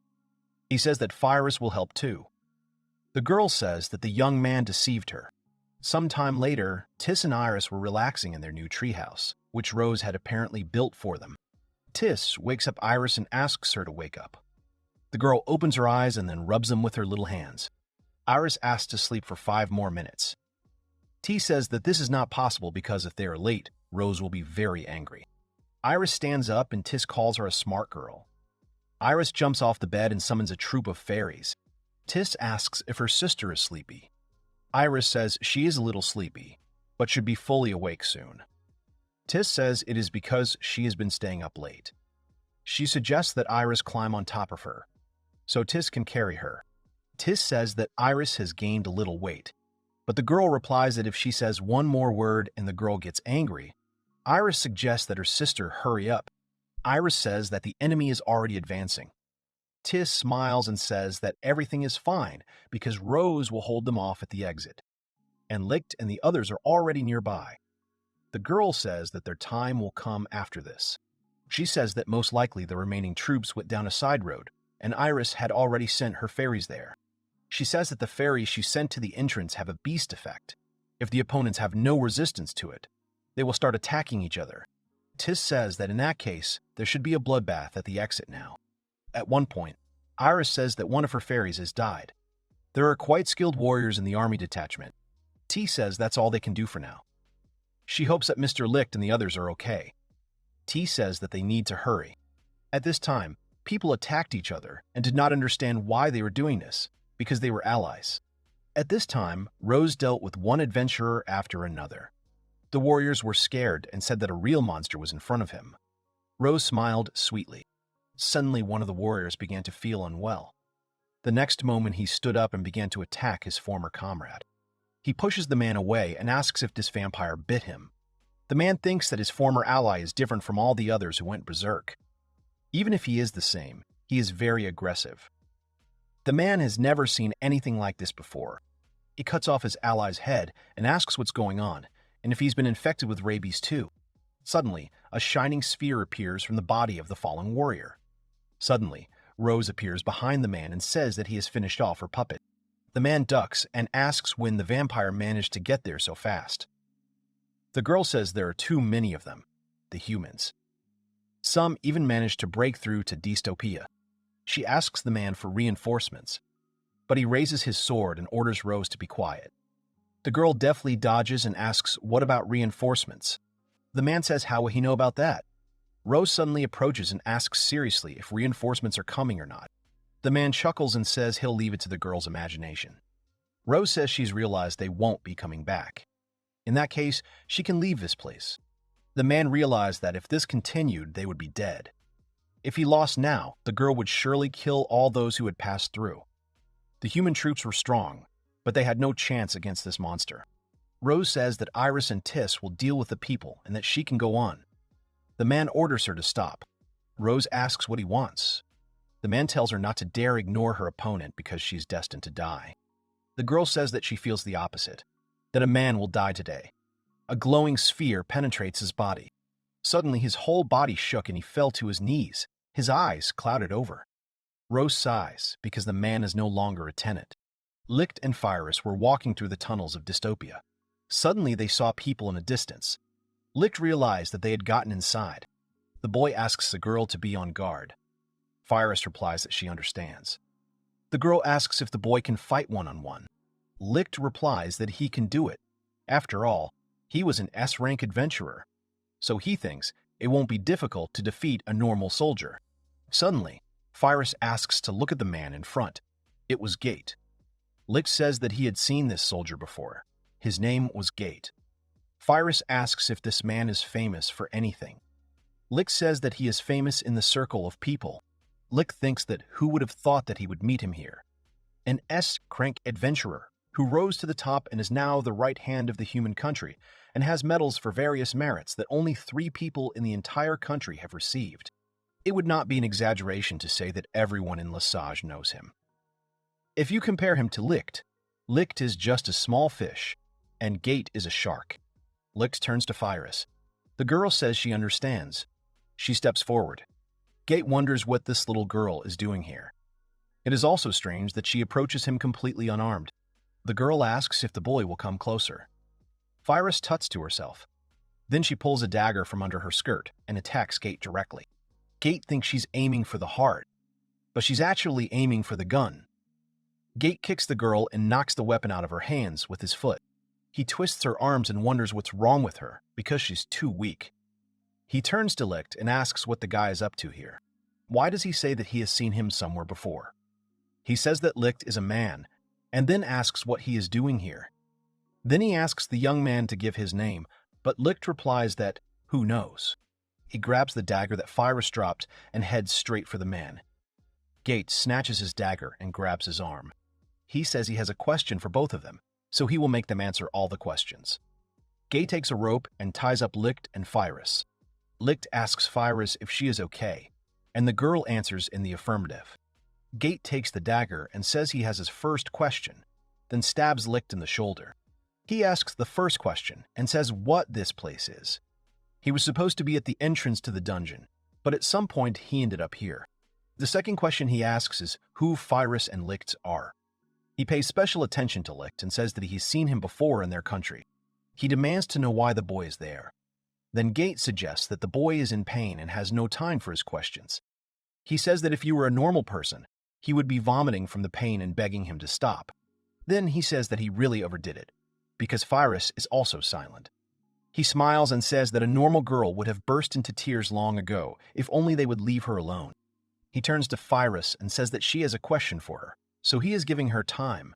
He says that Fyrus will help too. The girl says that the young man deceived her. Sometime later, Tis and Iris were relaxing in their new treehouse, which Rose had apparently built for them. Tis wakes up Iris and asks her to wake up. The girl opens her eyes and then rubs them with her little hands. Iris asks to sleep for 5 more minutes. T says that this is not possible because if they are late, Rose will be very angry. Iris stands up and Tis calls her a smart girl. Iris jumps off the bed and summons a troop of fairies. Tis asks if her sister is sleepy. Iris says she is a little sleepy, but should be fully awake soon. Tis says it is because she has been staying up late. She suggests that Iris climb on top of her, so Tis can carry her. Tis says that Iris has gained a little weight, but the girl replies that if she says one more word and the girl gets angry, Iris suggests that her sister hurry up. Iris says that the enemy is already advancing. Tis smiles and says that everything is fine because Rose will hold them off at the exit, and Lichte and the others are already nearby. The girl says that their time will come after this. She says that most likely the remaining troops went down a side road, and Iris had already sent her fairies there. She says that the fairies she sent to the entrance have a beast effect. If the opponents have no resistance to it, they will start attacking each other. Tis says that in that case, there should be a bloodbath at the exit now. At one point, Iris says that one of her fairies has died. There are quite skilled warriors in the army detachment. T says that's all they can do for now. She hopes that Mr. Lichte and the others are okay. T says that they need to hurry. At this time, people attacked each other and did not understand why they were doing this, because they were allies. At this time, Rose dealt with one adventurer after another. The warriors were scared and said that a real monster was in front of him. Rose smiled sweetly. Suddenly, one of the warriors began to feel unwell. The next moment, he stood up and began to attack his former comrade. He pushes the man away and asks if this vampire bit him. The man thinks that his former ally is different from all the others who went berserk. Even if he is the same, he is very aggressive. The man has never seen anything like this before. He cuts off his ally's head and asks what's going on, and if he's been infected with rabies too. Suddenly, a shining sphere appears from the body of the fallen warrior. Suddenly, Rose appears behind the man and says that he has finished off her puppet. The man ducks and asks when the vampire managed to get there so fast. The girl says there are too many of them, the humans. Some even manage to break through to dystopia. She asks the man for reinforcements, but he raises his sword and orders Rose to be quiet. The girl deftly dodges and asks, "What about reinforcements?" The man says, "How will he know about that?" Rose suddenly approaches and asks seriously if reinforcements are coming or not. The man chuckles and says he'll leave it to the girl's imagination. Rose says she's realized they won't be coming back. In that case, she can leave this place. The man realized that if this continued, they would be dead. If he lost now, the girl would surely kill all those who had passed through. The human troops were strong, but they had no chance against this monster. Rose says that Iris and Tis will deal with the people and that she can go on. The man orders her to stop. Rose asks what he wants. The man tells her not to dare ignore her opponent because she's destined to die. The girl says that she feels the opposite, that a man will die today. A glowing sphere penetrates his body. Suddenly, his whole body shook and he fell to his knees, his eyes clouded over. Rose sighs because the man is no longer a tenant. Lichte and Firis were walking through the tunnels of dystopia. Suddenly, they saw people in a distance. Lichte realized that they had gotten inside. The boy asks the girl to be on guard. Firis replies that she understands. The girl asks if the boy can fight one-on-one. Lichte replies that he can do it. After all, he was an S-rank adventurer, so he thinks it won't be difficult to defeat a normal soldier. Suddenly, Firis asks to look at the man in front. It was Gate. Lichte says that he had seen this soldier before. His name was Gate. Firis asks if this man is famous for anything. Lichte says that he is famous in the circle of people. Lichte thinks that who would have thought that he would meet him here? An S-rank adventurer who rose to the top and is now the right hand of the human country and has medals for various merits that only 3 people in the entire country have received. It would not be an exaggeration to say that everyone in Lesage knows him. If you compare him to Lichte, Lichte is just a small fish, and Gate is a shark. Lichte turns to Firis. The girl says she understands. She steps forward. Gate wonders what this little girl is doing here. It is also strange that she approaches him completely unarmed. The girl asks if the boy will come closer. Firis tuts to herself. Then she pulls a dagger from under her skirt and attacks Gate directly. Gate thinks she's aiming for the heart, but she's actually aiming for the gun. Gate kicks the girl and knocks the weapon out of her hands with his foot. He twists her arms and wonders what's wrong with her because she's too weak. He turns to Lichte and asks what the guy is up to here. Why does he say that he has seen him somewhere before? He says that Lichte is a man, and then asks what he is doing here. Then he asks the young man to give his name, but Lichte replies that, who knows? He grabs the dagger that Firis dropped and heads straight for the man. Gate snatches his dagger and grabs his arm. He says he has a question for both of them, so he will make them answer all the questions. Gate takes a rope and ties up Lichte and Firis. Lichte asks Firis if she is okay, and the girl answers in the affirmative. Gate takes the dagger and says he has his first question, then stabs Lichte in the shoulder. He asks the first question and says what this place is. He was supposed to be at the entrance to the dungeon, but at some point he ended up here. The second question he asks is who Firis and Lichte are. He pays special attention to Lichte and says that he's seen him before in their country. He demands to know why the boy is there. Then Gate suggests that the boy is in pain and has no time for his questions. He says that if you were a normal person, he would be vomiting from the pain and begging him to stop. Then he says that he really overdid it, because Pyrus is also silent. He smiles and says that a normal girl would have burst into tears long ago if only they would leave her alone. He turns to Pyrus and says that she has a question for her, so he is giving her time.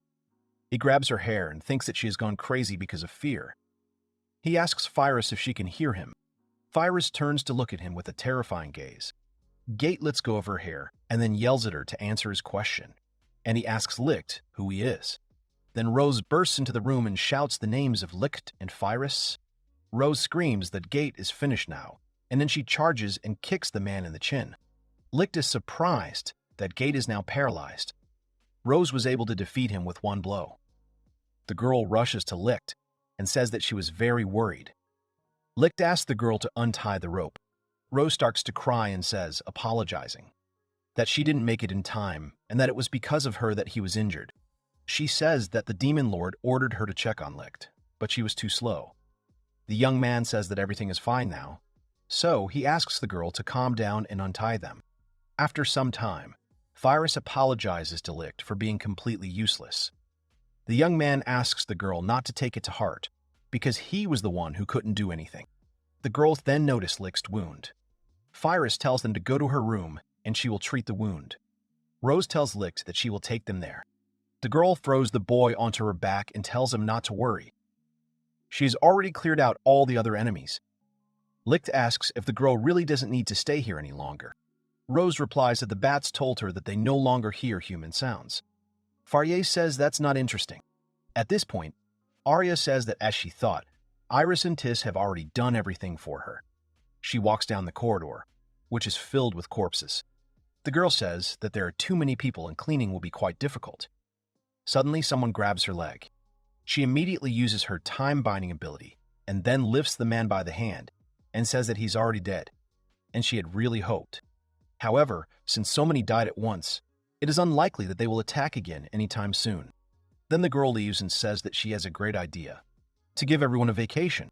He grabs her hair and thinks that she has gone crazy because of fear. He asks Pyrus if she can hear him. Pyrus turns to look at him with a terrifying gaze. Gate lets go of her hair and then yells at her to answer his question, and he asks Lichte who he is. Then Rose bursts into the room and shouts the names of Lichte and Pyrus. Rose screams that Gate is finished now, and then she charges and kicks the man in the chin. Lichte is surprised that Gate is now paralyzed. Rose was able to defeat him with one blow. The girl rushes to Lichte and says that she was very worried. Lichte asks the girl to untie the rope. Rose starts to cry and says, apologizing, that she didn't make it in time and that it was because of her that he was injured. She says that the Demon Lord ordered her to check on Lichte, but she was too slow. The young man says that everything is fine now, so he asks the girl to calm down and untie them. After some time, Pyrus apologizes to Lichte for being completely useless. The young man asks the girl not to take it to heart, because he was the one who couldn't do anything. The girls then notice Lichte's wound. Pyrus tells them to go to her room and she will treat the wound. Rose tells Lichte that she will take them there. The girl throws the boy onto her back and tells him not to worry. She has already cleared out all the other enemies. Lichte asks if the girl really doesn't need to stay here any longer. Rose replies that the bats told her that they no longer hear human sounds. Faryeh says that's not interesting. At this point, Arya says that as she thought, Iris and Tis have already done everything for her. She walks down the corridor, which is filled with corpses. The girl says that there are too many people and cleaning will be quite difficult. Suddenly, someone grabs her leg. She immediately uses her time-binding ability and then lifts the man by the hand and says that he's already dead, and she had really hoped. However, since so many died at once, it is unlikely that they will attack again anytime soon. Then the girl leaves and says that she has a great idea, to give everyone a vacation.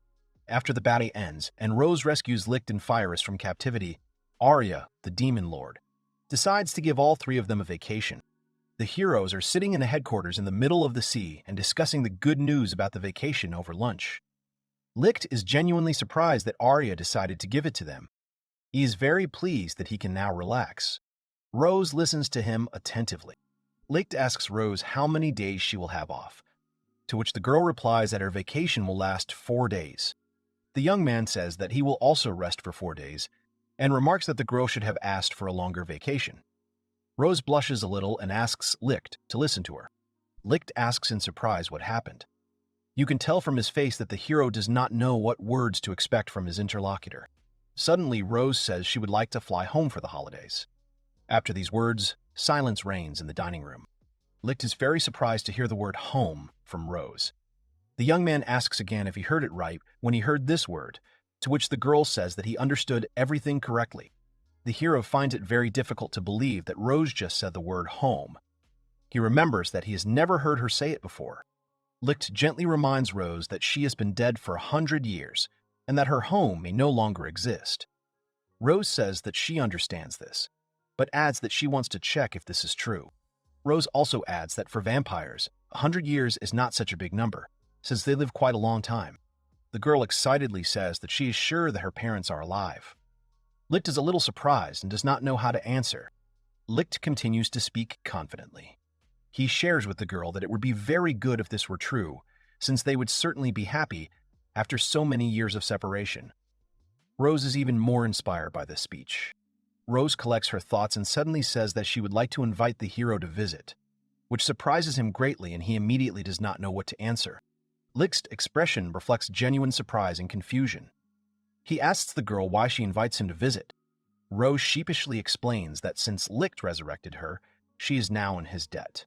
After the battle ends and Rose rescues Lichte and Pyrus from captivity, Arya, the Demon Lord, decides to give all three of them a vacation. The heroes are sitting in the headquarters in the middle of the sea and discussing the good news about the vacation over lunch. Lichte is genuinely surprised that Arya decided to give it to them. He is very pleased that he can now relax. Rose listens to him attentively. Lichte asks Rose how many days she will have off, to which the girl replies that her vacation will last 4 days. The young man says that he will also rest for 4 days, and remarks that the girl should have asked for a longer vacation. Rose blushes a little and asks Lichte to listen to her. Lichte asks in surprise what happened. You can tell from his face that the hero does not know what words to expect from his interlocutor. Suddenly, Rose says she would like to fly home for the holidays. After these words, silence reigns in the dining room. Lichte is very surprised to hear the word home from Rose. The young man asks again if he heard it right when he heard this word, to which the girl says that he understood everything correctly. The hero finds it very difficult to believe that Rose just said the word home. He remembers that he has never heard her say it before. Lichte gently reminds Rose that she has been dead for 100 years and that her home may no longer exist. Rose says that she understands this, but adds that she wants to check if this is true. Rose also adds that for vampires, 100 years is not such a big number, since they live quite a long time. The girl excitedly says that she is sure that her parents are alive. Lichte is a little surprised and does not know how to answer. Lichte continues to speak confidently. He shares with the girl that it would be very good if this were true, since they would certainly be happy after so many years of separation. Rose is even more inspired by this speech. Rose collects her thoughts and suddenly says that she would like to invite the hero to visit, which surprises him greatly and he immediately does not know what to answer. Lichte's expression reflects genuine surprise and confusion. He asks the girl why she invites him to visit. Rose sheepishly explains that since Lichte resurrected her, she is now in his debt.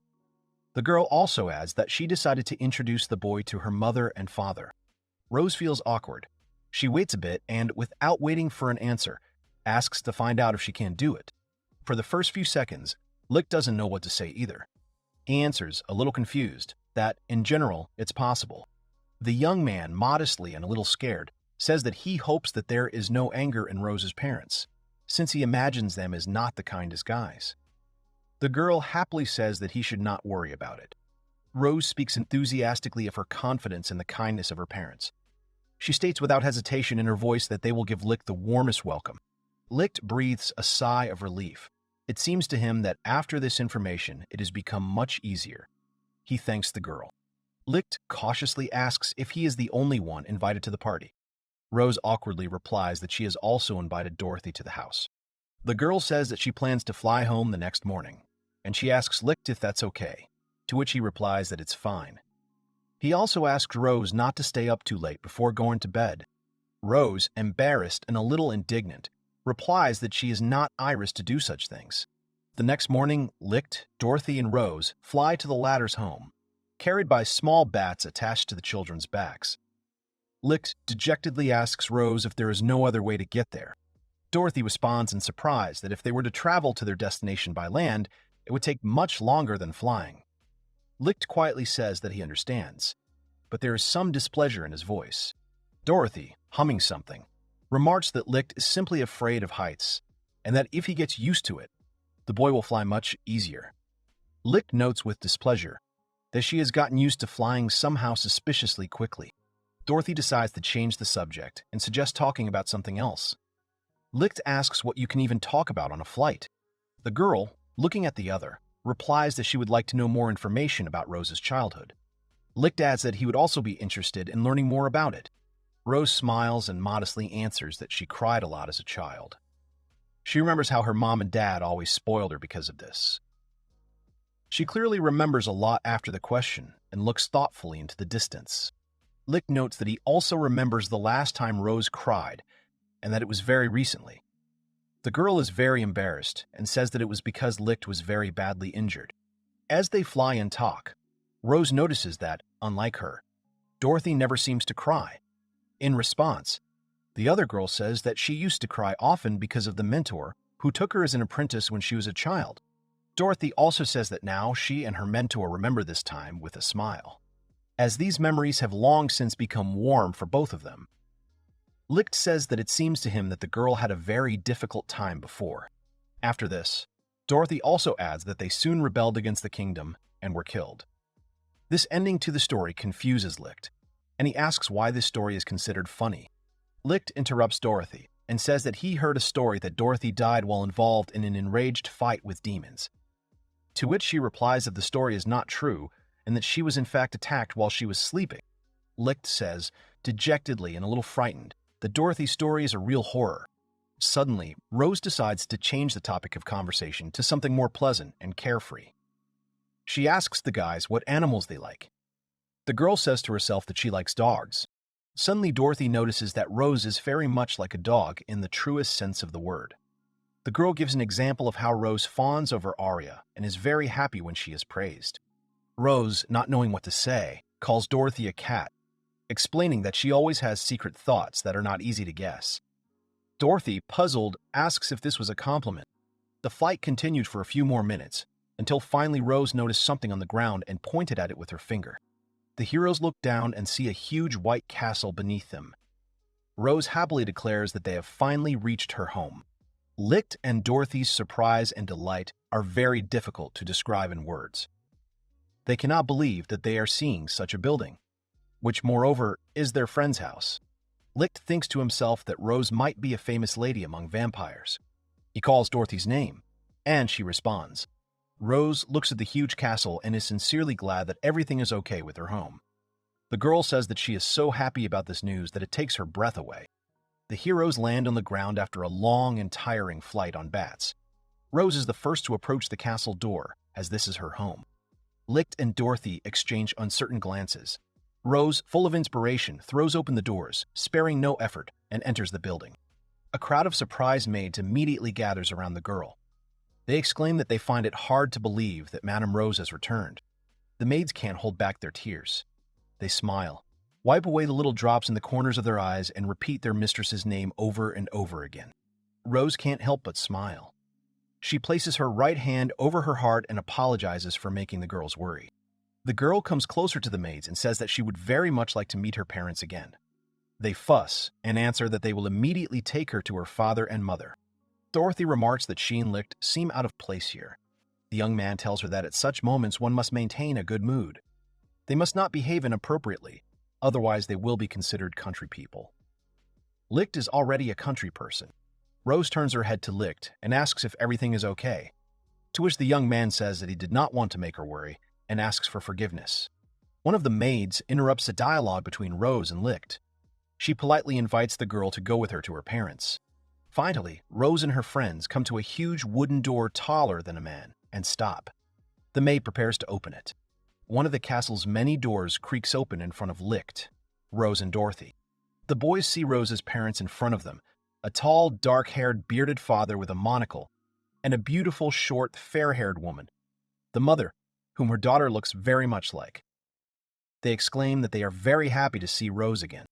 The girl also adds that she decided to introduce the boy to her mother and father. Rose feels awkward. She waits a bit and, without waiting for an answer, asks to find out if she can do it. For the first few seconds, Lichte doesn't know what to say either. He answers, a little confused, that, in general, it's possible. The young man, modestly and a little scared, says that he hopes that there is no anger in Rose's parents, since he imagines them as not the kindest guys. The girl happily says that he should not worry about it. Rose speaks enthusiastically of her confidence in the kindness of her parents. She states without hesitation in her voice that they will give Lichte the warmest welcome. Lichte breathes a sigh of relief. It seems to him that after this information, it has become much easier. He thanks the girl. Lichte cautiously asks if he is the only one invited to the party. Rose awkwardly replies that she has also invited Dorothy to the house. The girl says that she plans to fly home the next morning, and she asks Lichte if that's okay, to which he replies that it's fine. He also asks Rose not to stay up too late before going to bed. Rose, embarrassed and a little indignant, replies that she is not Iris to do such things. The next morning, Lichte, Dorothy, and Rose fly to the latter's home, carried by small bats attached to the children's backs. Lichte dejectedly asks Rose if there is no other way to get there. Dorothy responds in surprise that if they were to travel to their destination by land, it would take much longer than flying. Lichte quietly says that he understands, but there is some displeasure in his voice. Dorothy, humming something, remarks that Lichte is simply afraid of heights, and that if he gets used to it, the boy will fly much easier. Lichte notes with displeasure that she has gotten used to flying somehow suspiciously quickly. Dorothy decides to change the subject and suggests talking about something else. Lichte asks what you can even talk about on a flight. The girl, looking at the other, replies that she would like to know more information about Rose's childhood. Lichte adds that he would also be interested in learning more about it. Rose smiles and modestly answers that she cried a lot as a child. She remembers how her mom and dad always spoiled her because of this. She clearly remembers a lot after the question and looks thoughtfully into the distance. Lichte notes that he also remembers the last time Rose cried and that it was very recently. The girl is very embarrassed and says that it was because Lichte was very badly injured. As they fly and talk, Rose notices that, unlike her, Dorothy never seems to cry. In response, the other girl says that she used to cry often because of the mentor who took her as an apprentice when she was a child. Dorothy also says that now she and her mentor remember this time with a smile, as these memories have long since become warm for both of them. Lichte says that it seems to him that the girl had a very difficult time before. After this, Dorothy also adds that they soon rebelled against the kingdom and were killed. This ending to the story confuses Lichte, and he asks why this story is considered funny. Lichte interrupts Dorothy and says that he heard a story that Dorothy died while involved in an enraged fight with demons. To which she replies that the story is not true and that she was in fact attacked while she was sleeping. Lichte says, dejectedly and a little frightened, that Dorothy's story is a real horror. Suddenly, Rose decides to change the topic of conversation to something more pleasant and carefree. She asks the guys what animals they like. The girl says to herself that she likes dogs. Suddenly, Dorothy notices that Rose is very much like a dog in the truest sense of the word. The girl gives an example of how Rose fawns over Arya and is very happy when she is praised. Rose, not knowing what to say, calls Dorothy a cat, explaining that she always has secret thoughts that are not easy to guess. Dorothy, puzzled, asks if this was a compliment. The fight continued for a few more minutes, until finally Rose noticed something on the ground and pointed at it with her finger. The heroes look down and see a huge white castle beneath them. Rose happily declares that they have finally reached her home. Lichte and Dorothy's surprise and delight are very difficult to describe in words. They cannot believe that they are seeing such a building, which, moreover, is their friend's house. Lichte thinks to himself that Rose might be a famous lady among vampires. He calls Dorothy's name, and she responds. Rose looks at the huge castle and is sincerely glad that everything is okay with her home. The girl says that she is so happy about this news that it takes her breath away. The heroes land on the ground after a long and tiring flight on bats. Rose is the first to approach the castle door, as this is her home. Lichte and Dorothy exchange uncertain glances. Rose, full of inspiration, throws open the doors, sparing no effort, and enters the building. A crowd of surprised maids immediately gathers around the girl. They exclaim that they find it hard to believe that Madame Rose has returned. The maids can't hold back their tears. They smile, wipe away the little drops in the corners of their eyes, and repeat their mistress's name over and over again. Rose can't help but smile. She places her right hand over her heart and apologizes for making the girls worry. The girl comes closer to the maids and says that she would very much like to meet her parents again. They fuss and answer that they will immediately take her to her father and mother. Dorothy remarks that she and Lichte seem out of place here. The young man tells her that at such moments one must maintain a good mood. They must not behave inappropriately, otherwise they will be considered country people. Lichte is already a country person. Rose turns her head to Lichte and asks if everything is okay, to which the young man says that he did not want to make her worry and asks for forgiveness. One of the maids interrupts a dialogue between Rose and Lichte. She politely invites the girl to go with her to her parents. Finally, Rose and her friends come to a huge wooden door taller than a man and stop. The maid prepares to open it. One of the castle's many doors creaks open in front of Lichte, Rose, and Dorothy. The boys see Rose's parents in front of them, a tall, dark-haired, bearded father with a monocle, and a beautiful, short, fair-haired woman, the mother, whom her daughter looks very much like. They exclaim that they are very happy to see Rose again.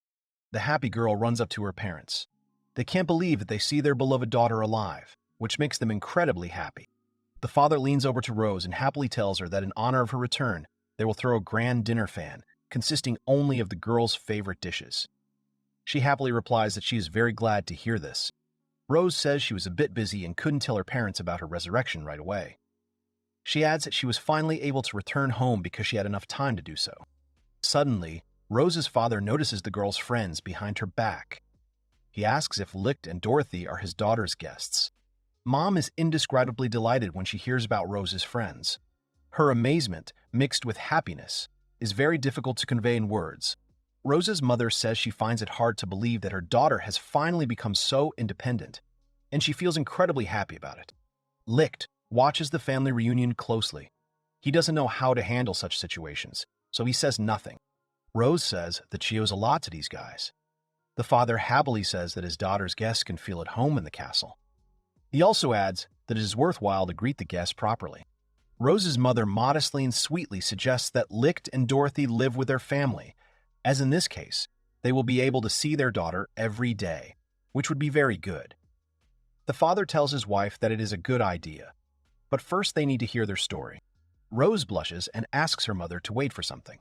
The happy girl runs up to her parents. They can't believe that they see their beloved daughter alive, which makes them incredibly happy. The father leans over to Rose and happily tells her that in honor of her return, they will throw a grand dinner fan, consisting only of the girl's favorite dishes. She happily replies that she is very glad to hear this. Rose says she was a bit busy and couldn't tell her parents about her resurrection right away. She adds that she was finally able to return home because she had enough time to do so. Suddenly, Rose's father notices the girl's friends behind her back. He asks if Lichte and Dorothy are his daughter's guests. Mom is indescribably delighted when she hears about Rose's friends. Her amazement, mixed with happiness, is very difficult to convey in words. Rose's mother says she finds it hard to believe that her daughter has finally become so independent, and she feels incredibly happy about it. Lichte watches the family reunion closely. He doesn't know how to handle such situations, so he says nothing. Rose says that she owes a lot to these guys. The father happily says that his daughter's guests can feel at home in the castle. He also adds that it is worthwhile to greet the guests properly. Rose's mother modestly and sweetly suggests that Lichte and Dorothy live with their family, as in this case, they will be able to see their daughter every day, which would be very good. The father tells his wife that it is a good idea, but first they need to hear their story. Rose blushes and asks her mother to wait for something,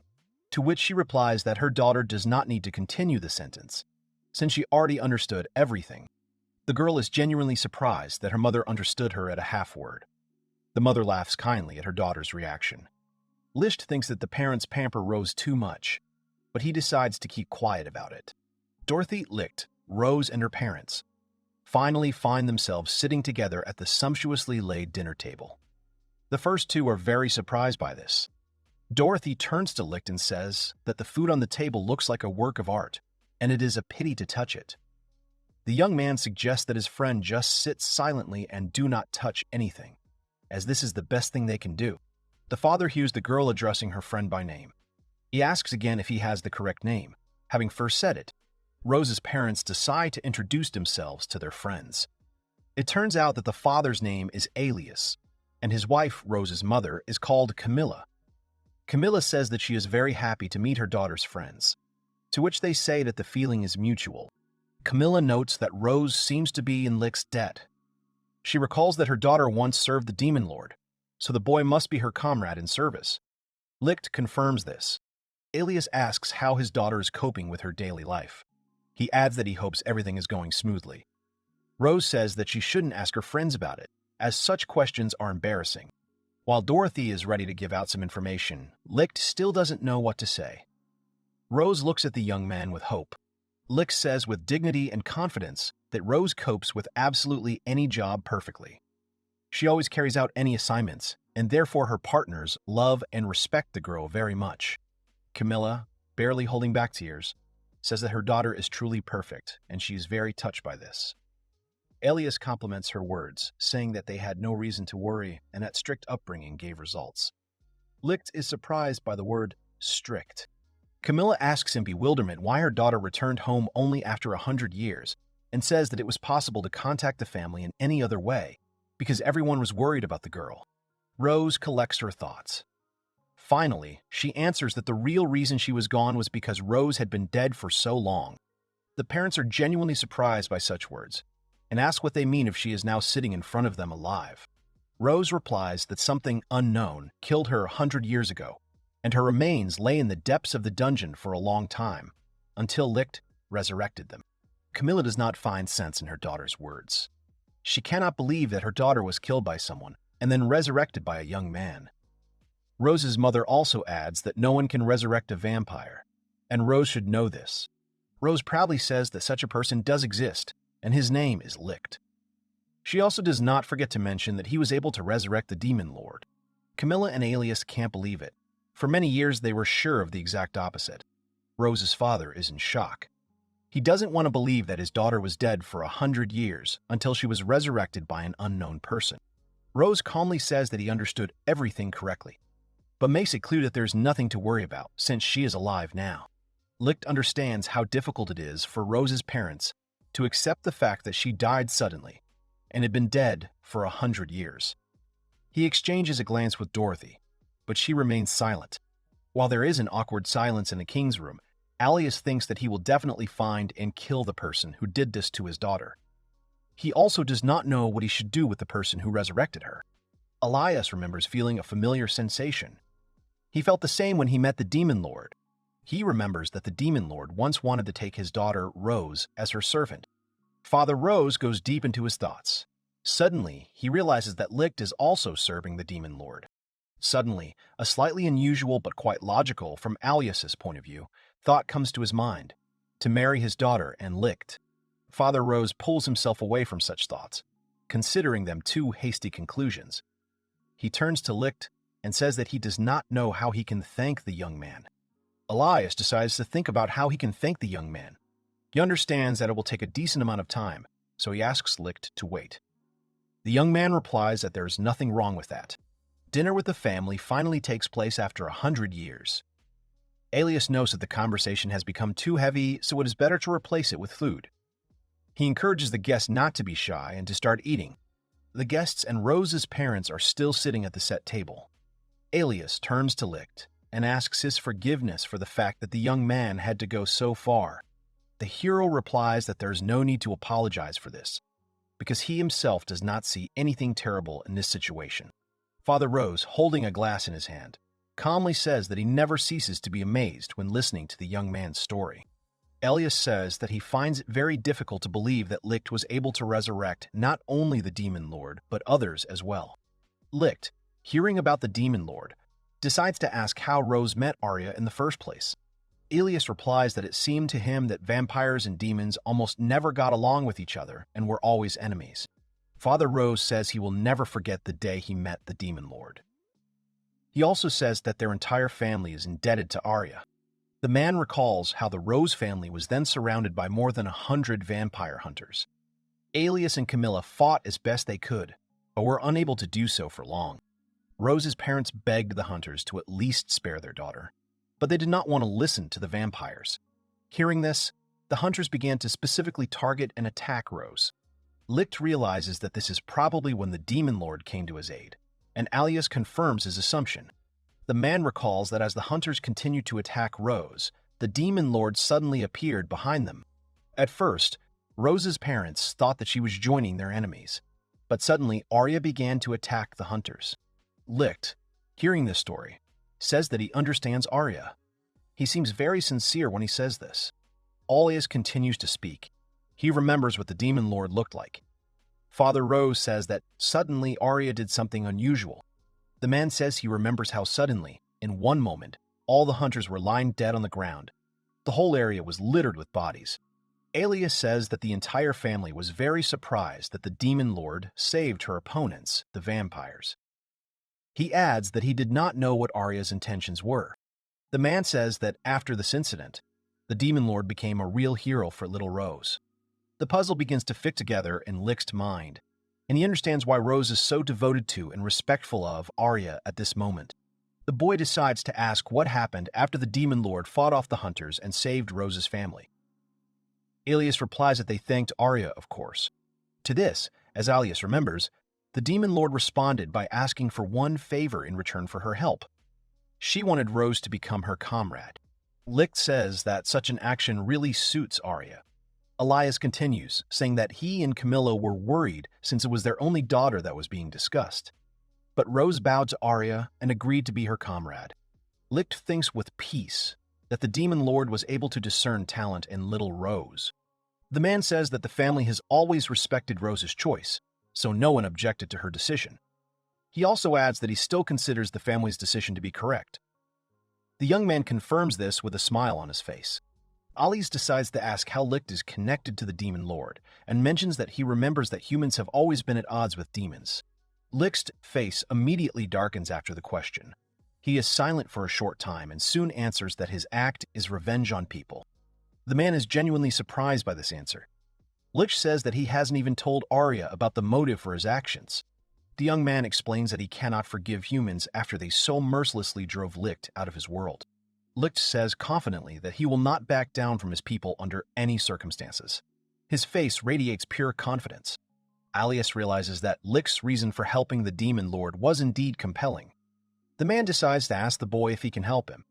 to which she replies that her daughter does not need to continue the sentence, since she already understood everything. The girl is genuinely surprised that her mother understood her at a half-word. The mother laughs kindly at her daughter's reaction. Lichte thinks that the parents pamper Rose too much, but he decides to keep quiet about it. Dorothy, Lichte, Rose, and her parents finally find themselves sitting together at the sumptuously laid dinner table. The first two are very surprised by this. Dorothy turns to Lichte and says that the food on the table looks like a work of art, and it is a pity to touch it. The young man suggests that his friend just sit silently and do not touch anything, as this is the best thing they can do. The father hears the girl addressing her friend by name. He asks again if he has the correct name, having first said it. Rose's parents decide to introduce themselves to their friends. It turns out that the father's name is Alias, and his wife, Rose's mother, is called Camilla. Camilla says that she is very happy to meet her daughter's friends, to which they say that the feeling is mutual. Camilla notes that Rose seems to be in Lichte's debt. She recalls that her daughter once served the Demon Lord, so the boy must be her comrade in service. Lichte confirms this. Alias asks how his daughter is coping with her daily life. He adds that he hopes everything is going smoothly. Rose says that she shouldn't ask her friends about it, as such questions are embarrassing. While Dorothy is ready to give out some information, Lichte still doesn't know what to say. Rose looks at the young man with hope. Lichte says with dignity and confidence that Rose copes with absolutely any job perfectly. She always carries out any assignments, and therefore her partners love and respect the girl very much. Camilla, barely holding back tears, says that her daughter is truly perfect, and she is very touched by this. Alias compliments her words, saying that they had no reason to worry and that strict upbringing gave results. Lichte is surprised by the word strict. Camilla asks in bewilderment why her daughter returned home only after 100 years and says that it was possible to contact the family in any other way because everyone was worried about the girl. Rose collects her thoughts. Finally, she answers that the real reason she was gone was because Rose had been dead for so long. The parents are genuinely surprised by such words and ask what they mean if she is now sitting in front of them alive. Rose replies that something unknown killed her 100 years ago, and her remains lay in the depths of the dungeon for a long time, until Lichte resurrected them. Camilla does not find sense in her daughter's words. She cannot believe that her daughter was killed by someone, and then resurrected by a young man. Rose's mother also adds that no one can resurrect a vampire, and Rose should know this. Rose proudly says that such a person does exist, and his name is Lichte. She also does not forget to mention that he was able to resurrect the Demon Lord. Camilla and Alias can't believe it. For many years they were sure of the exact opposite. Rose's father is in shock. He doesn't want to believe that his daughter was dead for 100 years until she was resurrected by an unknown person. Rose calmly says that he understood everything correctly, but makes it clear that there's nothing to worry about since she is alive now. Lichte understands how difficult it is for Rose's parents to accept the fact that she died suddenly and had been dead for 100 years. He exchanges a glance with Dorothy, but she remains silent. While there is an awkward silence in the king's room, Alias thinks that he will definitely find and kill the person who did this to his daughter. He also does not know what he should do with the person who resurrected her. Elias remembers feeling a familiar sensation. He felt the same when he met the Demon Lord. He remembers that the Demon Lord once wanted to take his daughter, Rose, as her servant. Father Rose goes deep into his thoughts. Suddenly, he realizes that Lichte is also serving the Demon Lord. Suddenly, a slightly unusual but quite logical, from Alias's point of view, thought comes to his mind: to marry his daughter and Lichte. Father Rose pulls himself away from such thoughts, considering them two hasty conclusions. He turns to Lichte and says that he does not know how he can thank the young man. Elias decides to think about how he can thank the young man. He understands that it will take a decent amount of time, so he asks Lichte to wait. The young man replies that there is nothing wrong with that. Dinner with the family finally takes place after 100 years. Alias knows that the conversation has become too heavy, so it is better to replace it with food. He encourages the guests not to be shy and to start eating. The guests and Rose's parents are still sitting at the set table. Alias turns to Lichte and asks his forgiveness for the fact that the young man had to go so far. The hero replies that there is no need to apologize for this, because he himself does not see anything terrible in this situation. Father Rose, holding a glass in his hand, calmly says that he never ceases to be amazed when listening to the young man's story. Elias says that he finds it very difficult to believe that Lichte was able to resurrect not only the Demon Lord, but others as well. Lichte, hearing about the Demon Lord, decides to ask how Rose met Arya in the first place. Elias replies that it seemed to him that vampires and demons almost never got along with each other and were always enemies. Father Rose says he will never forget the day he met the Demon Lord. He also says that their entire family is indebted to Arya. The man recalls how the Rose family was then surrounded by more than 100 vampire hunters. Alias and Camilla fought as best they could, but were unable to do so for long. Rose's parents begged the hunters to at least spare their daughter, but they did not want to listen to the vampires. Hearing this, the hunters began to specifically target and attack Rose. Lichte realizes that this is probably when the Demon Lord came to his aid, and Alias confirms his assumption. The man recalls that as the hunters continued to attack Rose, the Demon Lord suddenly appeared behind them. At first, Rose's parents thought that she was joining their enemies, but suddenly Arya began to attack the hunters. Lichte, hearing this story, says that he understands Arya. He seems very sincere when he says this. Alias continues to speak. He remembers what the Demon Lord looked like. Father Rose says that suddenly Arya did something unusual. The man says he remembers how suddenly, in one moment, all the hunters were lying dead on the ground. The whole area was littered with bodies. Alias says that the entire family was very surprised that the Demon Lord saved her opponents, the vampires. He adds that he did not know what Arya's intentions were. The man says that after this incident, the Demon Lord became a real hero for little Rose. The puzzle begins to fit together in Lichte's mind, and he understands why Rose is so devoted to and respectful of Arya at this moment. The boy decides to ask what happened after the Demon Lord fought off the hunters and saved Rose's family. Alias replies that they thanked Arya, of course. To this, as Alias remembers, the Demon Lord responded by asking for one favor in return for her help. She wanted Rose to become her comrade. Lichte says that such an action really suits Arya. Elias continues, saying that he and Camilla were worried since it was their only daughter that was being discussed. But Rose bowed to Arya and agreed to be her comrade. Lichte thinks with peace that the Demon Lord was able to discern talent in little Rose. The man says that the family has always respected Rose's choice, so no one objected to her decision. He also adds that he still considers the family's decision to be correct. The young man confirms this with a smile on his face. Alice decides to ask how Lichte is connected to the Demon Lord, and mentions that he remembers that humans have always been at odds with demons. Lichte's face immediately darkens after the question. He is silent for a short time and soon answers that his act is revenge on people. The man is genuinely surprised by this answer. Lichte says that he hasn't even told Arya about the motive for his actions. The young man explains that he cannot forgive humans after they so mercilessly drove Lichte out of his world. Lichte says confidently that he will not back down from his people under any circumstances. His face radiates pure confidence. Alias realizes that Lichte's reason for helping the Demon Lord was indeed compelling. The man decides to ask the boy if he can help him,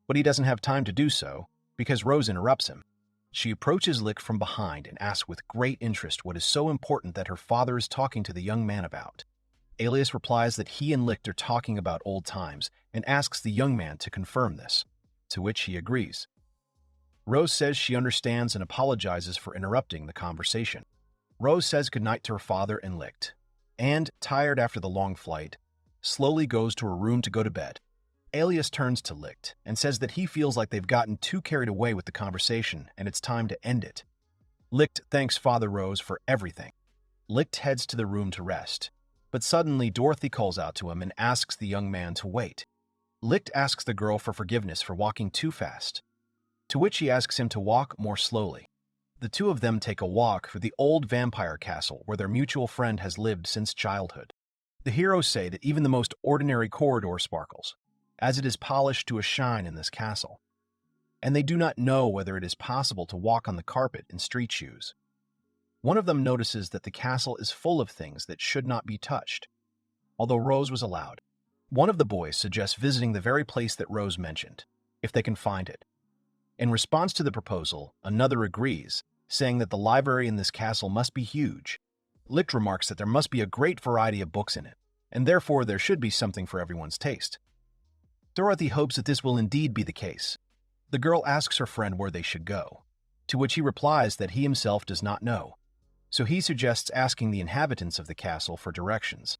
but he doesn't have time to do so because Rose interrupts him. She approaches Lichte from behind and asks with great interest what is so important that her father is talking to the young man about. Alias replies that he and Lichte are talking about old times and asks the young man to confirm this, to which he agrees. Rose says she understands and apologizes for interrupting the conversation. Rose says goodnight to her father and Lichte, and, tired after the long flight, slowly goes to her room to go to bed. Alias turns to Lichte and says that he feels like they've gotten too carried away with the conversation and it's time to end it. Lichte thanks Father Rose for everything. Lichte heads to the room to rest, but suddenly Dorothy calls out to him and asks the young man to wait. Lichte asks the girl for forgiveness for walking too fast, to which he asks him to walk more slowly. The two of them take a walk through the old vampire castle where their mutual friend has lived since childhood. The heroes say that even the most ordinary corridor sparkles, as it is polished to a shine in this castle, and they do not know whether it is possible to walk on the carpet in street shoes. One of them notices that the castle is full of things that should not be touched, although Rose was allowed. One of the boys suggests visiting the very place that Rose mentioned, if they can find it. In response to the proposal, another agrees, saying that the library in this castle must be huge. Lichte remarks that there must be a great variety of books in it, and therefore there should be something for everyone's taste. Dorothy hopes that this will indeed be the case. The girl asks her friend where they should go, to which he replies that he himself does not know, so he suggests asking the inhabitants of the castle for directions.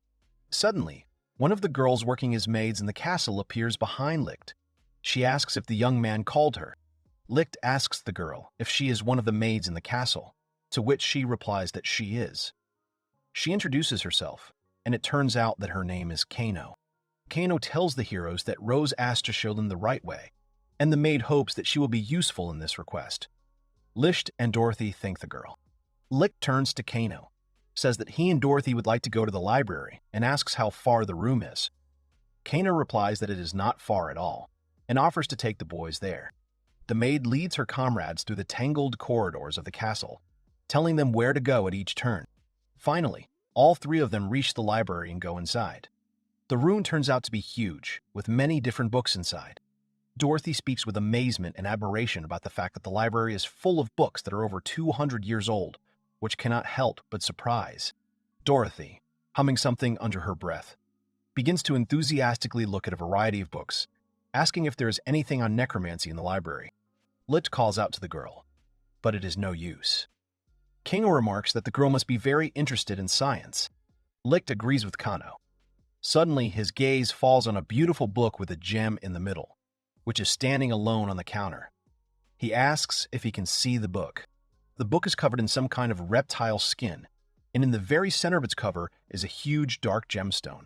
Suddenly, one of the girls working as maids in the castle appears behind Lichte. She asks if the young man called her. Lichte asks the girl if she is one of the maids in the castle, to which she replies that she is. She introduces herself, and it turns out that her name is Kano. Kano tells the heroes that Rose asked to show them the right way, and the maid hopes that she will be useful in this request. Lichte and Dorothy thank the girl. Lichte turns to Kano, says that he and Dorothy would like to go to the library, and asks how far the room is. Kano replies that it is not far at all, and offers to take the boys there. The maid leads her comrades through the tangled corridors of the castle, telling them where to go at each turn. Finally, all three of them reach the library and go inside. The room turns out to be huge, with many different books inside. Dorothy speaks with amazement and admiration about the fact that the library is full of books that are over 200 years old, which cannot help but surprise. Dorothy, humming something under her breath, begins to enthusiastically look at a variety of books, asking if there is anything on necromancy in the library. Lichte calls out to the girl, but it is no use. Kano remarks that the girl must be very interested in science. Lichte agrees with Kano. Suddenly, his gaze falls on a beautiful book with a gem in the middle, which is standing alone on the counter. He asks if he can see the book. The book is covered in some kind of reptile skin, and in the very center of its cover is a huge dark gemstone.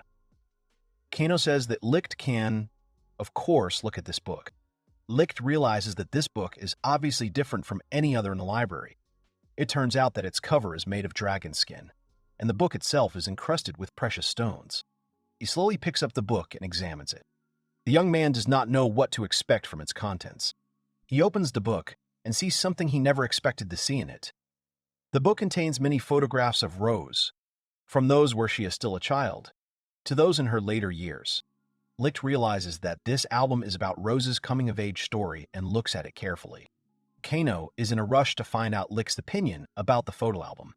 Kano says that Lichte can, of course, look at this book. Lichte realizes that this book is obviously different from any other in the library. It turns out that its cover is made of dragon skin, and the book itself is encrusted with precious stones. He slowly picks up the book and examines it. The young man does not know what to expect from its contents. He opens the book and sees something he never expected to see in it. The book contains many photographs of Rose, from those where she is still a child, to those in her later years. Lichte realizes that this album is about Rose's coming-of-age story and looks at it carefully. Kano is in a rush to find out Lichte's opinion about the photo album.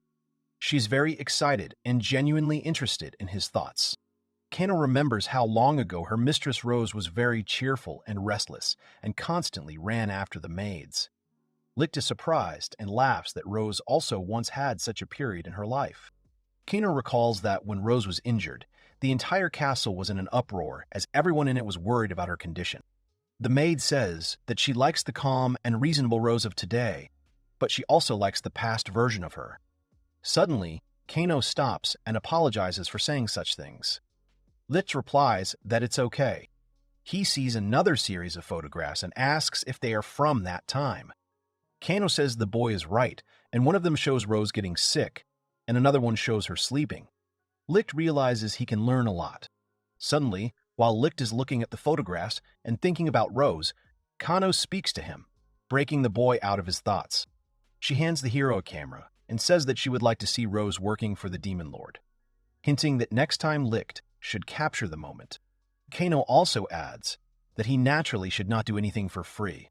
She's very excited and genuinely interested in his thoughts. Kano remembers how long ago her mistress Rose was very cheerful and restless and constantly ran after the maids. Lichte is surprised and laughs that Rose also once had such a period in her life. Kano recalls that when Rose was injured, The entire castle was in an uproar as everyone in it was worried about her condition. The maid says that she likes the calm and reasonable Rose of today, but she also likes the past version of her. Suddenly, Kano stops and apologizes for saying such things. Lichte replies that it's okay. He sees another series of photographs and asks if they are from that time. Kano says the boy is right, and one of them shows Rose getting sick, and another one shows her sleeping. Lichte realizes he can learn a lot. Suddenly, while Lichte is looking at the photographs and thinking about Rose, Kano speaks to him, breaking the boy out of his thoughts. She hands the hero a camera and says that she would like to see Rose working for the Demon Lord, hinting that next time Lichte should capture the moment. Kano also adds that he naturally should not do anything for free,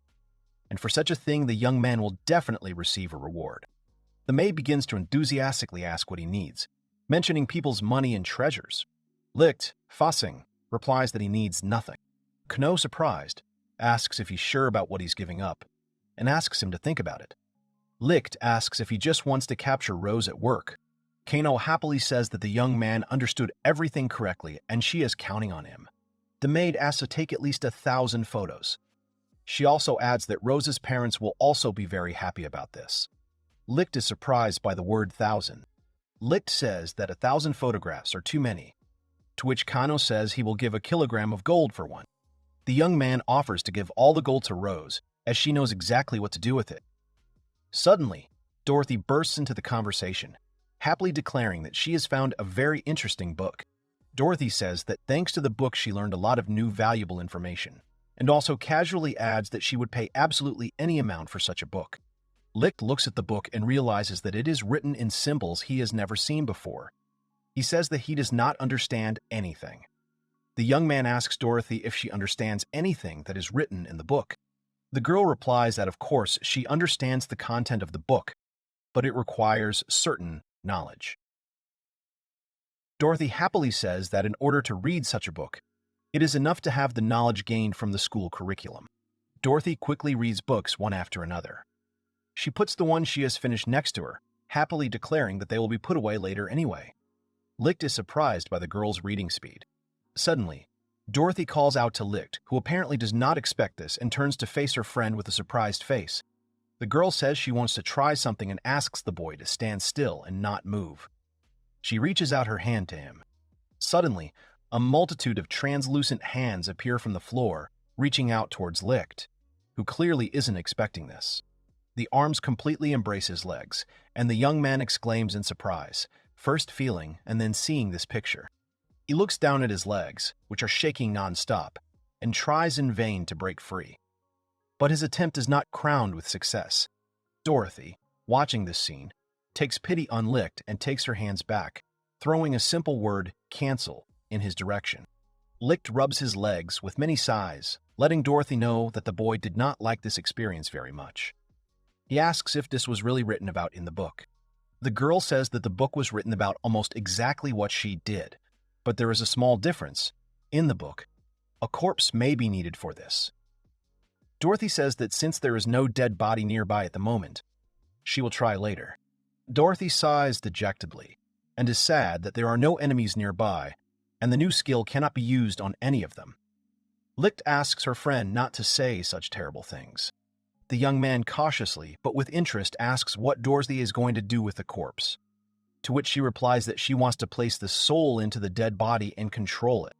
and for such a thing the young man will definitely receive a reward. The maid begins to enthusiastically ask what he needs, mentioning people's money and treasures. Lichte, fussing, replies that he needs nothing. Kano, surprised, asks if he's sure about what he's giving up, and asks him to think about it. Lichte asks if he just wants to capture Rose at work. Kano happily says that the young man understood everything correctly and she is counting on him. The maid asks to take at least 1,000 photos. She also adds that Rose's parents will also be very happy about this. Lichte is surprised by the word 1,000. Lichte says that 1,000 photographs are too many, to which Kano says he will give a kilogram of gold for one. The young man offers to give all the gold to Rose, as she knows exactly what to do with it. Suddenly, Dorothy bursts into the conversation, happily declaring that she has found a very interesting book. Dorothy says that thanks to the book she learned a lot of new valuable information, and also casually adds that she would pay absolutely any amount for such a book. Lichte looks at the book and realizes that it is written in symbols he has never seen before. He says that he does not understand anything. The young man asks Dorothy if she understands anything that is written in the book. The girl replies that of course she understands the content of the book, but it requires certain knowledge. Dorothy happily says that in order to read such a book, it is enough to have the knowledge gained from the school curriculum. Dorothy quickly reads books one after another. She puts the one she has finished next to her, happily declaring that they will be put away later anyway. Lichte is surprised by the girl's reading speed. Suddenly, Dorothy calls out to Lichte, who apparently does not expect this and turns to face her friend with a surprised face. The girl says she wants to try something and asks the boy to stand still and not move. She reaches out her hand to him. Suddenly, a multitude of translucent hands appear from the floor, reaching out towards Lichte, who clearly isn't expecting this. The arms completely embrace his legs, and the young man exclaims in surprise, first feeling and then seeing this picture. He looks down at his legs, which are shaking non-stop, and tries in vain to break free. But his attempt is not crowned with success. Dorothy, watching this scene, takes pity on Lichte and takes her hands back, throwing a simple word, cancel, in his direction. Lichte rubs his legs with many sighs, letting Dorothy know that the boy did not like this experience very much. He asks if this was really written about in the book. The girl says that the book was written about almost exactly what she did, but there is a small difference. In the book, a corpse may be needed for this. Dorothy says that since there is no dead body nearby at the moment, she will try later. Dorothy sighs dejectedly and is sad that there are no enemies nearby and the new skill cannot be used on any of them. Lichte asks her friend not to say such terrible things. The young man cautiously, but with interest, asks what Dorothy is going to do with the corpse, to which she replies that she wants to place the soul into the dead body and control it.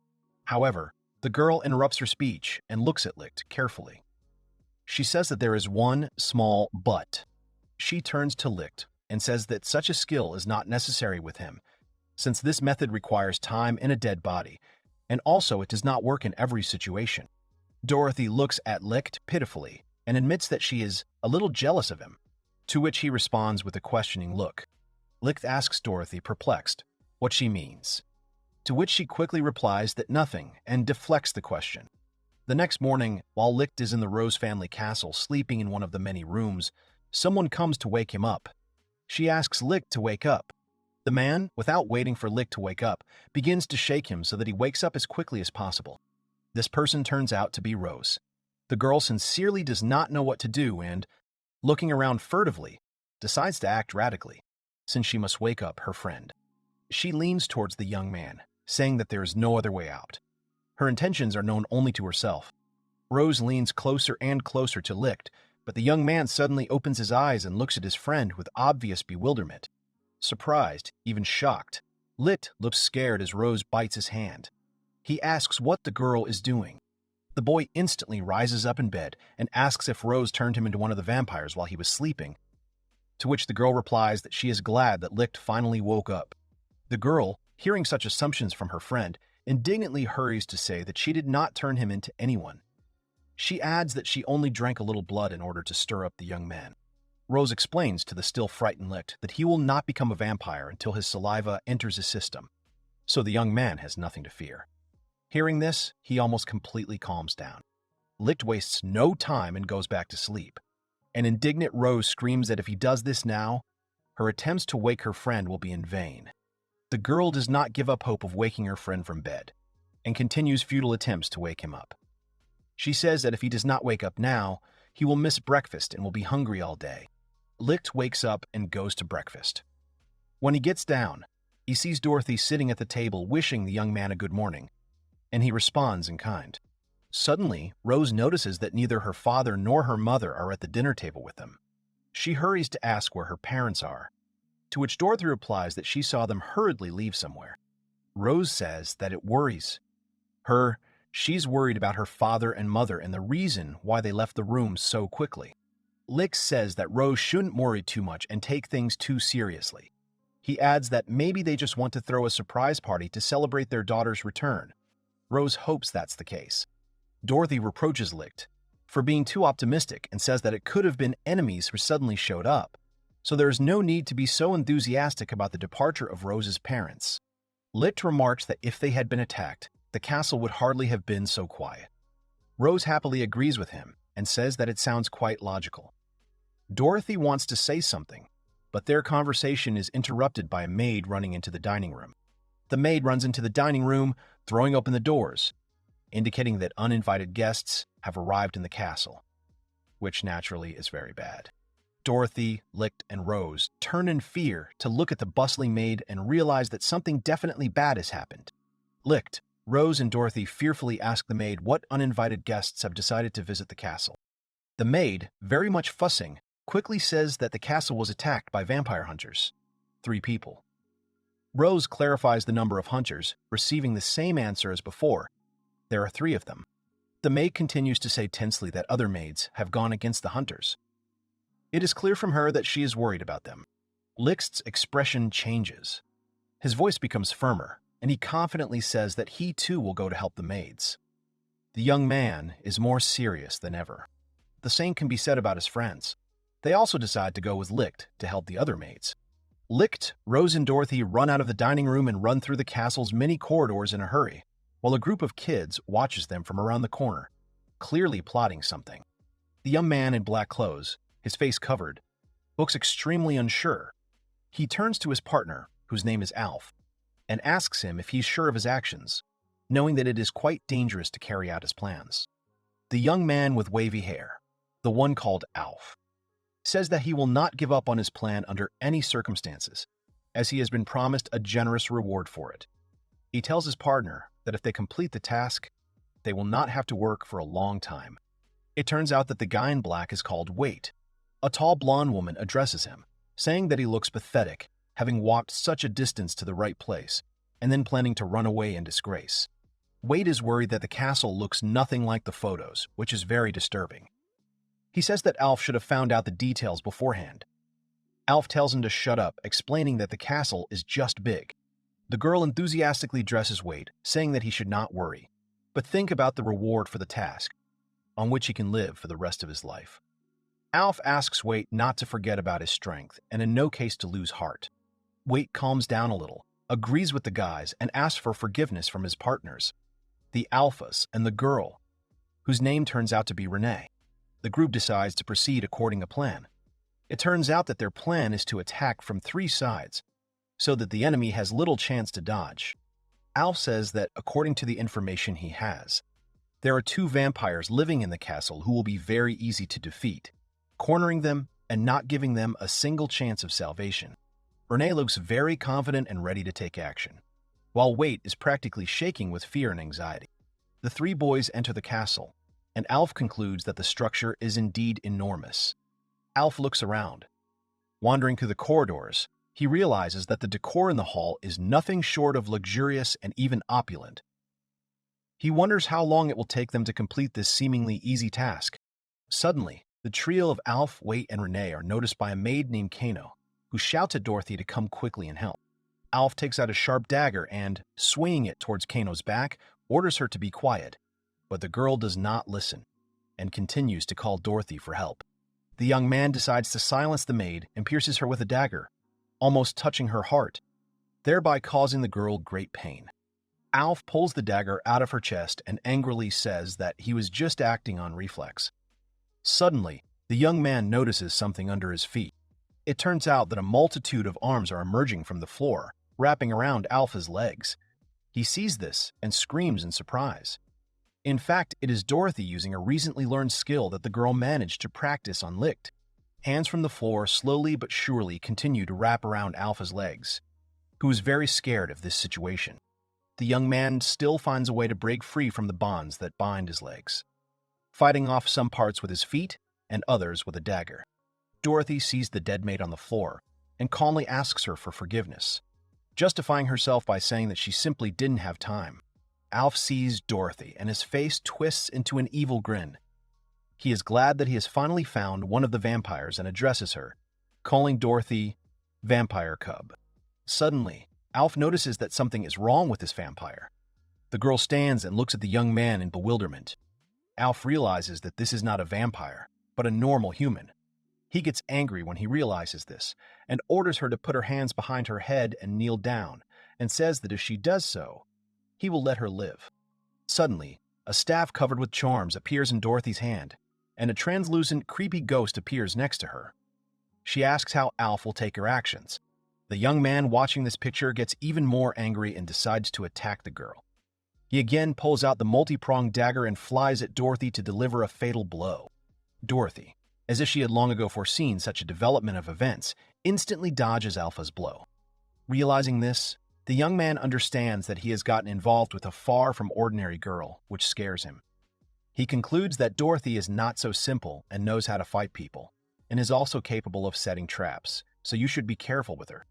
However, the girl interrupts her speech and looks at Lichte carefully. She says that there is one small but. She turns to Lichte and says that such a skill is not necessary with him, since this method requires time in a dead body, and also it does not work in every situation. Dorothy looks at Lichte pitifully and admits that she is a little jealous of him, to which he responds with a questioning look. Lichte asks Dorothy, perplexed, what she means, to which she quickly replies that nothing and deflects the question. The next morning, while Lichte is in the Rose family castle sleeping in one of the many rooms, someone comes to wake him up. She asks Lichte to wake up. The man, without waiting for Lichte to wake up, begins to shake him so that he wakes up as quickly as possible. This person turns out to be Rose. The girl sincerely does not know what to do and, looking around furtively, decides to act radically, since she must wake up her friend. She leans towards the young man, saying that there is no other way out. Her intentions are known only to herself. Rose leans closer and closer to Lichte, but the young man suddenly opens his eyes and looks at his friend with obvious bewilderment. Surprised, even shocked, Lichte looks scared as Rose bites his hand. He asks what the girl is doing. The boy instantly rises up in bed and asks if Rose turned him into one of the vampires while he was sleeping, to which the girl replies that she is glad that Lichte finally woke up. The girl, hearing such assumptions from her friend, indignantly hurries to say that she did not turn him into anyone. She adds that she only drank a little blood in order to stir up the young man. Rose explains to the still frightened Lichte that he will not become a vampire until his saliva enters his system, so the young man has nothing to fear. Hearing this, he almost completely calms down. Lichte wastes no time and goes back to sleep. An indignant Rose screams that if he does this now, her attempts to wake her friend will be in vain. The girl does not give up hope of waking her friend from bed, and continues futile attempts to wake him up. She says that if he does not wake up now, he will miss breakfast and will be hungry all day. Lichte wakes up and goes to breakfast. When he gets down, he sees Dorothy sitting at the table wishing the young man a good morning, and he responds in kind. Suddenly, Rose notices that neither her father nor her mother are at the dinner table with them. She hurries to ask where her parents are, to which Dorothy replies that she saw them hurriedly leave somewhere. Rose says that it worries her. She's worried about her father and mother and the reason why they left the room so quickly. Lichte says that Rose shouldn't worry too much and take things too seriously. He adds that maybe they just want to throw a surprise party to celebrate their daughter's return. Rose hopes that's the case. Dorothy reproaches Lichte for being too optimistic and says that it could have been enemies who suddenly showed up, so there is no need to be so enthusiastic about the departure of Rose's parents. Lichte remarks that if they had been attacked, the castle would hardly have been so quiet. Rose happily agrees with him and says that it sounds quite logical. Dorothy wants to say something, but their conversation is interrupted by a maid running into the dining room. The maid runs into the dining room, throwing open the doors, indicating that uninvited guests have arrived in the castle, which naturally is very bad. Dorothy, Lichte, and Rose turn in fear to look at the bustling maid and realize that something definitely bad has happened. Lichte, Rose, and Dorothy fearfully ask the maid what uninvited guests have decided to visit the castle. The maid, very much fussing, quickly says that the castle was attacked by vampire hunters. 3 people. Rose clarifies the number of hunters, receiving the same answer as before. There are 3 of them. The maid continues to say tensely that other maids have gone against the hunters. It is clear from her that she is worried about them. Lichte's expression changes. His voice becomes firmer, and he confidently says that he too will go to help the maids. The young man is more serious than ever. The same can be said about his friends. They also decide to go with Lichte to help the other maids. Lichte, Rose, and Dorothy run out of the dining room and run through the castle's many corridors in a hurry, while a group of kids watches them from around the corner, clearly plotting something. The young man in black clothes, his face covered, looks extremely unsure. He turns to his partner, whose name is Alf, and asks him if he's sure of his actions, knowing that it is quite dangerous to carry out his plans. The young man with wavy hair, the one called Alf, says that he will not give up on his plan under any circumstances, as he has been promised a generous reward for it. He tells his partner that if they complete the task, they will not have to work for a long time. It turns out that the guy in black is called Wait. A tall blonde woman addresses him, saying that he looks pathetic, having walked such a distance to the right place, and then planning to run away in disgrace. Wade is worried that the castle looks nothing like the photos, which is very disturbing. He says that Alf should have found out the details beforehand. Alf tells him to shut up, explaining that the castle is just big. The girl enthusiastically dresses Wade, saying that he should not worry, but think about the reward for the task, on which he can live for the rest of his life. Alf asks Wade not to forget about his strength, and in no case to lose heart. Wade calms down a little, agrees with the guys, and asks for forgiveness from his partners, the Alphas and the girl, whose name turns out to be Renee. The group decides to proceed according to plan. It turns out that their plan is to attack from 3 sides, so that the enemy has little chance to dodge. Alf says that, according to the information he has, there are 2 vampires living in the castle who will be very easy to defeat, cornering them and not giving them a single chance of salvation. Renee looks very confident and ready to take action. while Wait is practically shaking with fear and anxiety. The three boys enter the castle, and Alf concludes that the structure is indeed enormous. Alf looks around. Wandering through the corridors, he realizes that the decor in the hall is nothing short of luxurious and even opulent. He wonders how long it will take them to complete this seemingly easy task. Suddenly, the trio of Alf, Wait, and Renee are noticed by a maid named Kano, who shouts at Dorothy to come quickly and help. Alf takes out a sharp dagger and, swinging it towards Kano's back, orders her to be quiet. But the girl does not listen and continues to call Dorothy for help. The young man decides to silence the maid and pierces her with a dagger, almost touching her heart, thereby causing the girl great pain. Alf pulls the dagger out of her chest and angrily says that he was just acting on reflex. Suddenly, the young man notices something under his feet. It turns out that a multitude of arms are emerging from the floor, wrapping around Alpha's legs. He sees this and screams in surprise. In fact, it is Dorothy using a recently learned skill that the girl managed to practice on Lichte. Hands from the floor slowly but surely continue to wrap around Alpha's legs, who is very scared of this situation. The young man still finds a way to break free from the bonds that bind his legs, fighting off some parts with his feet and others with a dagger. Dorothy sees the dead maid on the floor and calmly asks her for forgiveness, justifying herself by saying that she simply didn't have time. Alf sees Dorothy and his face twists into an evil grin. He is glad that he has finally found one of the vampires and addresses her, calling Dorothy Vampire Cub. Suddenly, Alf notices that something is wrong with this vampire. The girl stands and looks at the young man in bewilderment. Alf realizes that this is not a vampire, but a normal human. He gets angry when he realizes this and orders her to put her hands behind her head and kneel down, and says that if she does so, he will let her live. Suddenly, a staff covered with charms appears in Dorothy's hand, and a translucent, creepy ghost appears next to her. She asks how Alf will take her actions. The young man watching this picture gets even more angry and decides to attack the girl. He again pulls out the multi-pronged dagger and flies at Dorothy to deliver a fatal blow. Dorothy, as if she had long ago foreseen such a development of events, instantly dodges Alpha's blow. Realizing this, the young man understands that he has gotten involved with a far from ordinary girl, which scares him. He concludes that Dorothy is not so simple and knows how to fight people, and is also capable of setting traps, so you should be careful with her.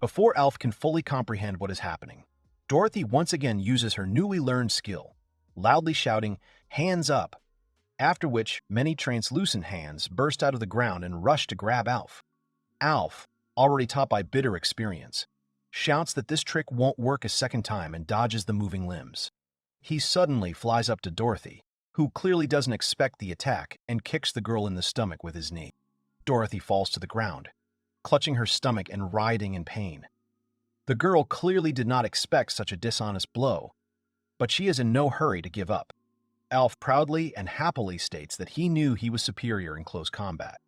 Before Alf can fully comprehend what is happening, Dorothy once again uses her newly learned skill, loudly shouting, "Hands up!" After which many translucent hands burst out of the ground and rush to grab Alf. Alf, already taught by bitter experience, shouts that this trick won't work a second time and dodges the moving limbs. He suddenly flies up to Dorothy, who clearly doesn't expect the attack, and kicks the girl in the stomach with his knee. Dorothy falls to the ground, clutching her stomach and writhing in pain. The girl clearly did not expect such a dishonest blow, but she is in no hurry to give up. Alf proudly and happily states that he knew he was superior in close combat.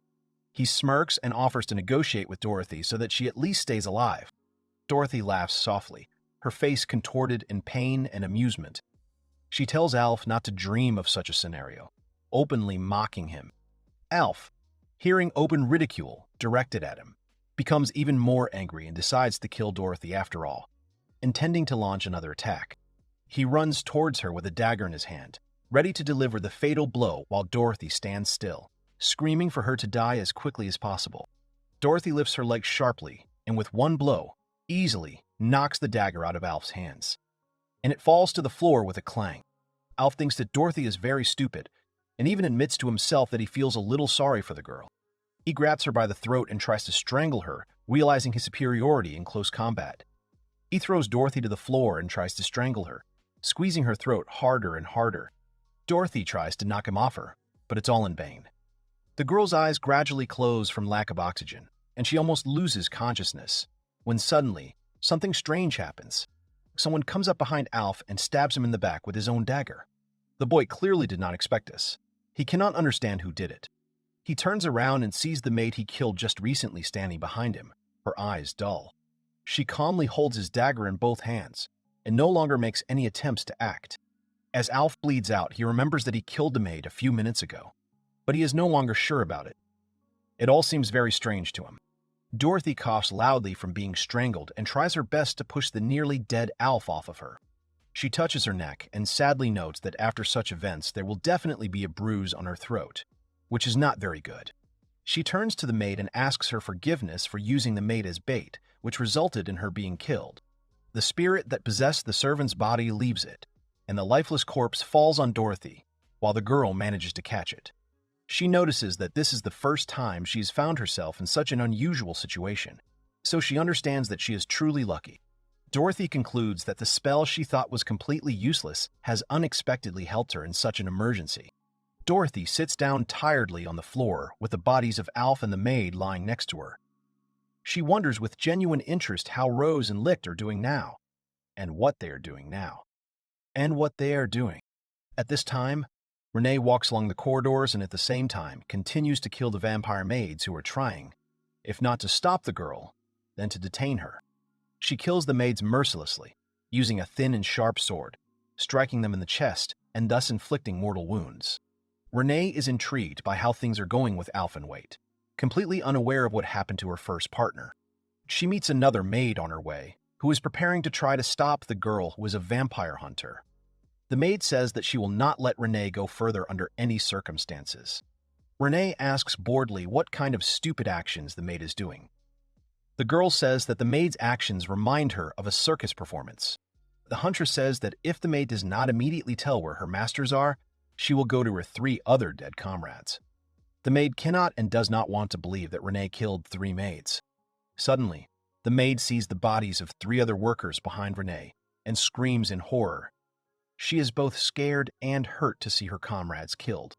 He smirks and offers to negotiate with Dorothy so that she at least stays alive. Dorothy laughs softly, her face contorted in pain and amusement. She tells Alf not to dream of such a scenario, openly mocking him. Alf, hearing open ridicule directed at him, becomes even more angry and decides to kill Dorothy after all, intending to launch another attack. He runs towards her with a dagger in his hand, ready to deliver the fatal blow while Dorothy stands still, screaming for her to die as quickly as possible. Dorothy lifts her leg sharply and with one blow, easily knocks the dagger out of Alf's hands, and it falls to the floor with a clang. Alf thinks that Dorothy is very stupid, and even admits to himself that he feels a little sorry for the girl. He grabs her by the throat and tries to strangle her, realizing his superiority in close combat. He throws Dorothy to the floor and tries to strangle her, squeezing her throat harder and harder. Dorothy tries to knock him off her, but it's all in vain. The girl's eyes gradually close from lack of oxygen, and she almost loses consciousness, when suddenly, something strange happens. Someone comes up behind Alf and stabs him in the back with his own dagger. The boy clearly did not expect this. He cannot understand who did it. He turns around and sees the maid he killed just recently standing behind him, her eyes dull. She calmly holds his dagger in both hands, and no longer makes any attempts to act. As Alf bleeds out, he remembers that he killed the maid a few minutes ago, but he is no longer sure about it. It all seems very strange to him. Dorothy coughs loudly from being strangled and tries her best to push the nearly dead Alf off of her. She touches her neck and sadly notes that after such events there will definitely be a bruise on her throat, which is not very good. She turns to the maid and asks her forgiveness for using the maid as bait, which resulted in her being killed. The spirit that possessed the servant's body leaves it, and the lifeless corpse falls on Dorothy, while the girl manages to catch it. She notices that this is the first time she has found herself in such an unusual situation, so she understands that she is truly lucky. Dorothy concludes that the spell she thought was completely useless has unexpectedly helped her in such an emergency. Dorothy sits down tiredly on the floor with the bodies of Alf and the maid lying next to her. She wonders with genuine interest how Rose and Lichte are doing now, and what they are doing now, and what they are doing. At this time, Renee walks along the corridors and at the same time continues to kill the vampire maids who are trying, if not to stop the girl, then to detain her. She kills the maids mercilessly, using a thin and sharp sword, striking them in the chest and thus inflicting mortal wounds. Renee is intrigued by how things are going with Alf and Wait, completely unaware of what happened to her first partner. She meets another maid on her way, who is preparing to try to stop the girl who is a vampire hunter. The maid says that she will not let Renee go further under any circumstances. Renee asks boredly what kind of stupid actions the maid is doing. The girl says that the maid's actions remind her of a circus performance. The huntress says that if the maid does not immediately tell where her masters are, she will go to her 3 other dead comrades. The maid cannot and does not want to believe that Renee killed 3 maids. Suddenly, the maid sees the bodies of 3 other workers behind Renee and screams in horror. She is both scared and hurt to see her comrades killed.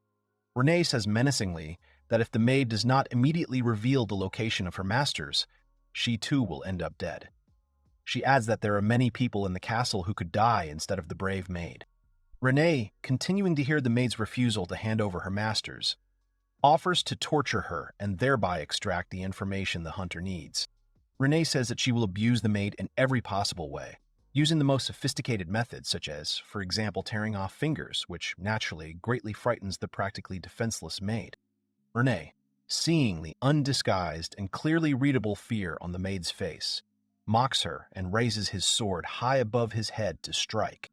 Renee says menacingly that if the maid does not immediately reveal the location of her masters, she too will end up dead. She adds that there are many people in the castle who could die instead of the brave maid. Renee, continuing to hear the maid's refusal to hand over her masters, offers to torture her and thereby extract the information the hunter needs. Renee says that she will abuse the maid in every possible way, using the most sophisticated methods such as, for example, tearing off fingers, which naturally greatly frightens the practically defenseless maid. Renee, seeing the undisguised and clearly readable fear on the maid's face, mocks her and raises his sword high above his head to strike.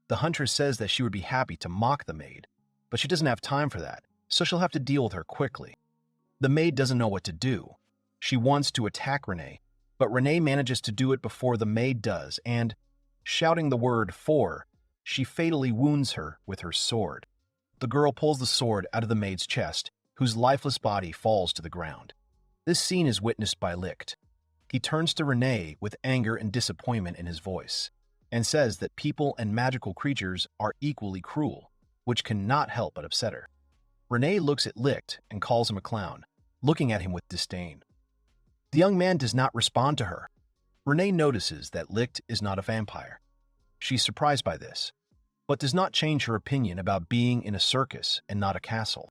The huntress says that she would be happy to mock the maid, but she doesn't have time for that, so she'll have to deal with her quickly. The maid doesn't know what to do. She wants to attack Renee, but Renee manages to do it before the maid does, and, shouting the word "for," she fatally wounds her with her sword. The girl pulls the sword out of the maid's chest, whose lifeless body falls to the ground. This scene is witnessed by Lichte. He turns to Renee with anger and disappointment in his voice, and says that people and magical creatures are equally cruel, which cannot help but upset her. Renee looks at Lichte and calls him a clown, looking at him with disdain. The young man does not respond to her. Renee notices that Lichte is not a vampire. She's surprised by this, but does not change her opinion about being in a circus and not a castle.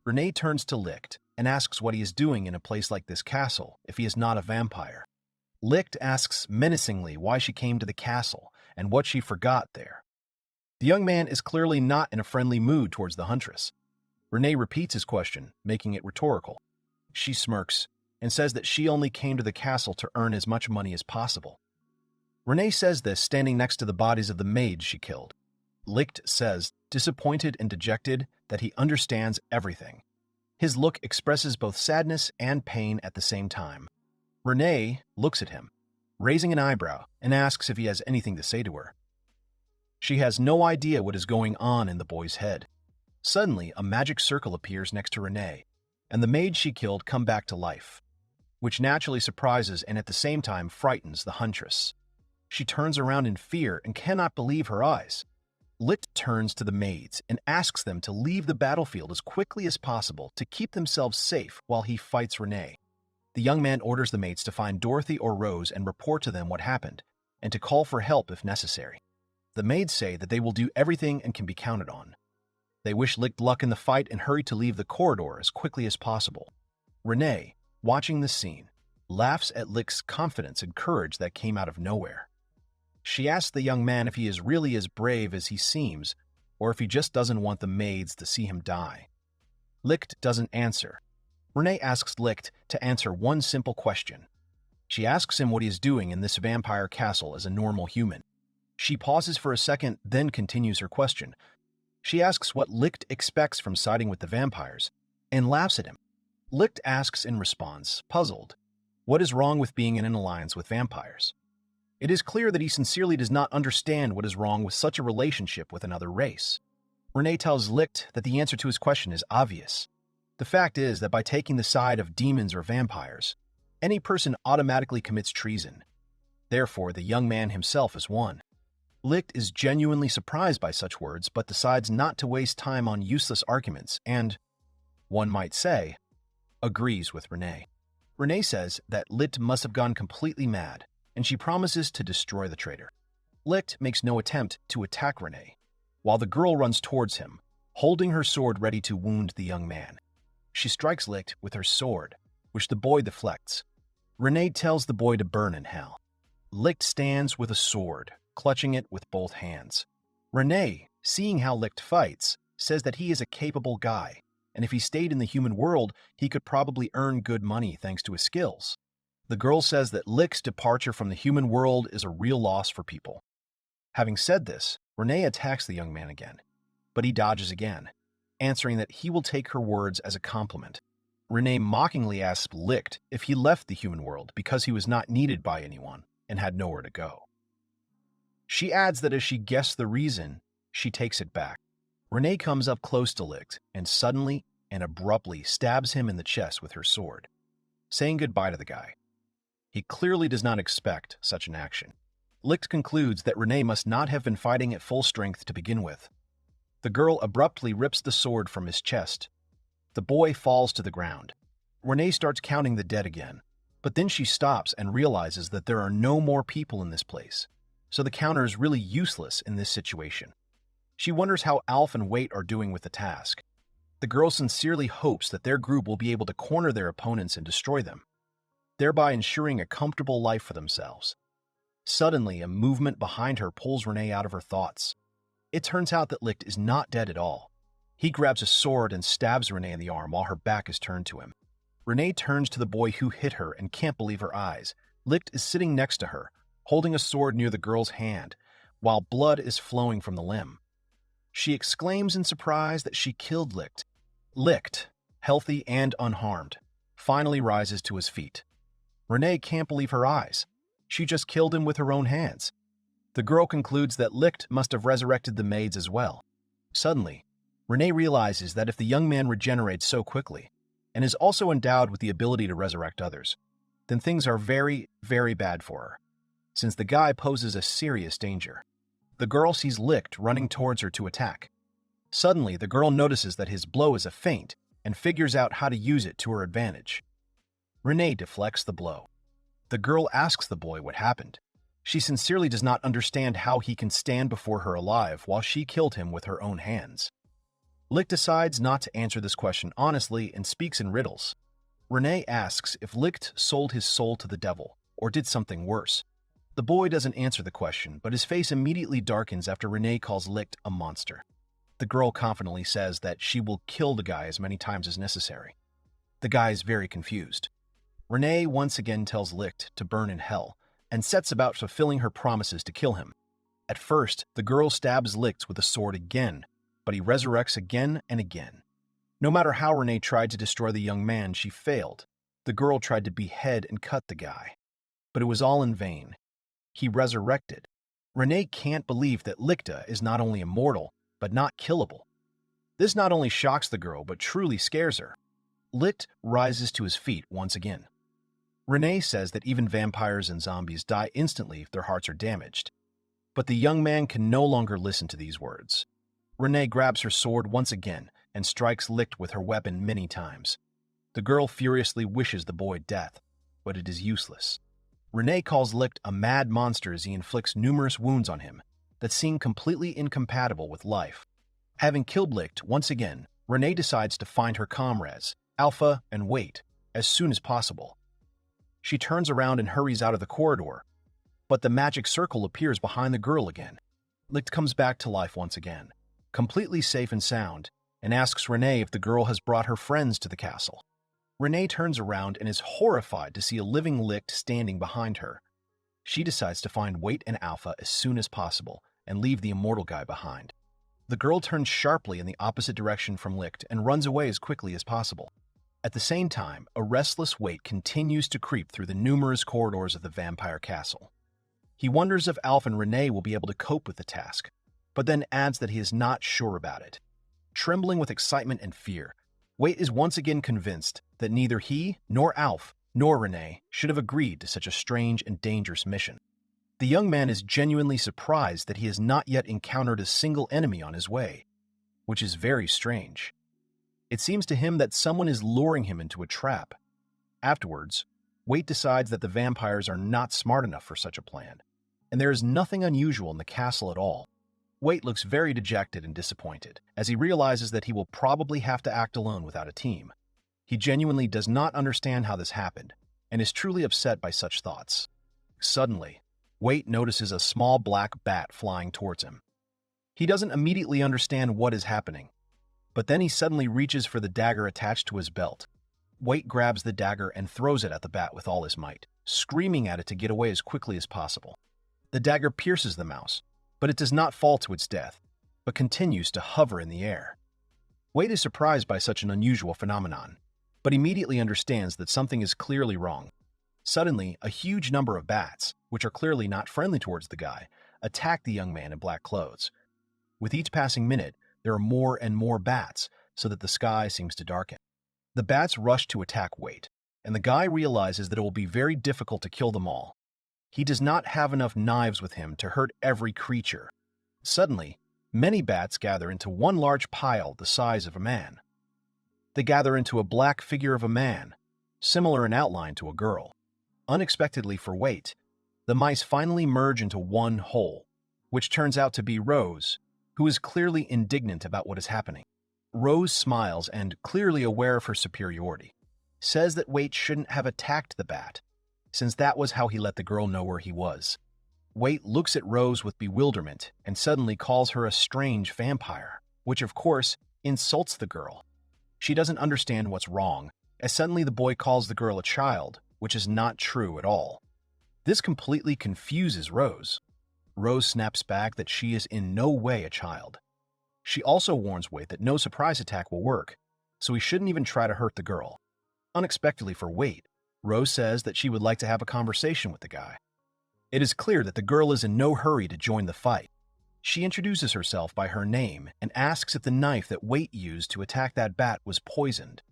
Renee turns to Lichte and asks what he is doing in a place like this castle if he is not a vampire. Lichte asks menacingly why she came to the castle and what she forgot there. The young man is clearly not in a friendly mood towards the huntress. Renee repeats his question, making it rhetorical. She smirks and says that she only came to the castle to earn as much money as possible. Renee says this standing next to the bodies of the maids she killed. Lichte says, disappointed and dejected, that he understands everything. His look expresses both sadness and pain at the same time. Renee looks at him, raising an eyebrow, and asks if he has anything to say to her. She has no idea what is going on in the boy's head. Suddenly, a magic circle appears next to Renee, and the maids she killed come back to life, which naturally surprises and at the same time frightens the huntress. She turns around in fear and cannot believe her eyes. Lichte turns to the maids and asks them to leave the battlefield as quickly as possible to keep themselves safe while he fights Renee. The young man orders the maids to find Dorothy or Rose and report to them what happened, and to call for help if necessary. The maids say that they will do everything and can be counted on. They wish Lichte luck in the fight and hurry to leave the corridor as quickly as possible. Renee, watching this scene, laughs at Lichte's confidence and courage that came out of nowhere. She asks the young man if he is really as brave as he seems, or if he just doesn't want the maids to see him die. Lichte doesn't answer, Renee asks Lichte to answer one simple question. She asks him what he is doing in this vampire castle as a normal human. She pauses for a second, then continues her question. She asks what Lichte expects from siding with the vampires, and laughs at him. Lichte asks in response, puzzled, what is wrong with being in an alliance with vampires? It is clear that he sincerely does not understand what is wrong with such a relationship with another race. Renee tells Lichte that the answer to his question is obvious. The fact is that by taking the side of demons or vampires, any person automatically commits treason. Therefore, the young man himself is one. Lichte is genuinely surprised by such words, but decides not to waste time on useless arguments and, one might say, agrees with Renee. Renee says that Lichte must have gone completely mad, and she promises to destroy the traitor. Lichte makes no attempt to attack Renee, while the girl runs towards him, holding her sword ready to wound the young man. She strikes Lichte with her sword, which the boy deflects. Renee tells the boy to burn in hell. Lichte stands with a sword, clutching it with both hands. Renee, seeing how Lichte fights, says that he is a capable guy, and if he stayed in the human world, he could probably earn good money thanks to his skills. The girl says that Lichte's departure from the human world is a real loss for people. Having said this, Renee attacks the young man again, but he dodges again, answering that he will take her words as a compliment. Renee mockingly asks Lichte if he left the human world because he was not needed by anyone and had nowhere to go. She adds that as she guessed the reason, she takes it back. Renee comes up close to Lichte and suddenly and abruptly stabs him in the chest with her sword, saying goodbye to the guy. He clearly does not expect such an action. Lichte concludes that Renee must not have been fighting at full strength to begin with. The girl abruptly rips the sword from his chest. The boy falls to the ground. Renee starts counting the dead again, but then she stops and realizes that there are no more people in this place, so the counter is really useless in this situation. She wonders how Alf and Wait are doing with the task. The girl sincerely hopes that their group will be able to corner their opponents and destroy them, thereby ensuring a comfortable life for themselves. Suddenly, a movement behind her pulls Renee out of her thoughts. It turns out that Lichte is not dead at all. He grabs a sword and stabs Renee in the arm while her back is turned to him. Renee turns to the boy who hit her and can't believe her eyes. Lichte is sitting next to her, holding a sword near the girl's hand, while blood is flowing from the limb. She exclaims in surprise that she killed Lichte. Lichte, healthy and unharmed, finally rises to his feet. Renee can't believe her eyes. She just killed him with her own hands. The girl concludes that Lichte must have resurrected the maids as well. Suddenly, Renee realizes that if the young man regenerates so quickly, and is also endowed with the ability to resurrect others, then things are very, very bad for her, since the guy poses a serious danger. The girl sees Lichte running towards her to attack. Suddenly, the girl notices that his blow is a feint and figures out how to use it to her advantage. Renee deflects the blow. The girl asks the boy what happened. She sincerely does not understand how he can stand before her alive while she killed him with her own hands. Lichte decides not to answer this question honestly and speaks in riddles. Renee asks if Lichte sold his soul to the devil or did something worse. The boy doesn't answer the question, but his face immediately darkens after Renee calls Lichte a monster. The girl confidently says that she will kill the guy as many times as necessary. The guy is very confused. Renee once again tells Lichte to burn in hell and sets about fulfilling her promises to kill him. At first, the girl stabs Lichte with a sword again, but he resurrects again and again. No matter how Renee tried to destroy the young man, she failed. The girl tried to behead and cut the guy, but it was all in vain. He resurrected. Renee can't believe that Lichte is not only immortal, but not killable. This not only shocks the girl, but truly scares her. Lichte rises to his feet once again. Renee says that even vampires and zombies die instantly if their hearts are damaged. But the young man can no longer listen to these words. Renee grabs her sword once again and strikes Lichte with her weapon many times. The girl furiously wishes the boy death, but it is useless. Renee calls Lichte a mad monster as he inflicts numerous wounds on him that seem completely incompatible with life. Having killed Lichte once again, Renee decides to find her comrades, Alpha and Wait, as soon as possible. She turns around and hurries out of the corridor, but the magic circle appears behind the girl again. Lichte comes back to life once again, completely safe and sound, and asks Renee if the girl has brought her friends to the castle. Renee turns around and is horrified to see a living Lichte standing behind her. She decides to find Wait and Alpha as soon as possible and leave the immortal guy behind. The girl turns sharply in the opposite direction from Lichte and runs away as quickly as possible. At the same time, a restless Wait continues to creep through the numerous corridors of the vampire castle. He wonders if Alpha and Renee will be able to cope with the task, but then adds that he is not sure about it. Trembling with excitement and fear, Wait is once again convinced that neither he, nor Alf, nor Renee should have agreed to such a strange and dangerous mission. The young man is genuinely surprised that he has not yet encountered a single enemy on his way, which is very strange. It seems to him that someone is luring him into a trap. Afterwards, Wait decides that the vampires are not smart enough for such a plan, and there is nothing unusual in the castle at all. Wait looks very dejected and disappointed, as he realizes that he will probably have to act alone without a team. He genuinely does not understand how this happened, and is truly upset by such thoughts. Suddenly, Wait notices a small black bat flying towards him. He doesn't immediately understand what is happening, but then he suddenly reaches for the dagger attached to his belt. Wait grabs the dagger and throws it at the bat with all his might, screaming at it to get away as quickly as possible. The dagger pierces the mouse, but it does not fall to its death, but continues to hover in the air. Wait is surprised by such an unusual phenomenon, but immediately understands that something is clearly wrong. Suddenly, a huge number of bats, which are clearly not friendly towards the guy, attack the young man in black clothes. With each passing minute, there are more and more bats, so that the sky seems to darken. The bats rush to attack Wait, and the guy realizes that it will be very difficult to kill them all. He does not have enough knives with him to hurt every creature. Suddenly, many bats gather into one large pile the size of a man. They gather into a black figure of a man, similar in outline to a girl. Unexpectedly for Wait, the mice finally merge into one whole, which turns out to be Rose, who is clearly indignant about what is happening. Rose smiles and, clearly aware of her superiority, says that Wait shouldn't have attacked the bat, since that was how he let the girl know where he was. Wait looks at Rose with bewilderment and suddenly calls her a strange vampire, which of course insults the girl. She doesn't understand what's wrong, as suddenly the boy calls the girl a child, which is not true at all. This completely confuses Rose. Rose snaps back that she is in no way a child. She also warns Wait that no surprise attack will work, so he shouldn't even try to hurt the girl. Unexpectedly for Wait, Rose says that she would like to have a conversation with the guy. It is clear that the girl is in no hurry to join the fight. She introduces herself by her name and asks if the knife that Wait used to attack that bat was poisoned,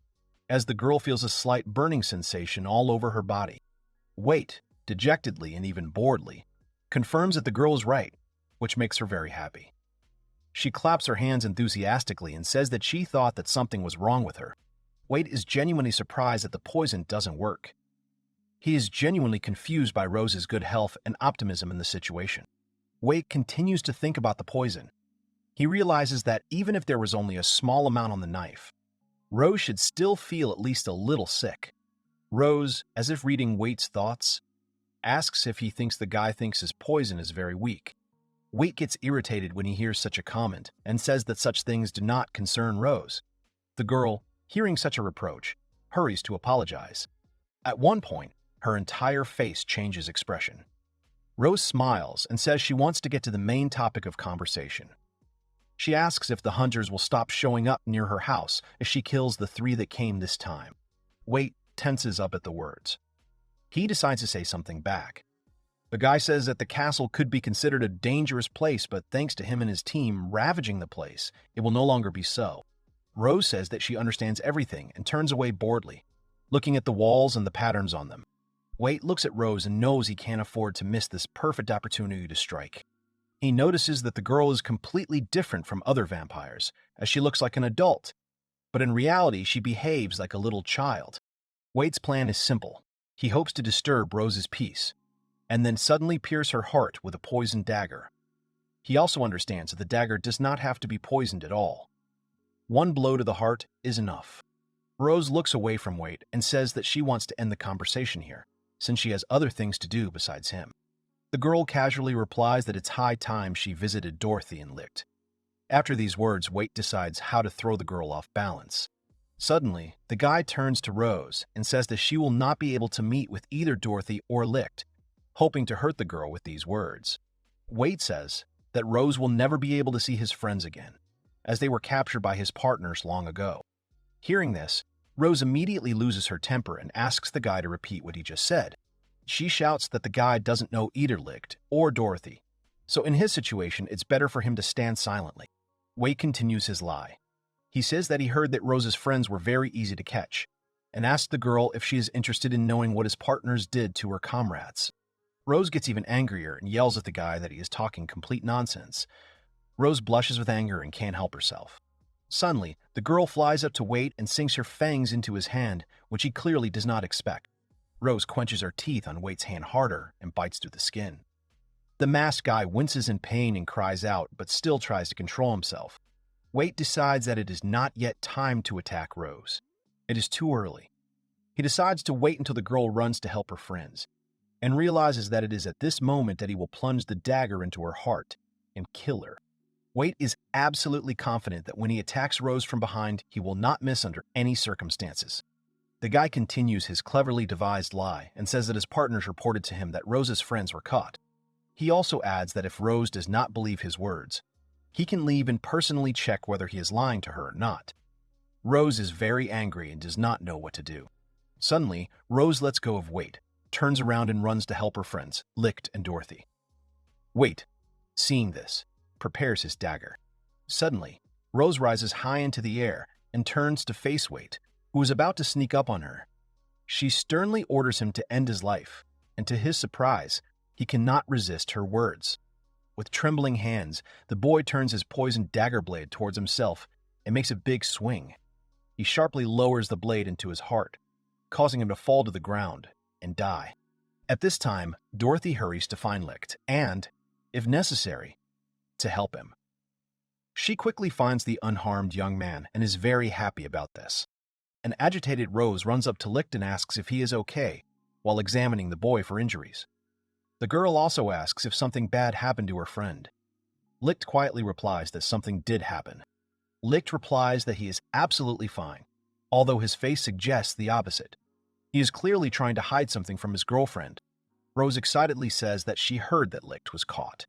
as the girl feels a slight burning sensation all over her body. Wait, dejectedly and even boredly, confirms that the girl is right, which makes her very happy. She claps her hands enthusiastically and says that she thought that something was wrong with her. Wait is genuinely surprised that the poison doesn't work. He is genuinely confused by Rose's good health and optimism in the situation. Wait continues to think about the poison. He realizes that even if there was only a small amount on the knife, Rose should still feel at least a little sick. Rose, as if reading Wait's thoughts, asks if he thinks the guy thinks his poison is very weak. Wait gets irritated when he hears such a comment and says that such things do not concern Rose. The girl, hearing such a reproach, hurries to apologize. At one point, her entire face changes expression. Rose smiles and says she wants to get to the main topic of conversation. She asks if the hunters will stop showing up near her house if she kills the 3 that came this time. Wait tenses up at the words. He decides to say something back. The guy says that the castle could be considered a dangerous place, but thanks to him and his team ravaging the place, it will no longer be so. Rose says that she understands everything and turns away boredly, looking at the walls and the patterns on them. Wait looks at Rose and knows he can't afford to miss this perfect opportunity to strike. He notices that the girl is completely different from other vampires, as she looks like an adult, but in reality she behaves like a little child. Wait's plan is simple. He hopes to disturb Rose's peace, and then suddenly pierce her heart with a poisoned dagger. He also understands that the dagger does not have to be poisoned at all. One blow to the heart is enough. Rose looks away from Wait and says that she wants to end the conversation here, since she has other things to do besides him. The girl casually replies that it's high time she visited Dorothy and Lichte. After these words, Wait decides how to throw the girl off balance. Suddenly, the guy turns to Rose and says that she will not be able to meet with either Dorothy or Lichte, hoping to hurt the girl with these words. Wade says that Rose will never be able to see his friends again, as they were captured by his partners long ago. Hearing this, Rose immediately loses her temper and asks the guy to repeat what he just said. She shouts that the guy doesn't know either Lichte or Dorothy, so in his situation, it's better for him to stand silently. Wade continues his lie. He says that he heard that Rose's friends were very easy to catch, and asks the girl if she is interested in knowing what his partners did to her comrades. Rose gets even angrier and yells at the guy that he is talking complete nonsense. Rose blushes with anger and can't help herself. Suddenly, the girl flies up to Wade and sinks her fangs into his hand, which he clearly does not expect. Rose quenches her teeth on Wade's hand harder and bites through the skin. The masked guy winces in pain and cries out, but still tries to control himself. Wade decides that it is not yet time to attack Rose. It is too early. He decides to wait until the girl runs to help her friends, and realizes that it is at this moment that he will plunge the dagger into her heart and kill her. Wade is absolutely confident that when he attacks Rose from behind, he will not miss under any circumstances. The guy continues his cleverly devised lie and says that his partners reported to him that Rose's friends were caught. He also adds that if Rose does not believe his words, he can leave and personally check whether he is lying to her or not. Rose is very angry and does not know what to do. Suddenly, Rose lets go of Wade, turns around and runs to help her friends, Lichte and Dorothy. Wade, seeing this, prepares his dagger. Suddenly, Rose rises high into the air and turns to face Wade, who is about to sneak up on her. She sternly orders him to end his life, and to his surprise, he cannot resist her words. With trembling hands, the boy turns his poisoned dagger blade towards himself and makes a big swing. He sharply lowers the blade into his heart, causing him to fall to the ground and die. At this time, Dorothy hurries to find Lichte and, if necessary, to help him. She quickly finds the unharmed young man and is very happy about this. An agitated Rose runs up to Lichte and asks if he is okay, while examining the boy for injuries. The girl also asks if something bad happened to her friend. Lichte quietly replies that something did happen. Lichte replies that he is absolutely fine, although his face suggests the opposite. He is clearly trying to hide something from his girlfriend. Rose excitedly says that she heard that Lichte was caught.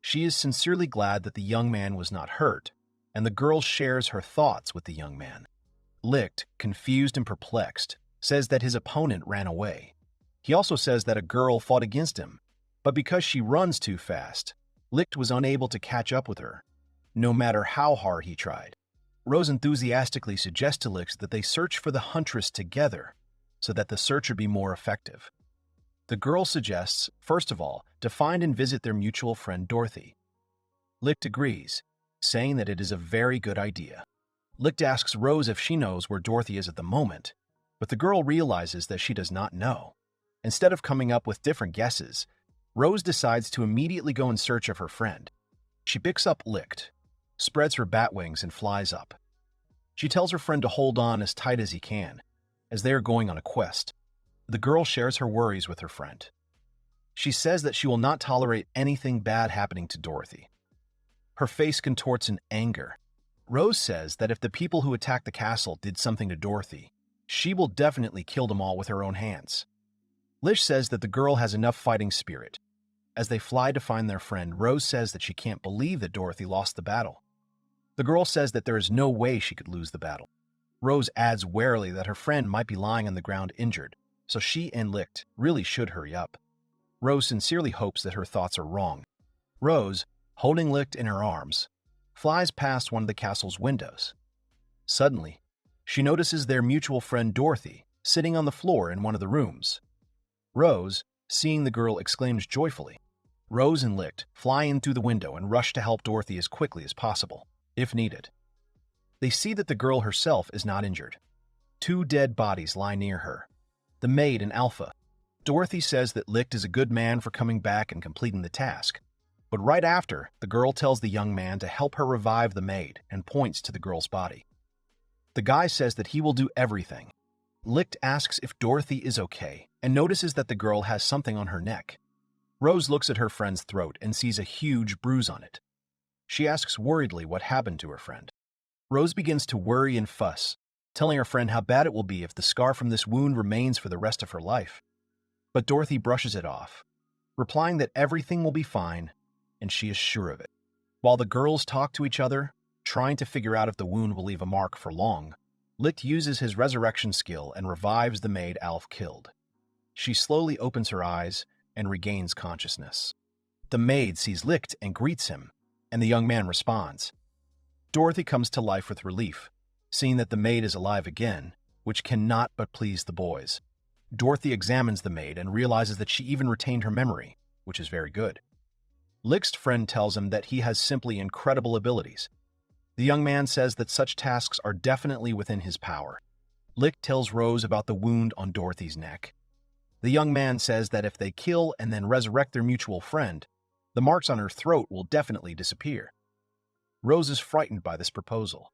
She is sincerely glad that the young man was not hurt, and the girl shares her thoughts with the young man. Lichte, confused and perplexed, says that his opponent ran away. He also says that a girl fought against him, but because she runs too fast, Lichte was unable to catch up with her, no matter how hard he tried. Rose enthusiastically suggests to Lichte that they search for the huntress together, so that the search would be more effective. The girl suggests, first of all, to find and visit their mutual friend Dorothy. Lichte agrees, saying that it is a very good idea. Lichte asks Rose if she knows where Dorothy is at the moment, but the girl realizes that she does not know. Instead of coming up with different guesses, Rose decides to immediately go in search of her friend. She picks up Lichte, spreads her bat wings, and flies up. She tells her friend to hold on as tight as he can, as they are going on a quest. The girl shares her worries with her friend. She says that she will not tolerate anything bad happening to Dorothy. Her face contorts in anger. Rose says that if the people who attacked the castle did something to Dorothy, she will definitely kill them all with her own hands. Lichte says that the girl has enough fighting spirit. As they fly to find their friend, Rose says that she can't believe that Dorothy lost the battle. The girl says that there is no way she could lose the battle. Rose adds warily that her friend might be lying on the ground injured, so she and Lichte really should hurry up. Rose sincerely hopes that her thoughts are wrong. Rose, holding Lichte in her arms, flies past one of the castle's windows. Suddenly, she notices their mutual friend Dorothy sitting on the floor in one of the rooms. Rose, seeing the girl, exclaims joyfully. Rose and Lichte fly in through the window and rush to help Dorothy as quickly as possible, if needed. They see that the girl herself is not injured. 2 dead bodies lie near her, the maid and Alpha. Dorothy says that Lichte is a good man for coming back and completing the task, but right after, the girl tells the young man to help her revive the maid and points to the girl's body. The guy says that he will do everything. Lichte asks if Dorothy is okay and notices that the girl has something on her neck. Rose looks at her friend's throat and sees a huge bruise on it. She asks worriedly what happened to her friend. Rose begins to worry and fuss, telling her friend how bad it will be if the scar from this wound remains for the rest of her life. But Dorothy brushes it off, replying that everything will be fine, and she is sure of it. While the girls talk to each other, trying to figure out if the wound will leave a mark for long, Lichte uses his resurrection skill and revives the maid Alf killed. She slowly opens her eyes and regains consciousness. The maid sees Lichte and greets him, and the young man responds. Dorothy comes to life with relief, seeing that the maid is alive again, which cannot but please the boys. Dorothy examines the maid and realizes that she even retained her memory, which is very good. Lichte's friend tells him that he has simply incredible abilities. The young man says that such tasks are definitely within his power. Lichte tells Rose about the wound on Dorothy's neck. The young man says that if they kill and then resurrect their mutual friend, the marks on her throat will definitely disappear. Rose is frightened by this proposal.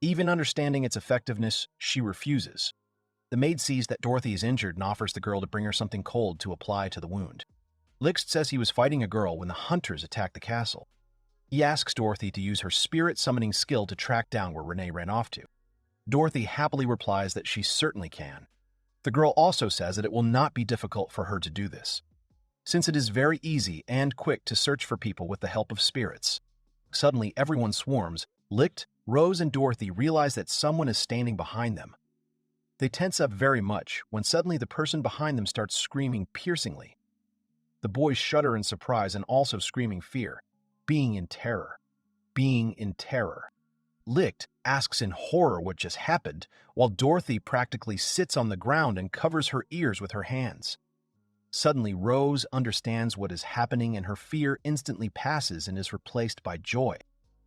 Even understanding its effectiveness, she refuses. The maid sees that Dorothy is injured and offers the girl to bring her something cold to apply to the wound. Lichte says he was fighting a girl when the hunters attacked the castle. He asks Dorothy to use her spirit summoning skill to track down where Renee ran off to. Dorothy happily replies that she certainly can. The girl also says that it will not be difficult for her to do this, since it is very easy and quick to search for people with the help of spirits. Suddenly, everyone swarms. Lichte, Rose, and Dorothy realize that someone is standing behind them. They tense up very much when suddenly the person behind them starts screaming piercingly. The boys shudder in surprise and also screaming fear, being in terror. Lichte asks in horror what just happened, while Dorothy practically sits on the ground and covers her ears with her hands. Suddenly, Rose understands what is happening and her fear instantly passes and is replaced by joy.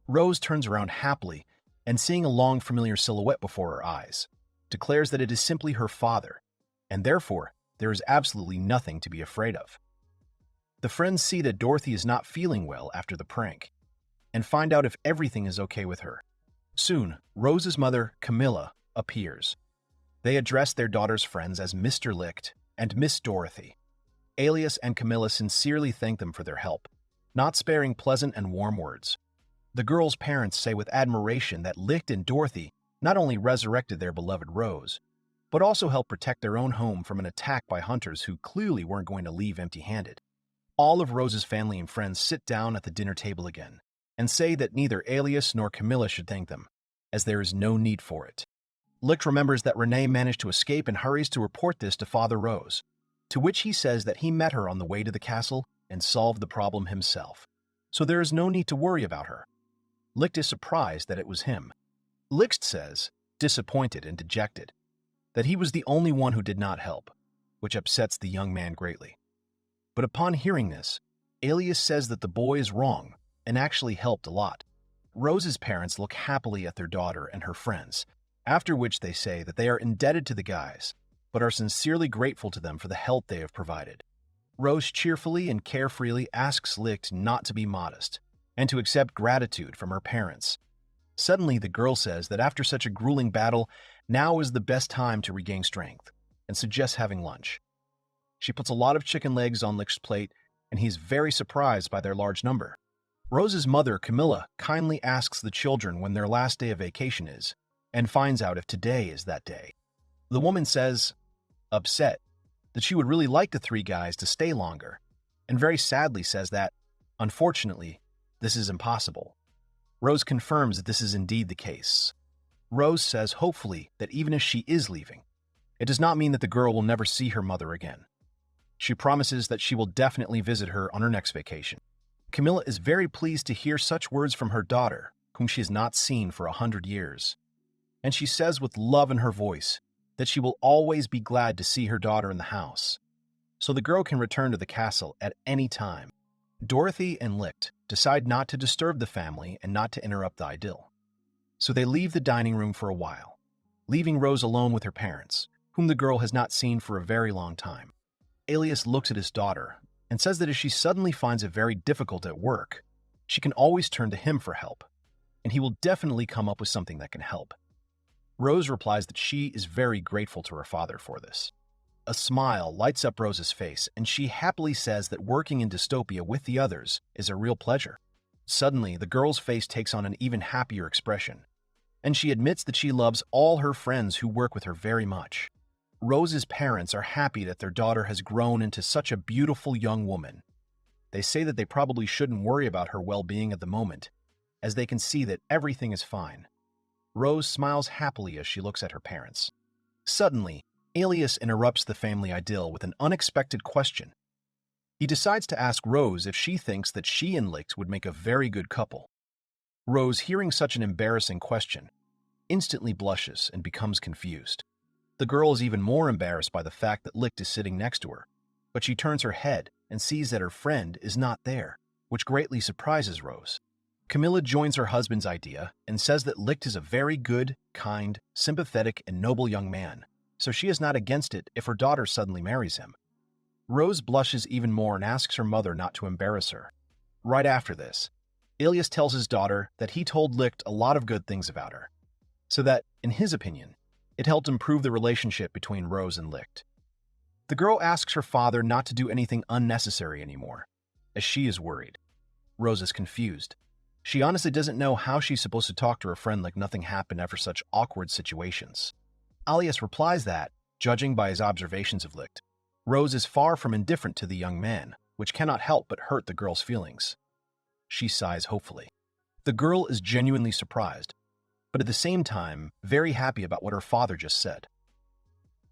Rose turns around happily and, seeing a long familiar silhouette before her eyes, declares that it is simply her father, and therefore there is absolutely nothing to be afraid of. The friends see that Dorothy is not feeling well after the prank, and find out if everything is okay with her. Soon, Rose's mother, Camilla, appears. They address their daughter's friends as Mr. Lichte and Miss Dorothy. Alias and Camilla sincerely thank them for their help, not sparing pleasant and warm words. The girls' parents say with admiration that Lichte and Dorothy not only resurrected their beloved Rose, but also helped protect their own home from an attack by hunters who clearly weren't going to leave empty-handed. All of Rose's family and friends sit down at the dinner table again and say that neither Alias nor Camilla should thank them, as there is no need for it. Lichte remembers that Renee managed to escape and hurries to report this to Father Rose, to which he says that he met her on the way to the castle and solved the problem himself, so there is no need to worry about her. Lichte is surprised that it was him. Lichte says, disappointed and dejected, that he was the only one who did not help, which upsets the young man greatly. But upon hearing this, Alias says that the boy is wrong and actually helped a lot. Rose's parents look happily at their daughter and her friends, after which they say that they are indebted to the guys, but are sincerely grateful to them for the help they have provided. Rose cheerfully and carefreely asks Lichte not to be modest and to accept gratitude from her parents. Suddenly, the girl says that after such a grueling battle, now is the best time to regain strength, and suggests having lunch. She puts a lot of chicken legs on Lichte's plate, and he is very surprised by their large number. Rose's mother, Camilla, kindly asks the children when their last day of vacation is, and finds out if today is that day. The woman says, upset, that she would really like the three guys to stay longer, and very sadly says that, unfortunately, this is impossible. Rose confirms that this is indeed the case. Rose says hopefully that even if she is leaving, it does not mean that the girl will never see her mother again. She promises that she will definitely visit her on her next vacation. Camilla is very pleased to hear such words from her daughter, whom she has not seen for 100 years. And she says with love in her voice that she will always be glad to see her daughter in the house, so the girl can return to the castle at any time. Dorothy and Lichte decide not to disturb the family and not to interrupt the idyll. So they leave the dining room for a while, leaving Rose alone with her parents, whom the girl has not seen for a very long time. Alias looks at his daughter and says that if she suddenly finds it very difficult at work, she can always turn to him for help, and he will definitely come up with something that can help. Rose replies that she is very grateful to her father for this. A smile lights up Rose's face, and she happily says that working in dystopia with the others is a real pleasure. Suddenly, the girl's face takes on an even happier expression, and she admits that she loves all her friends who work with her very much. Rose's parents are happy that their daughter has grown into such a beautiful young woman. They say that they probably shouldn't worry about her well-being at the moment, as they can see that everything is fine. Rose smiles happily as she looks at her parents. Suddenly, Alias interrupts the family idyll with an unexpected question. He decides to ask Rose if she thinks that she and Lichte would make a very good couple. Rose, hearing such an embarrassing question, instantly blushes and becomes confused. The girl is even more embarrassed by the fact that Lichte is sitting next to her, but she turns her head and sees that her friend is not there, which greatly surprises Rose. Camilla joins her husband's idea and says that Lichte is a very good, kind, sympathetic, and noble young man, so she is not against it if her daughter suddenly marries him. Rose blushes even more and asks her mother not to embarrass her. Right after this, Alias tells his daughter that he told Lichte a lot of good things about her, so that, in his opinion, it helped improve the relationship between Rose and Lichte. The girl asks her father not to do anything unnecessary anymore, as she is worried. Rose is confused. She honestly doesn't know how she's supposed to talk to her friend like nothing happened after such awkward situations. Alias replies that, judging by his observations of Lichte, Rose is far from indifferent to the young man, which cannot help but hurt the girl's feelings. She sighs hopefully. The girl is genuinely surprised, but at the same time, very happy about what her father just said.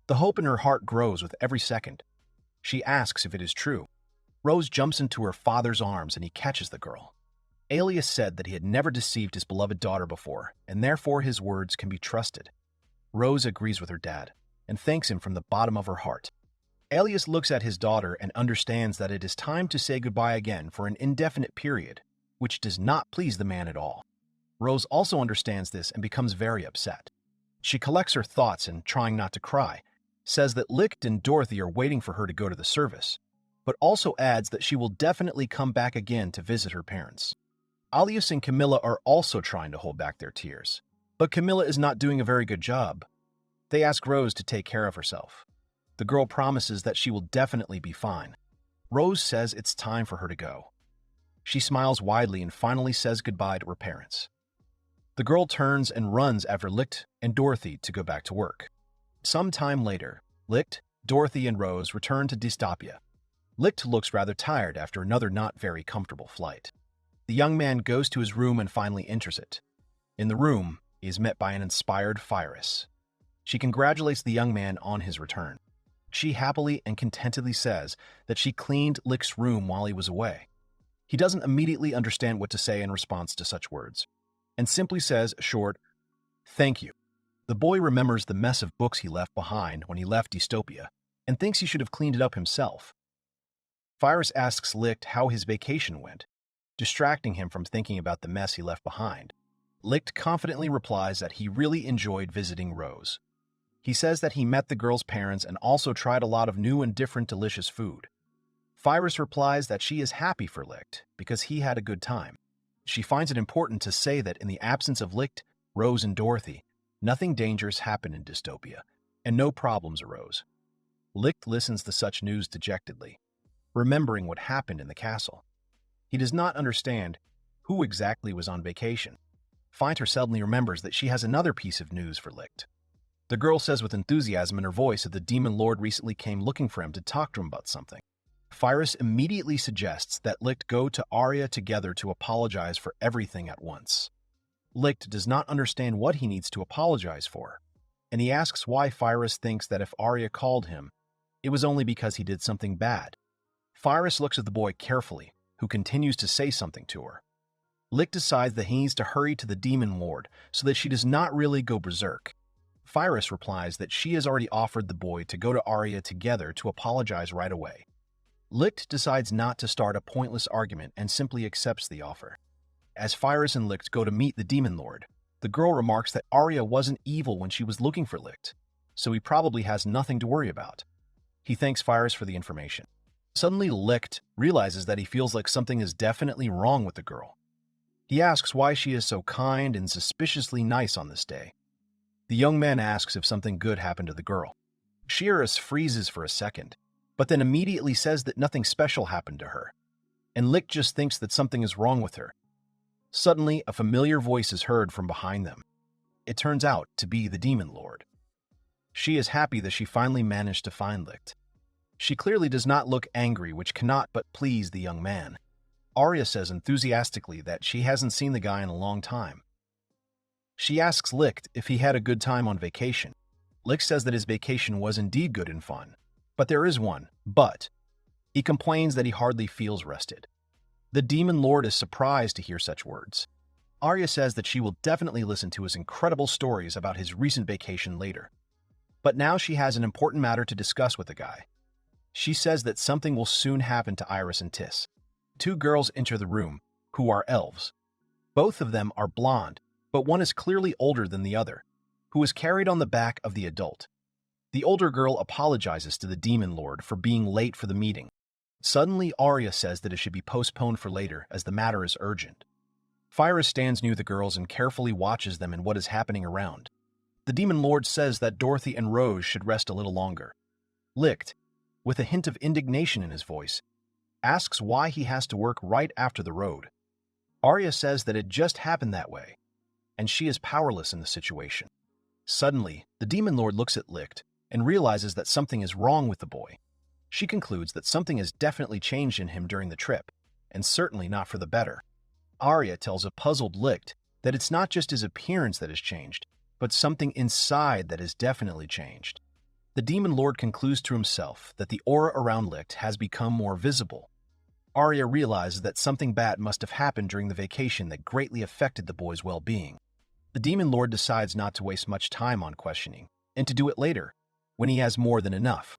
The hope in her heart grows with every second. She asks if it is true. Rose jumps into her father's arms and he catches the girl. Alias said that he had never deceived his beloved daughter before, and therefore his words can be trusted. Rose agrees with her dad and thanks him from the bottom of her heart. Alias looks at his daughter and understands that it is time to say goodbye again for an indefinite period, which does not please the man at all. Rose also understands this and becomes very upset. She collects her thoughts and, trying not to cry, says that Lichte and Dorothy are waiting for her to go to the service, but also adds that she will definitely come back again to visit her parents. Alias and Camilla are also trying to hold back their tears, but Camilla is not doing a very good job. They ask Rose to take care of herself. The girl promises that she will definitely be fine. Rose says it's time for her to go. She smiles widely and finally says goodbye to her parents. The girl turns and runs after Lichte and Dorothy to go back to work. Some time later, Lichte, Dorothy, and Rose return to Dystopia. Lichte looks rather tired after another not very comfortable flight. The young man goes to his room and finally enters it. In the room, he is met by an inspired Fyrus. She congratulates the young man on his return. She happily and contentedly says that she cleaned Lichte's room while he was away. He doesn't immediately understand what to say in response to such words, and simply says a short, "Thank you." The boy remembers the mess of books he left behind when he left Dystopia, and thinks he should have cleaned it up himself. Fyrus asks Lichte how his vacation went, distracting him from thinking about the mess he left behind. Lichte confidently replies that he really enjoyed visiting Rose. He says that he met the girl's parents and also tried a lot of new and different delicious food. Fyrus replies that she is happy for Lichte because he had a good time. She finds it important to say that in the absence of Lichte, Rose, and Dorothy, nothing dangerous happened in Dystopia, and no problems arose. Lichte listens to such news dejectedly, remembering what happened in the castle. He does not understand who exactly was on vacation. Finder suddenly remembers that she has another piece of news for Lichte. The girl says with enthusiasm in her voice that the Demon Lord recently came looking for him to talk to him about something. Fyrus immediately suggests that Lichte go to Arya together to apologize for everything at once. Lichte does not understand what he needs to apologize for, and he asks why Fyrus thinks that if Arya called him, it was only because he did something bad. Fyrus looks at the boy carefully, who continues to say something to her. Lichte decides that he needs to hurry to the Demon Lord so that she does not really go berserk. Fyrus replies that she has already offered the boy to go to Arya together to apologize right away. Lichte decides not to start a pointless argument and simply accepts the offer. As Fyrus and Lichte go to meet the Demon Lord, the girl remarks that Arya wasn't evil when she was looking for Lichte, so he probably has nothing to worry about. He thanks Fyrus for the information. Suddenly, Lichte realizes that he feels like something is definitely wrong with the girl. He asks why she is so kind and suspiciously nice on this day. The young man asks if something good happened to the girl. Shiras freezes for a second, but then immediately says that nothing special happened to her, and Lichte just thinks that something is wrong with her. Suddenly, a familiar voice is heard from behind them. It turns out to be the Demon Lord. She is happy that she finally managed to find Lichte. She clearly does not look angry, which cannot but please the young man. Arya says enthusiastically that she hasn't seen the guy in a long time. She asks Lichte if he had a good time on vacation. Lichte says that his vacation was indeed good and fun. But there is one but. He complains that he hardly feels rested. The Demon Lord is surprised to hear such words. Arya says that she will definitely listen to his incredible stories about his recent vacation later. But now she has an important matter to discuss with the guy. She says that something will soon happen to Iris and Tis. Two girls enter the room, who are elves. Both of them are blonde, but one is clearly older than the other, who is carried on the back of the adult. The older girl apologizes to the Demon Lord for being late for the meeting. Suddenly, Arya says that it should be postponed for later, as the matter is urgent. Fyra stands near the girls and carefully watches them and what is happening around. The Demon Lord says that Dorothy and Rose should rest a little longer. Lichte, with a hint of indignation in his voice, asks why he has to work right after the road. Arya says that it just happened that way, and she is powerless in the situation. Suddenly, the Demon Lord looks at Lichte and realizes that something is wrong with the boy. She concludes that something has definitely changed in him during the trip, and certainly not for the better. Arya tells a puzzled Lichte that it's not just his appearance that has changed, but something inside that has definitely changed. The Demon Lord concludes to himself that the aura around Lichte has become more visible. Arya realizes that something bad must have happened during the vacation that greatly affected the boy's well-being. The Demon Lord decides not to waste much time on questioning, and to do it later, when he has more than enough.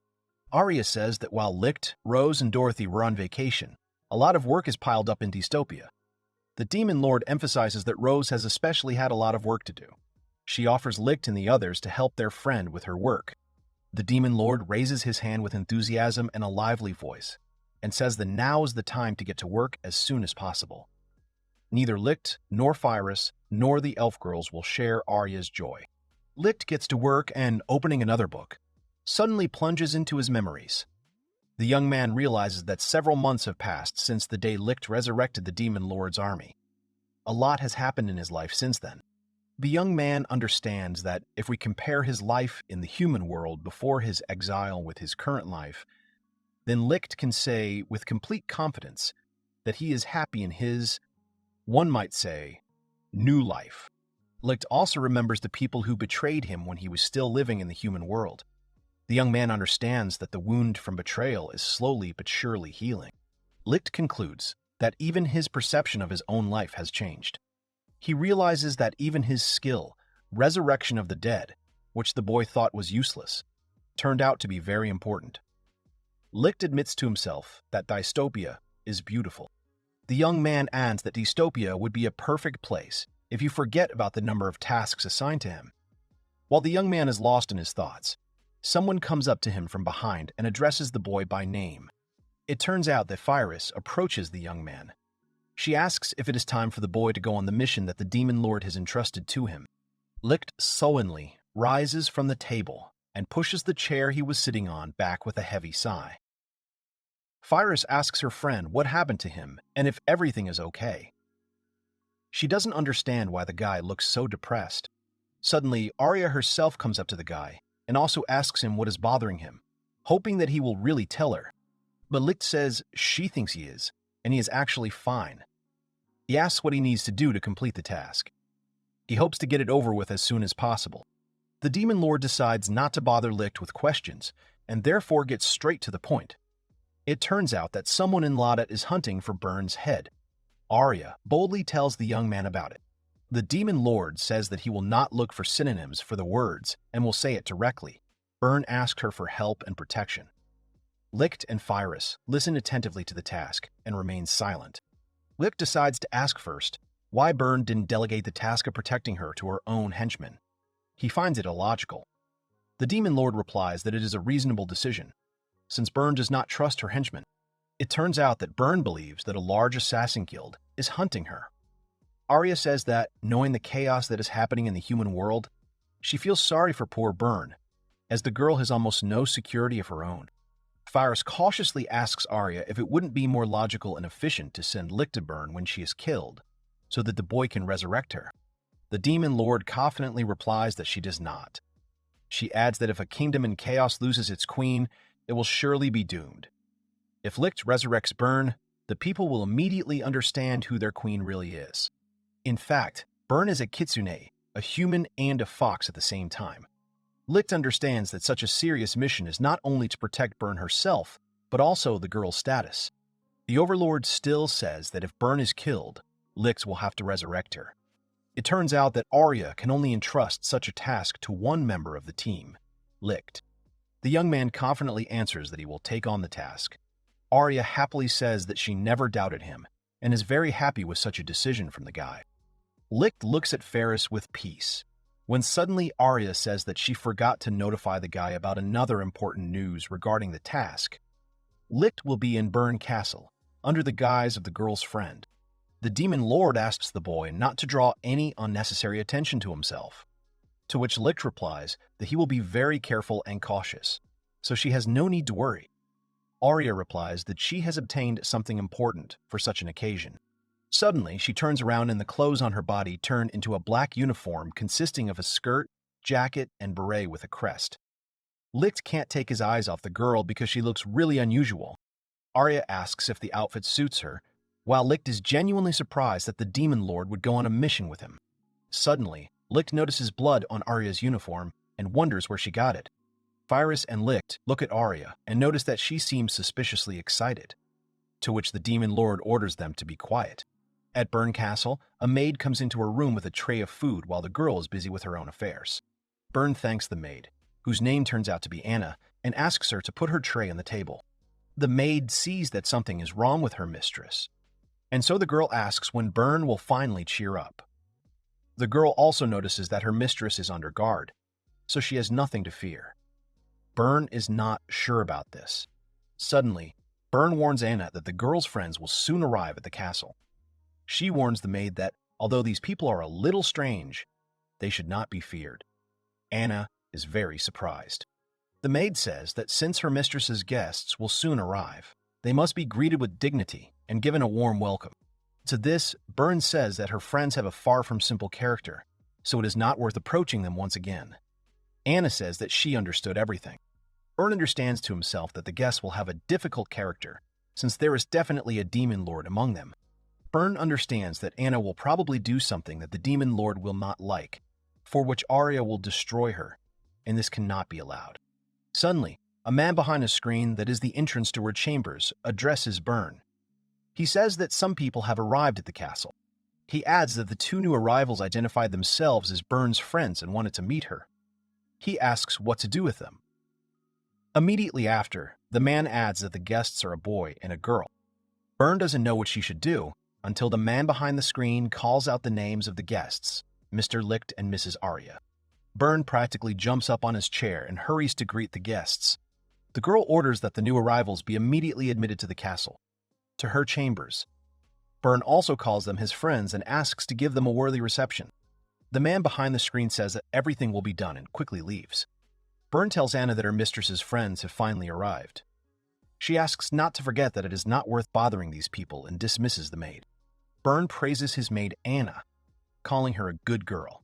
Arya says that while Lichte, Rose, and Dorothy were on vacation, a lot of work is piled up in dystopia. The Demon Lord emphasizes that Rose has especially had a lot of work to do. She offers Lichte and the others to help their friend with her work. The Demon Lord raises his hand with enthusiasm and a lively voice, and says that now is the time to get to work as soon as possible. Neither Lichte, nor Fyris, nor the elf girls will share Arya's joy. Lichte gets to work and, opening another book, suddenly plunges into his memories. The young man realizes that several months have passed since the day Lichte resurrected the Demon Lord's army. A lot has happened in his life since then. The young man understands that if we compare his life in the human world before his exile with his current life, then Lichte can say with complete confidence that he is happy in his, one might say, new life. Lichte also remembers the people who betrayed him when he was still living in the human world. The young man understands that the wound from betrayal is slowly but surely healing. Lichte concludes that even his perception of his own life has changed. He realizes that even his skill, resurrection of the dead, which the boy thought was useless, turned out to be very important. Lichte admits to himself that dystopia is beautiful. The young man adds that dystopia would be a perfect place if you forget about the number of tasks assigned to him. While the young man is lost in his thoughts, someone comes up to him from behind and addresses the boy by name. It turns out that Fyris approaches the young man. She asks if it is time for the boy to go on the mission that the Demon Lord has entrusted to him. Lichte sullenly rises from the table and pushes the chair he was sitting on back with a heavy sigh. Fyris asks her friend what happened to him and if everything is okay. She doesn't understand why the guy looks so depressed. Suddenly, Arya herself comes up to the guy and also asks him what is bothering him, hoping that he will really tell her. But Lichte says she thinks he is, and he is actually fine. He asks what he needs to do to complete the task. He hopes to get it over with as soon as possible. The Demon Lord decides not to bother Lichte with questions, and therefore gets straight to the point. It turns out that someone in Lada is hunting for Burn's head. Arya boldly tells the young man about it. The Demon Lord says that he will not look for synonyms for the words and will say it directly. Burn asks her for help and protection. Lichte and Fyris listen attentively to the task and remain silent. Lichte decides to ask first why Burn didn't delegate the task of protecting her to her own henchmen. He finds it illogical. The Demon Lord replies that it is a reasonable decision, since Burn does not trust her henchmen. It turns out that Burn believes that a large assassin guild is hunting her. Arya says that, knowing the chaos that is happening in the human world, she feels sorry for poor Burn, as the girl has almost no security of her own. Fyris cautiously asks Arya if it wouldn't be more logical and efficient to send Lichte to Burn when she is killed, so that the boy can resurrect her. The demon lord confidently replies that she does not. She adds that if a kingdom in chaos loses its queen, it will surely be doomed. If Lichte resurrects Burn, the people will immediately understand who their queen really is. In fact, Burn is a kitsune, a human and a fox at the same time. Lichte understands that such a serious mission is not only to protect Burn herself, but also the girl's status. The Overlord still says that if Burn is killed, Lichte will have to resurrect her. It turns out that Arya can only entrust such a task to one member of the team, Lichte. The young man confidently answers that he will take on the task. Arya happily says that she never doubted him, and is very happy with such a decision from the guy. Lichte looks at Ferris with peace, when suddenly Arya says that she forgot to notify the guy about another important news regarding the task. Lichte will be in Burn Castle, under the guise of the girl's friend. The demon lord asks the boy not to draw any unnecessary attention to himself, to which Lichte replies that he will be very careful and cautious, so she has no need to worry. Arya replies that she has obtained something important for such an occasion. Suddenly, she turns around and the clothes on her body turn into a black uniform consisting of a skirt, jacket, and beret with a crest. Lichte can't take his eyes off the girl because she looks really unusual. Arya asks if the outfit suits her, while Lichte is genuinely surprised that the demon lord would go on a mission with him. Suddenly, Lichte notices blood on Arya's uniform and wonders where she got it. Ferris and Lichte look at Arya and notice that she seems suspiciously excited, to which the demon lord orders them to be quiet. At Burn Castle, a maid comes into her room with a tray of food while the girl is busy with her own affairs. Burn thanks the maid, whose name turns out to be Anna, and asks her to put her tray on the table. The maid sees that something is wrong with her mistress, and so the girl asks when Burn will finally cheer up. The girl also notices that her mistress is under guard, so she has nothing to fear. Burn is not sure about this. Suddenly, Burn warns Anna that the girl's friends will soon arrive at the castle. She warns the maid that, although these people are a little strange, they should not be feared. Anna is very surprised. The maid says that since her mistress's guests will soon arrive, they must be greeted with dignity and given a warm welcome. To this, Burn says that her friends have a far from simple character, so it is not worth approaching them once again. Anna says that she understood everything. Burn understands to himself that the guests will have a difficult character, since there is definitely a demon lord among them. Burn understands that Anna will probably do something that the demon lord will not like, for which Arya will destroy her, and this cannot be allowed. Suddenly, a man behind a screen that is the entrance to her chambers addresses Burn. He says that some people have arrived at the castle. He adds that the two new arrivals identified themselves as Burn's friends and wanted to meet her. He asks what to do with them. Immediately after, the man adds that the guests are a boy and a girl. Burn doesn't know what she should do until the man behind the screen calls out the names of the guests, Mr. Lichte and Mrs. Arya. Burn practically jumps up on his chair and hurries to greet the guests. The girl orders that the new arrivals be immediately admitted to the castle, to her chambers. Burn also calls them his friends and asks to give them a worthy reception. The man behind the screen says that everything will be done and quickly leaves. Burn tells Anna that her mistress's friends have finally arrived. She asks not to forget that it is not worth bothering these people and dismisses the maid. Burn praises his maid Anna, calling her a good girl.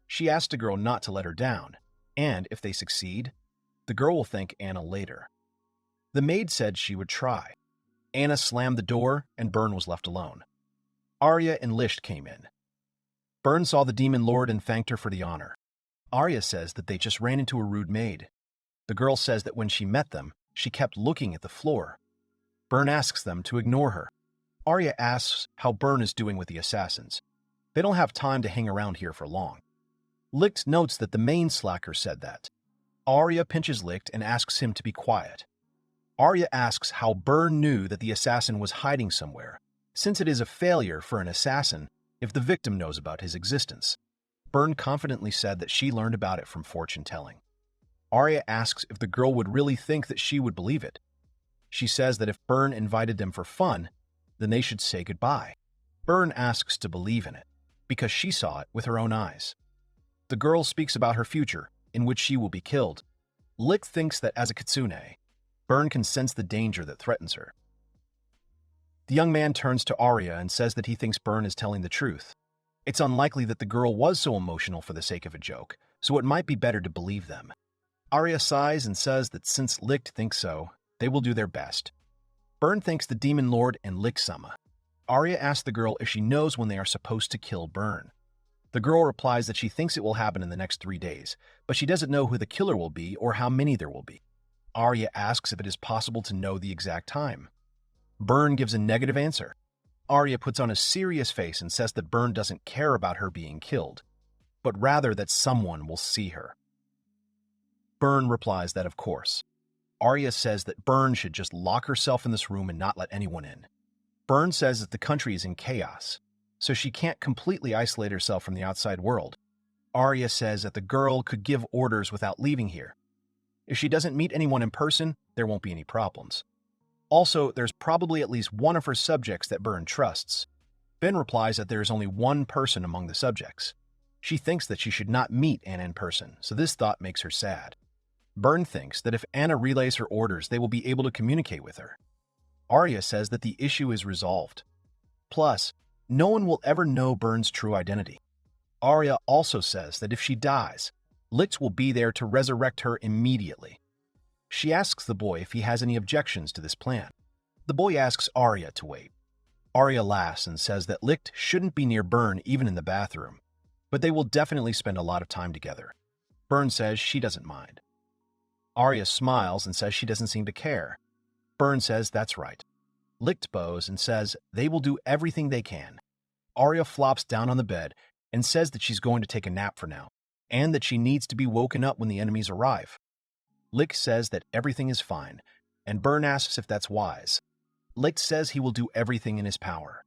She asks the girl not to let her down, and if they succeed, the girl will thank Anna later. The maid said she would try. Anna slammed the door, and Burn was left alone. Arya and Lichte came in. Burn saw the demon lord and thanked her for the honor. Arya says that they just ran into a rude maid. The girl says that when she met them, she kept looking at the floor. Burn asks them to ignore her. Arya asks how Burn is doing with the assassins. They don't have time to hang around here for long. Lichte notes that the main slacker said that. Arya pinches Lichte and asks him to be quiet. Arya asks how Burn knew that the assassin was hiding somewhere, since it is a failure for an assassin if the victim knows about his existence. Burn confidently said that she learned about it from fortune-telling. Arya asks if the girl would really think that she would believe it. She says that if Burn invited them for fun, then they should say goodbye. Burn asks to believe in it, because she saw it with her own eyes. The girl speaks about her future, in which she will be killed. Lichte thinks that as a kitsune, Burn can sense the danger that threatens her. The young man turns to Arya and says that he thinks Burn is telling the truth. It's unlikely that the girl was so emotional for the sake of a joke, so it might be better to believe them. Arya sighs and says that since Lichte thinks so, they will do their best. Burn thanks the Demon Lord and Lichte-sama. Arya asks the girl if she knows when they are supposed to kill Burn. The girl replies that she thinks it will happen in the next 3 days, but she doesn't know who the killer will be or how many there will be. Arya asks if it is possible to know the exact time. Burn gives a negative answer. Arya puts on a serious face and says that Burn doesn't care about her being killed, but rather that someone will see her. Burn replies that of course. Arya says that Burn should just lock herself in this room and not let anyone in. Burn says that the country is in chaos, so she can't completely isolate herself from the outside world. Arya says that the girl could give orders without leaving here. If she doesn't meet anyone in person, there won't be any problems. Also, there's probably at least one of her subjects that Burn trusts. Ben replies that there is only one person among the subjects. She thinks that she should not meet Anna in person, so this thought makes her sad. Burn thinks that if Anna relays her orders, they will be able to communicate with her. Arya says that the issue is resolved. Plus, no one will ever know Burn's true identity. Arya also says that if she dies, Lichte will be there to resurrect her immediately. She asks the boy if he has any objections to this plan. The boy asks Arya to wait. Arya laughs and says that Lichte shouldn't be near Burn even in the bathroom, but they will definitely spend a lot of time together. Burn says she doesn't mind. Arya smiles and says she doesn't seem to care. Burn says that's right. Lichte bows and says they will do everything they can. Arya flops down on the bed and says that she's going to take a nap for now, and that she needs to be woken up when the enemies arrive. Lichte says that everything is fine, and Burn asks if that's wise. Lichte says he will do everything in his power.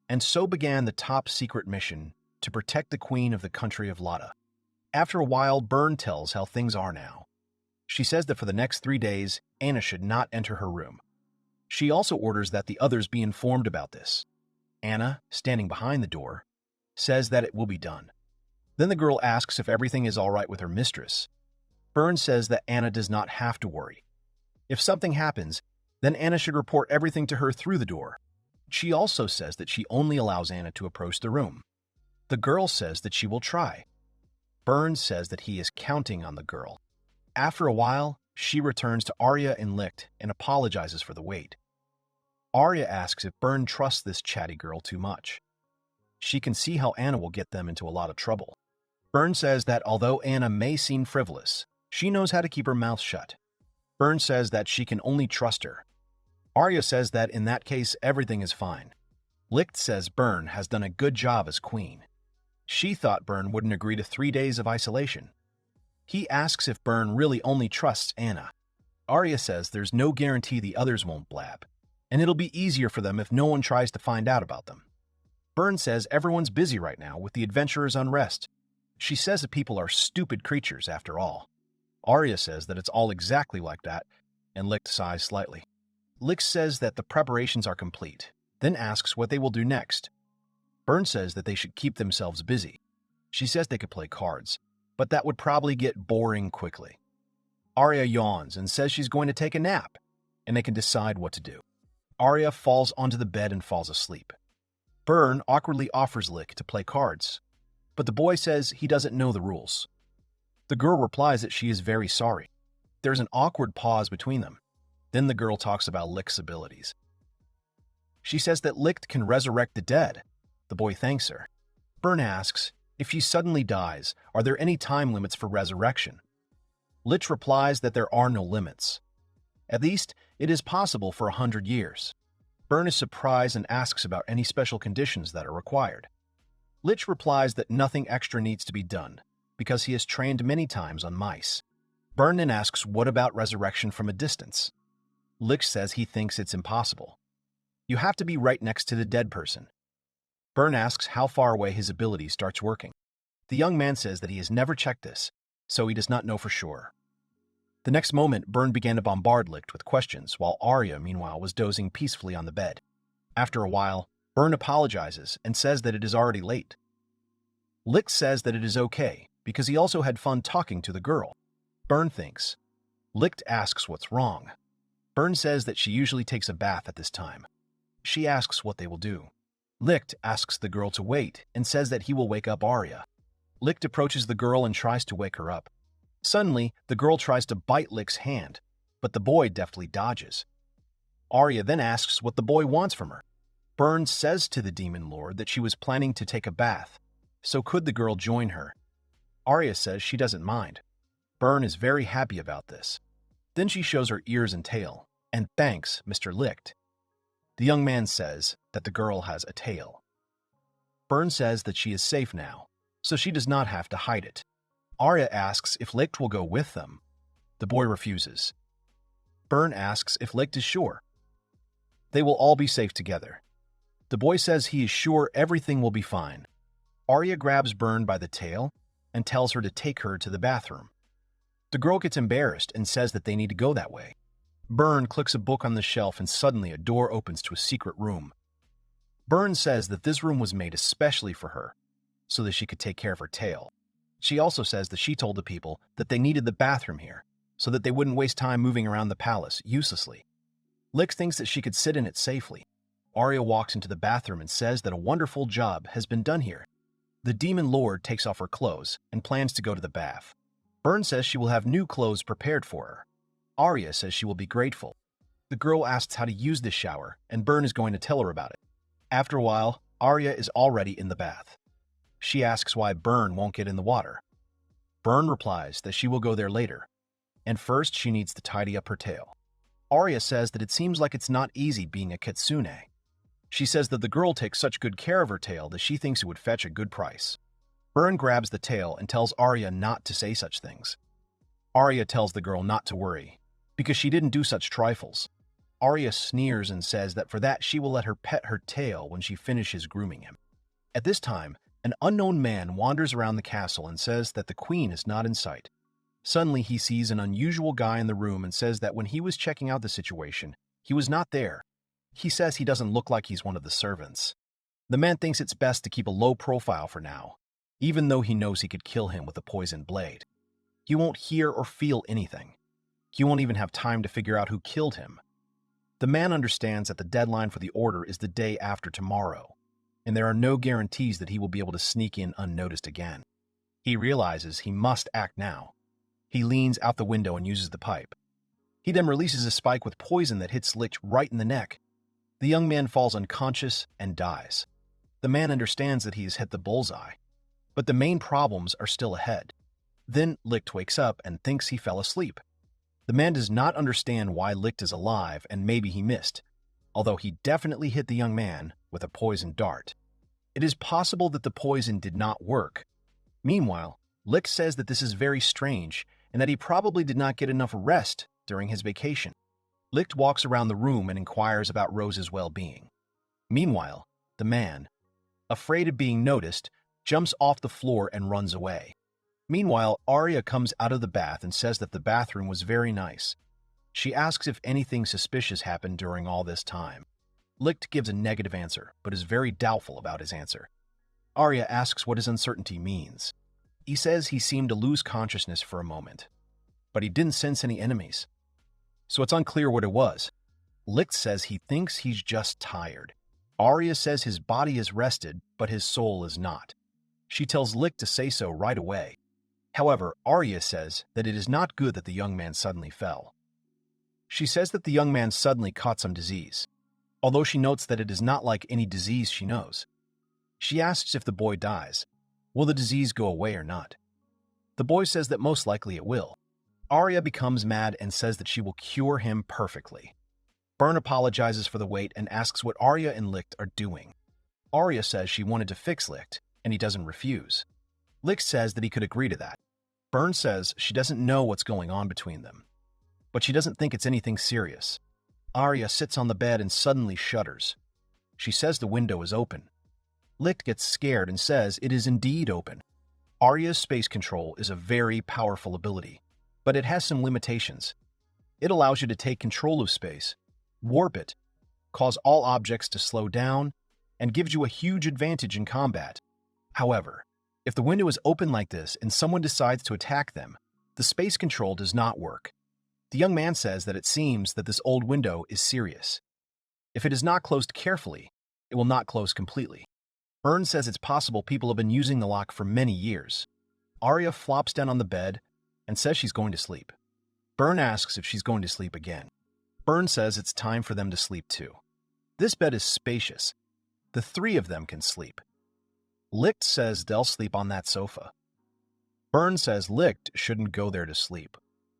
And so began the top-secret mission to protect the queen of the country of Lada. After a while, Burn tells how things are now. She says that for the next 3 days, Anna should not enter her room. She also orders that the others be informed about this. Anna, standing behind the door, says that it will be done. Then the girl asks if everything is all right with her mistress. Burn says that Anna does not have to worry. If something happens, then Anna should report everything to her through the door. She also says that she only allows Anna to approach the room. The girl says that she will try. Burn says that he is counting on the girl. After a while, she returns to Arya and Lichte and apologizes for the wait. Arya asks if Burn trusts this chatty girl too much. She can see how Anna will get them into a lot of trouble. Burn says that although Anna may seem frivolous, she knows how to keep her mouth shut. Burn says that she can only trust her. Arya says that in that case, everything is fine. Lichte says Burn has done a good job as queen. She thought Burn wouldn't agree to 3 days of isolation. He asks if Burn really only trusts Anna. Arya says there's no guarantee the others won't blab, and it'll be easier for them if no one tries to find out about them. Burn says everyone's busy right now with the adventurers' unrest. She says that people are stupid creatures after all. Arya says that it's all exactly like that, and Lichte sighs slightly. Lichte says that the preparations are complete, then asks what they will do next. Burn says that they should keep themselves busy. She says they could play cards, but that would probably get boring quickly. Arya yawns and says she's going to take a nap, and they can decide what to do. Arya falls onto the bed and falls asleep. Burn awkwardly offers Lichte to play cards, but the boy says he doesn't know the rules. The girl replies that she is very sorry. There's an awkward pause between them. Then the girl talks about Lichte's abilities. She says that Lichte can resurrect the dead. The boy thanks her. Burn asks, if she suddenly dies, are there any time limits for resurrection? Lichte replies that there are no limits. At least, it is possible for 100 years. Burn is surprised and asks about any special conditions that are required. Lichte replies that nothing extra needs to be done, because he has trained many times on mice. Burn then asks what about resurrection from a distance. Lichte says he thinks it's impossible. You have to be right next to the dead person. Burn asks how far away his ability starts working. The young man says that he has never checked this, so he does not know for sure. The next moment, Burn began to bombard Lichte with questions, while Arya, meanwhile, was dozing peacefully on the bed. After a while, Burn apologizes and says that it is already late. Lichte says that it is okay, because he also had fun talking to the girl. Burn thinks. Lichte asks what's wrong. Burn says that she usually takes a bath at this time. She asks what they will do. Lichte asks the girl to wait and says that he will wake up Arya. Lichte approaches the girl and tries to wake her up. Suddenly, the girl tries to bite Lichte's hand, but the boy deftly dodges. Arya then asks what the boy wants from her. Burn says to the demon lord that she was planning to take a bath, so could the girl join her? Arya says she doesn't mind. Burn is very happy about this. Then she shows her ears and tail, and thanks Mr. Lichte. The young man says that the girl has a tail. Burn says that she is safe now, so she does not have to hide it. Arya asks if Lichte will go with them. The boy refuses. Burn asks if Lichte is sure. They will all be safe together. The boy says he is sure everything will be fine. Arya grabs Burn by the tail and tells her to take her to the bathroom. The girl gets embarrassed and says that they need to go that way. Burn clicks a book on the shelf and suddenly a door opens to a secret room. Burn says that this room was made especially for her, so that she could take care of her tail. She also says that she told the people that they needed the bathroom here, so that they wouldn't waste time moving around the palace uselessly. Lichte thinks that she could sit in it safely. Arya walks into the bathroom and says that a wonderful job has been done here. The demon lord takes off her clothes and plans to go to the bath. Burn says she will have new clothes prepared for her. Arya says she will be grateful. The girl asks how to use this shower, and Burn is going to tell her about it. After a while, Arya is already in the bath. She asks why Burn won't get in the water. Burn replies that she will go there later, and first she needs to tidy up her tail. Arya says that it seems like it's not easy being a kitsune. She says that the girl takes such good care of her tail that she thinks it would fetch a good price. Burn grabs the tail and tells Arya not to say such things. Arya tells the girl not to worry, because she didn't do such trifles. Arya sneers and says that for that she will let her pet her tail when she finishes grooming him. At this time, an unknown man wanders around the castle and says that the queen is not in sight. Suddenly he sees an unusual guy in the room and says that when he was checking out the situation, he was not there. He says he doesn't look like he's one of the servants. The man thinks it's best to keep a low profile for now, even though he knows he could kill him with a poisoned blade. He won't hear or feel anything. He won't even have time to figure out who killed him. The man understands that the deadline for the order is the day after tomorrow, and there are no guarantees that he will be able to sneak in unnoticed again. He realizes he must act now. He leans out the window and uses the pipe. He then releases a spike with poison that hits Lichte right in the neck. The young man falls unconscious and dies. The man understands that he has hit the bullseye, but the main problems are still ahead. Then Lichte wakes up and thinks he fell asleep. The man does not understand why Lichte is alive and maybe he missed, although he definitely hit the young man with a poisoned dart. It is possible that the poison did not work. Meanwhile, Lichte says that this is very strange and that he probably did not get enough rest during his vacation. Lichte walks around the room and inquires about Rose's well-being. Meanwhile, the man, afraid of being noticed, jumps off the floor and runs away. Meanwhile, Arya comes out of the bath and says that the bathroom was very nice. She asks if anything suspicious happened during all this time. Lichte gives a negative answer, but is very doubtful about his answer. Arya asks what his uncertainty means. He says he seemed to lose consciousness for a moment, but he didn't sense any enemies. So it's unclear what it was. Lichte says he thinks he's just tired. Arya says his body is rested, but his soul is not. She tells Lichte to say so right away. However, Arya says that it is not good that the young man suddenly fell. She says that the young man suddenly caught some disease, although she notes that it is not like any disease she knows. She asks if the boy dies, will the disease go away or not? The boy says that most likely it will. Arya becomes mad and says that she will cure him perfectly. Burn apologizes for the wait and asks what Arya and Lichte are doing. Arya says she wanted to fix Lichte, and he doesn't refuse. Lichte says that he could agree to that. Burn says she doesn't know what's going on between them, but she doesn't think it's anything serious. Arya sits on the bed and suddenly shudders. She says the window is open. Lichte gets scared and says it is indeed open. Arya's space control is a very powerful ability, but it has some limitations. It allows you to take control of space, warp it, cause all objects to slow down, and gives you a huge advantage in combat. However, if the window is open like this and someone decides to attack them, the space control does not work. The young man says that it seems that this old window is serious. If it is not closed carefully, It will not close completely. Burn says it's possible people have been using the lock for many years. Arya flops down on the bed and says she's going to sleep. Burn asks if she's going to sleep again. Burn says it's time for them to sleep too. This bed is spacious. The three of them can sleep. Lichte says they'll sleep on that sofa. Burn says Lichte shouldn't go there to sleep,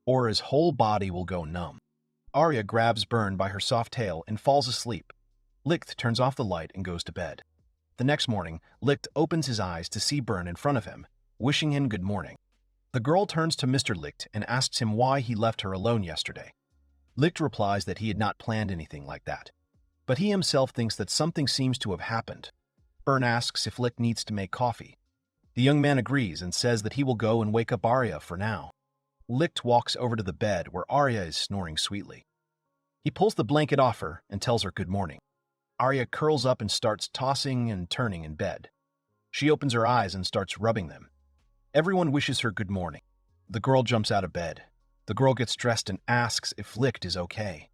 or his whole body will go numb. Arya grabs Burn by her soft tail and falls asleep. Lichte turns off the light and goes to bed. The next morning, Lichte opens his eyes to see Burn in front of him, wishing him good morning. The girl turns to Mr. Lichte and asks him why he left her alone yesterday. Lichte replies that he had not planned anything like that, but he himself thinks that something seems to have happened. Burn asks if Lichte needs to make coffee. The young man agrees and says that he will go and wake up Arya for now. Lichte walks over to the bed where Arya is snoring sweetly. He pulls the blanket off her and tells her good morning. Arya curls up and starts tossing and turning in bed. She opens her eyes and starts rubbing them. Everyone wishes her good morning. The girl jumps out of bed. The girl gets dressed and asks if Lichte is okay.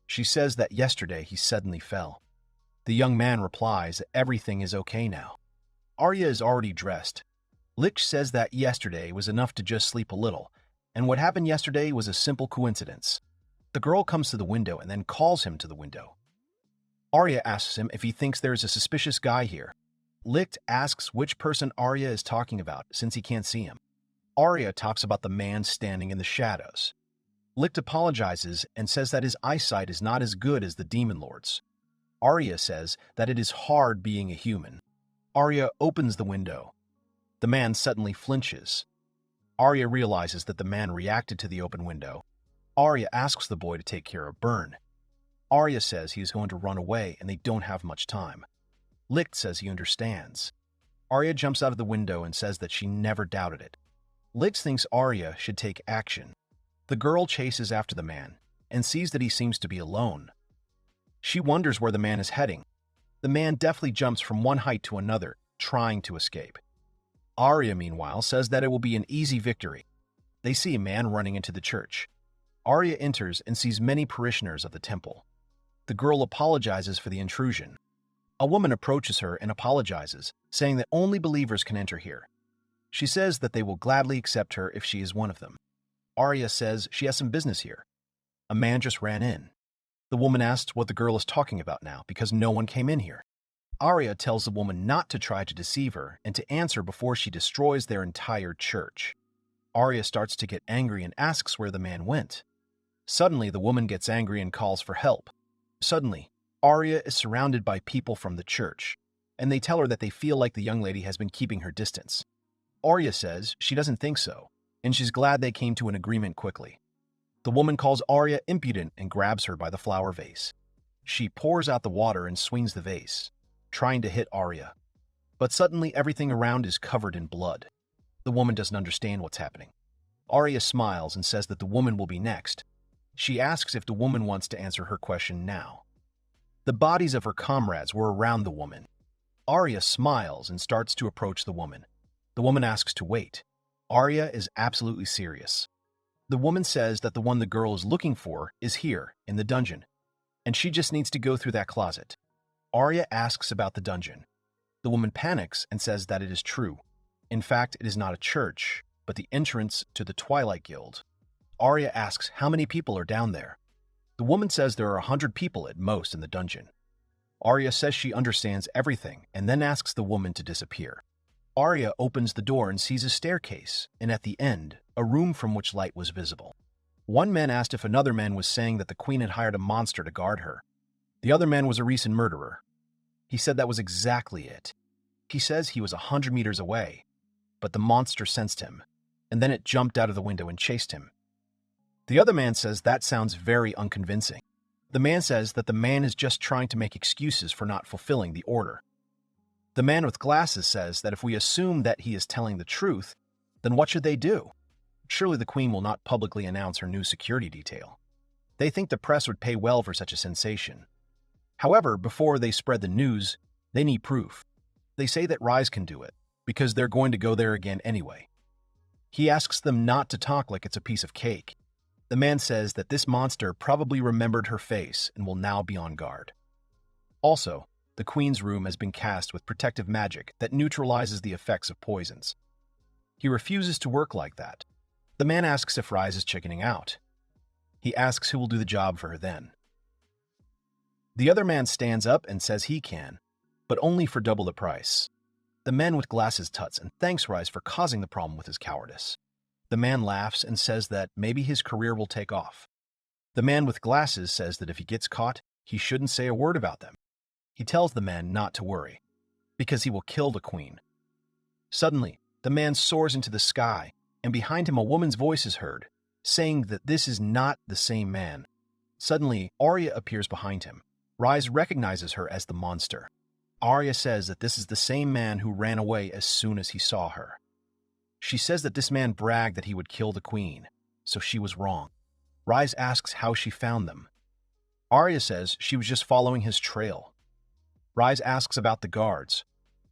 She says that yesterday he suddenly fell. The young man replies that everything is okay now. Arya is already dressed. Lichte says that yesterday was enough to just sleep a little, and what happened yesterday was a simple coincidence. The girl comes to the window and then calls him to the window. Arya asks him if he thinks there is a suspicious guy here. Lichte asks which person Arya is talking about since he can't see him. Arya talks about the man standing in the shadows. Lichte apologizes and says that his eyesight is not as good as the demon lord's. Arya says that it is hard being a human. Arya opens the window. The man suddenly flinches. Arya realizes that the man reacted to the open window. Arya asks the boy to take care of Burn. Arya says he is going to run away and they don't have much time. Lichte says he understands. Arya jumps out of the window and says that she never doubted it. Lichte thinks Arya should take action. The girl chases after the man and sees that he seems to be alone. She wonders where the man is heading. The man deftly jumps from one height to another, trying to escape. Arya, meanwhile, says that it will be an easy victory. They see a man running into the church. Arya enters and sees many parishioners of the temple. The girl apologizes for the intrusion. A woman approaches her and apologizes, saying that only believers can enter here. She says that they will gladly accept her if she is one of them. Arya says she has some business here. A man just ran in. The woman asks what the girl is talking about now because no one came in here. Arya tells the woman not to try to deceive her and to answer before she destroys their entire church. Arya starts to get angry and asks where the man went. Suddenly, the woman gets angry and calls for help. Suddenly, Arya is surrounded by people from the church, and they tell her that they feel like the young lady has been keeping her distance. Arya says she doesn't think so, and she's glad they came to an agreement quickly. The woman calls Arya impudent and grabs her by the flower vase. She pours out the water and swings the vase, trying to hit Arya. But suddenly everything around is covered in blood. The woman doesn't understand what's happening. Arya smiles and says that the woman will be next. She asks if the woman wants to answer her question now. The bodies of her comrades were around the woman. Arya smiles and starts to approach the woman. The woman asks to wait. Arya is absolutely serious. The woman says that the one the girl is looking for is here, in the dungeon, and she just needs to go through that closet. Arya asks about the dungeon. The woman panics and says that it is true. In fact, it is not a church, but the entrance to the Twilight Guild. Arya asks how many people are down there. The woman says there are 100 people at most in the dungeon. Arya says she understands everything and then asks the woman to disappear. Arya opens the door and sees a staircase, and at the end, a room from which light was visible. One man asked if another man was saying that the queen had hired a monster to guard her. The other man was a recent murderer. He said that was exactly it. He says he was 100 meters away, but the monster sensed him, and then it jumped out of the window and chased him. The other man says that sounds very unconvincing. The man says that the man is just trying to make excuses for not fulfilling the order. The man with glasses says that if we assume that he is telling the truth, then what should they do? Surely the queen will not publicly announce her new security detail. They think the press would pay well for such a sensation. However, before they spread the news, they need proof. They say that Rise can do it, because they're going to go there again anyway. He asks them not to talk like it's a piece of cake. The man says that this monster probably remembered her face and will now be on guard. Also, the queen's room has been cast with protective magic that neutralizes the effects of poisons. He refuses to work like that. The man asks if Rise is chickening out. He asks who will do the job for her then. The other man stands up and says he can, but only for double the price. The man with glasses tuts and thanks Rise for causing the problem with his cowardice. The man laughs and says that maybe his career will take off. The man with glasses says that if he gets caught, he shouldn't say a word about them. He tells the man not to worry, because he will kill the queen. Suddenly, the man soars into the sky, and behind him a woman's voice is heard, saying that this is not the same man. Suddenly, Arya appears behind him. Rise recognizes her as the monster. Arya says that this is the same man who ran away as soon as he saw her. She says that this man bragged that he would kill the queen, so she was wrong. Rise asks how she found them. Arya says she was just following his trail. Rise asks about the guards,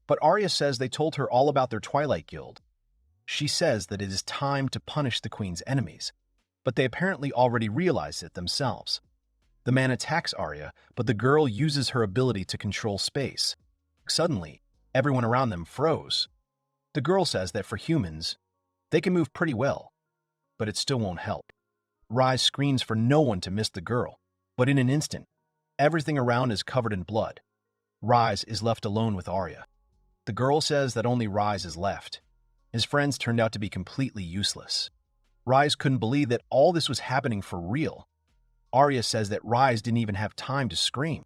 but Arya says they told her all about their Twilight Guild. She says that it is time to punish the queen's enemies, but they apparently already realized it themselves. The man attacks Arya, but the girl uses her ability to control space. Suddenly, everyone around them froze. The girl says that for humans, they can move pretty well, but it still won't help. Rise screams for no one to miss the girl, but in an instant, everything around is covered in blood. Rise is left alone with Arya. The girl says that only Rise is left. His friends turned out to be completely useless. Rise couldn't believe that all this was happening for real. Arya says that Rise didn't even have time to scream.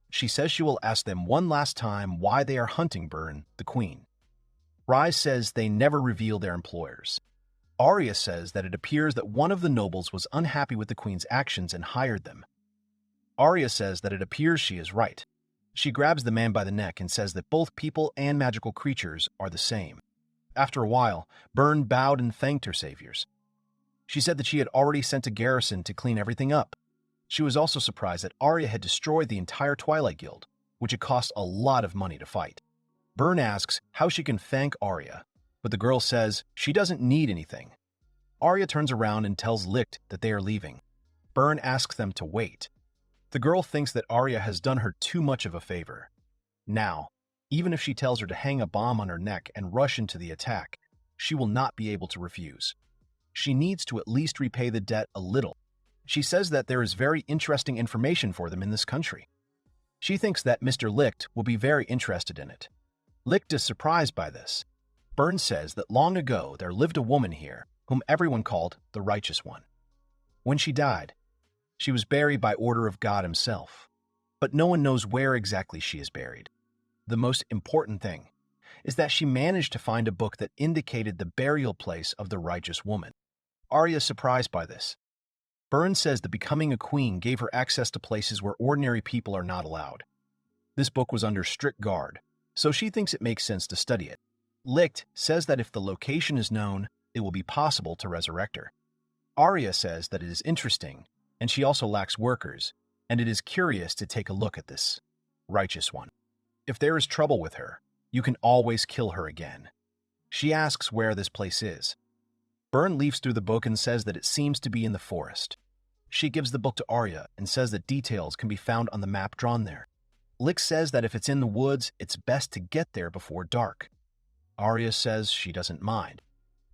She says she will ask them one last time why they are hunting Burn, the queen. Rise says they never reveal their employers. Arya says that it appears that one of the nobles was unhappy with the queen's actions and hired them. Arya says that it appears she is right. She grabs the man by the neck and says that both people and magical creatures are the same. After a while, Burn bowed and thanked her saviors. She said that she had already sent a garrison to clean everything up. She was also surprised that Arya had destroyed the entire Twilight Guild, which had cost a lot of money to fight. Burn asks how she can thank Arya, but the girl says she doesn't need anything. Arya turns around and tells Lichte that they are leaving. Burn asks them to wait. The girl thinks that Arya has done her too much of a favor. Now, even if she tells her to hang a bomb on her neck and rush into the attack, she will not be able to refuse. She needs to at least repay the debt a little. She says that there is very interesting information for them in this country. She thinks that Mr. Lichte will be very interested in it. Lichte is surprised by this. Burn says that long ago there lived a woman here whom everyone called the Righteous One. When she died, she was buried by order of God himself, but no one knows where exactly she is buried. The most important thing is that she managed to find a book that indicated the burial place of the righteous woman. Arya is surprised by this. Burn says that becoming a queen gave her access to places where ordinary people are not allowed. This book was under strict guard, so she thinks it makes sense to study it. Lichte says that if the location is known, it will be possible to resurrect her. Arya says that it is interesting, and she also lacks workers, and it is curious to take a look at this righteous one. If there is trouble with her, you can always kill her again. She asks where this place is. Burn leafs through the book and says that it seems to be in the forest. She gives the book to Arya and says that details can be found on the map drawn there. Lichte says that if it's in the woods, it's best to get there before dark. Arya says she doesn't mind.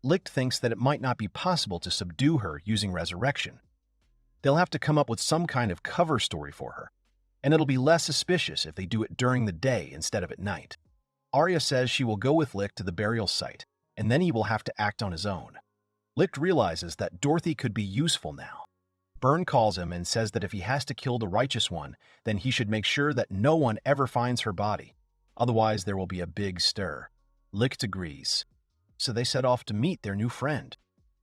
Lichte thinks that it might not be possible to subdue her using resurrection. They'll have to come up with some kind of cover story for her, and it'll be less suspicious if they do it during the day instead of at night. Arya says she will go with Lichte to the burial site, and then he will have to act on his own. Lichte realizes that Dorothy could be useful now. Burn calls him and says that if he has to kill the Righteous One, then he should make sure that no one ever finds her body. Otherwise, there will be a big stir. Lichte agrees. So they set off to meet their new friend.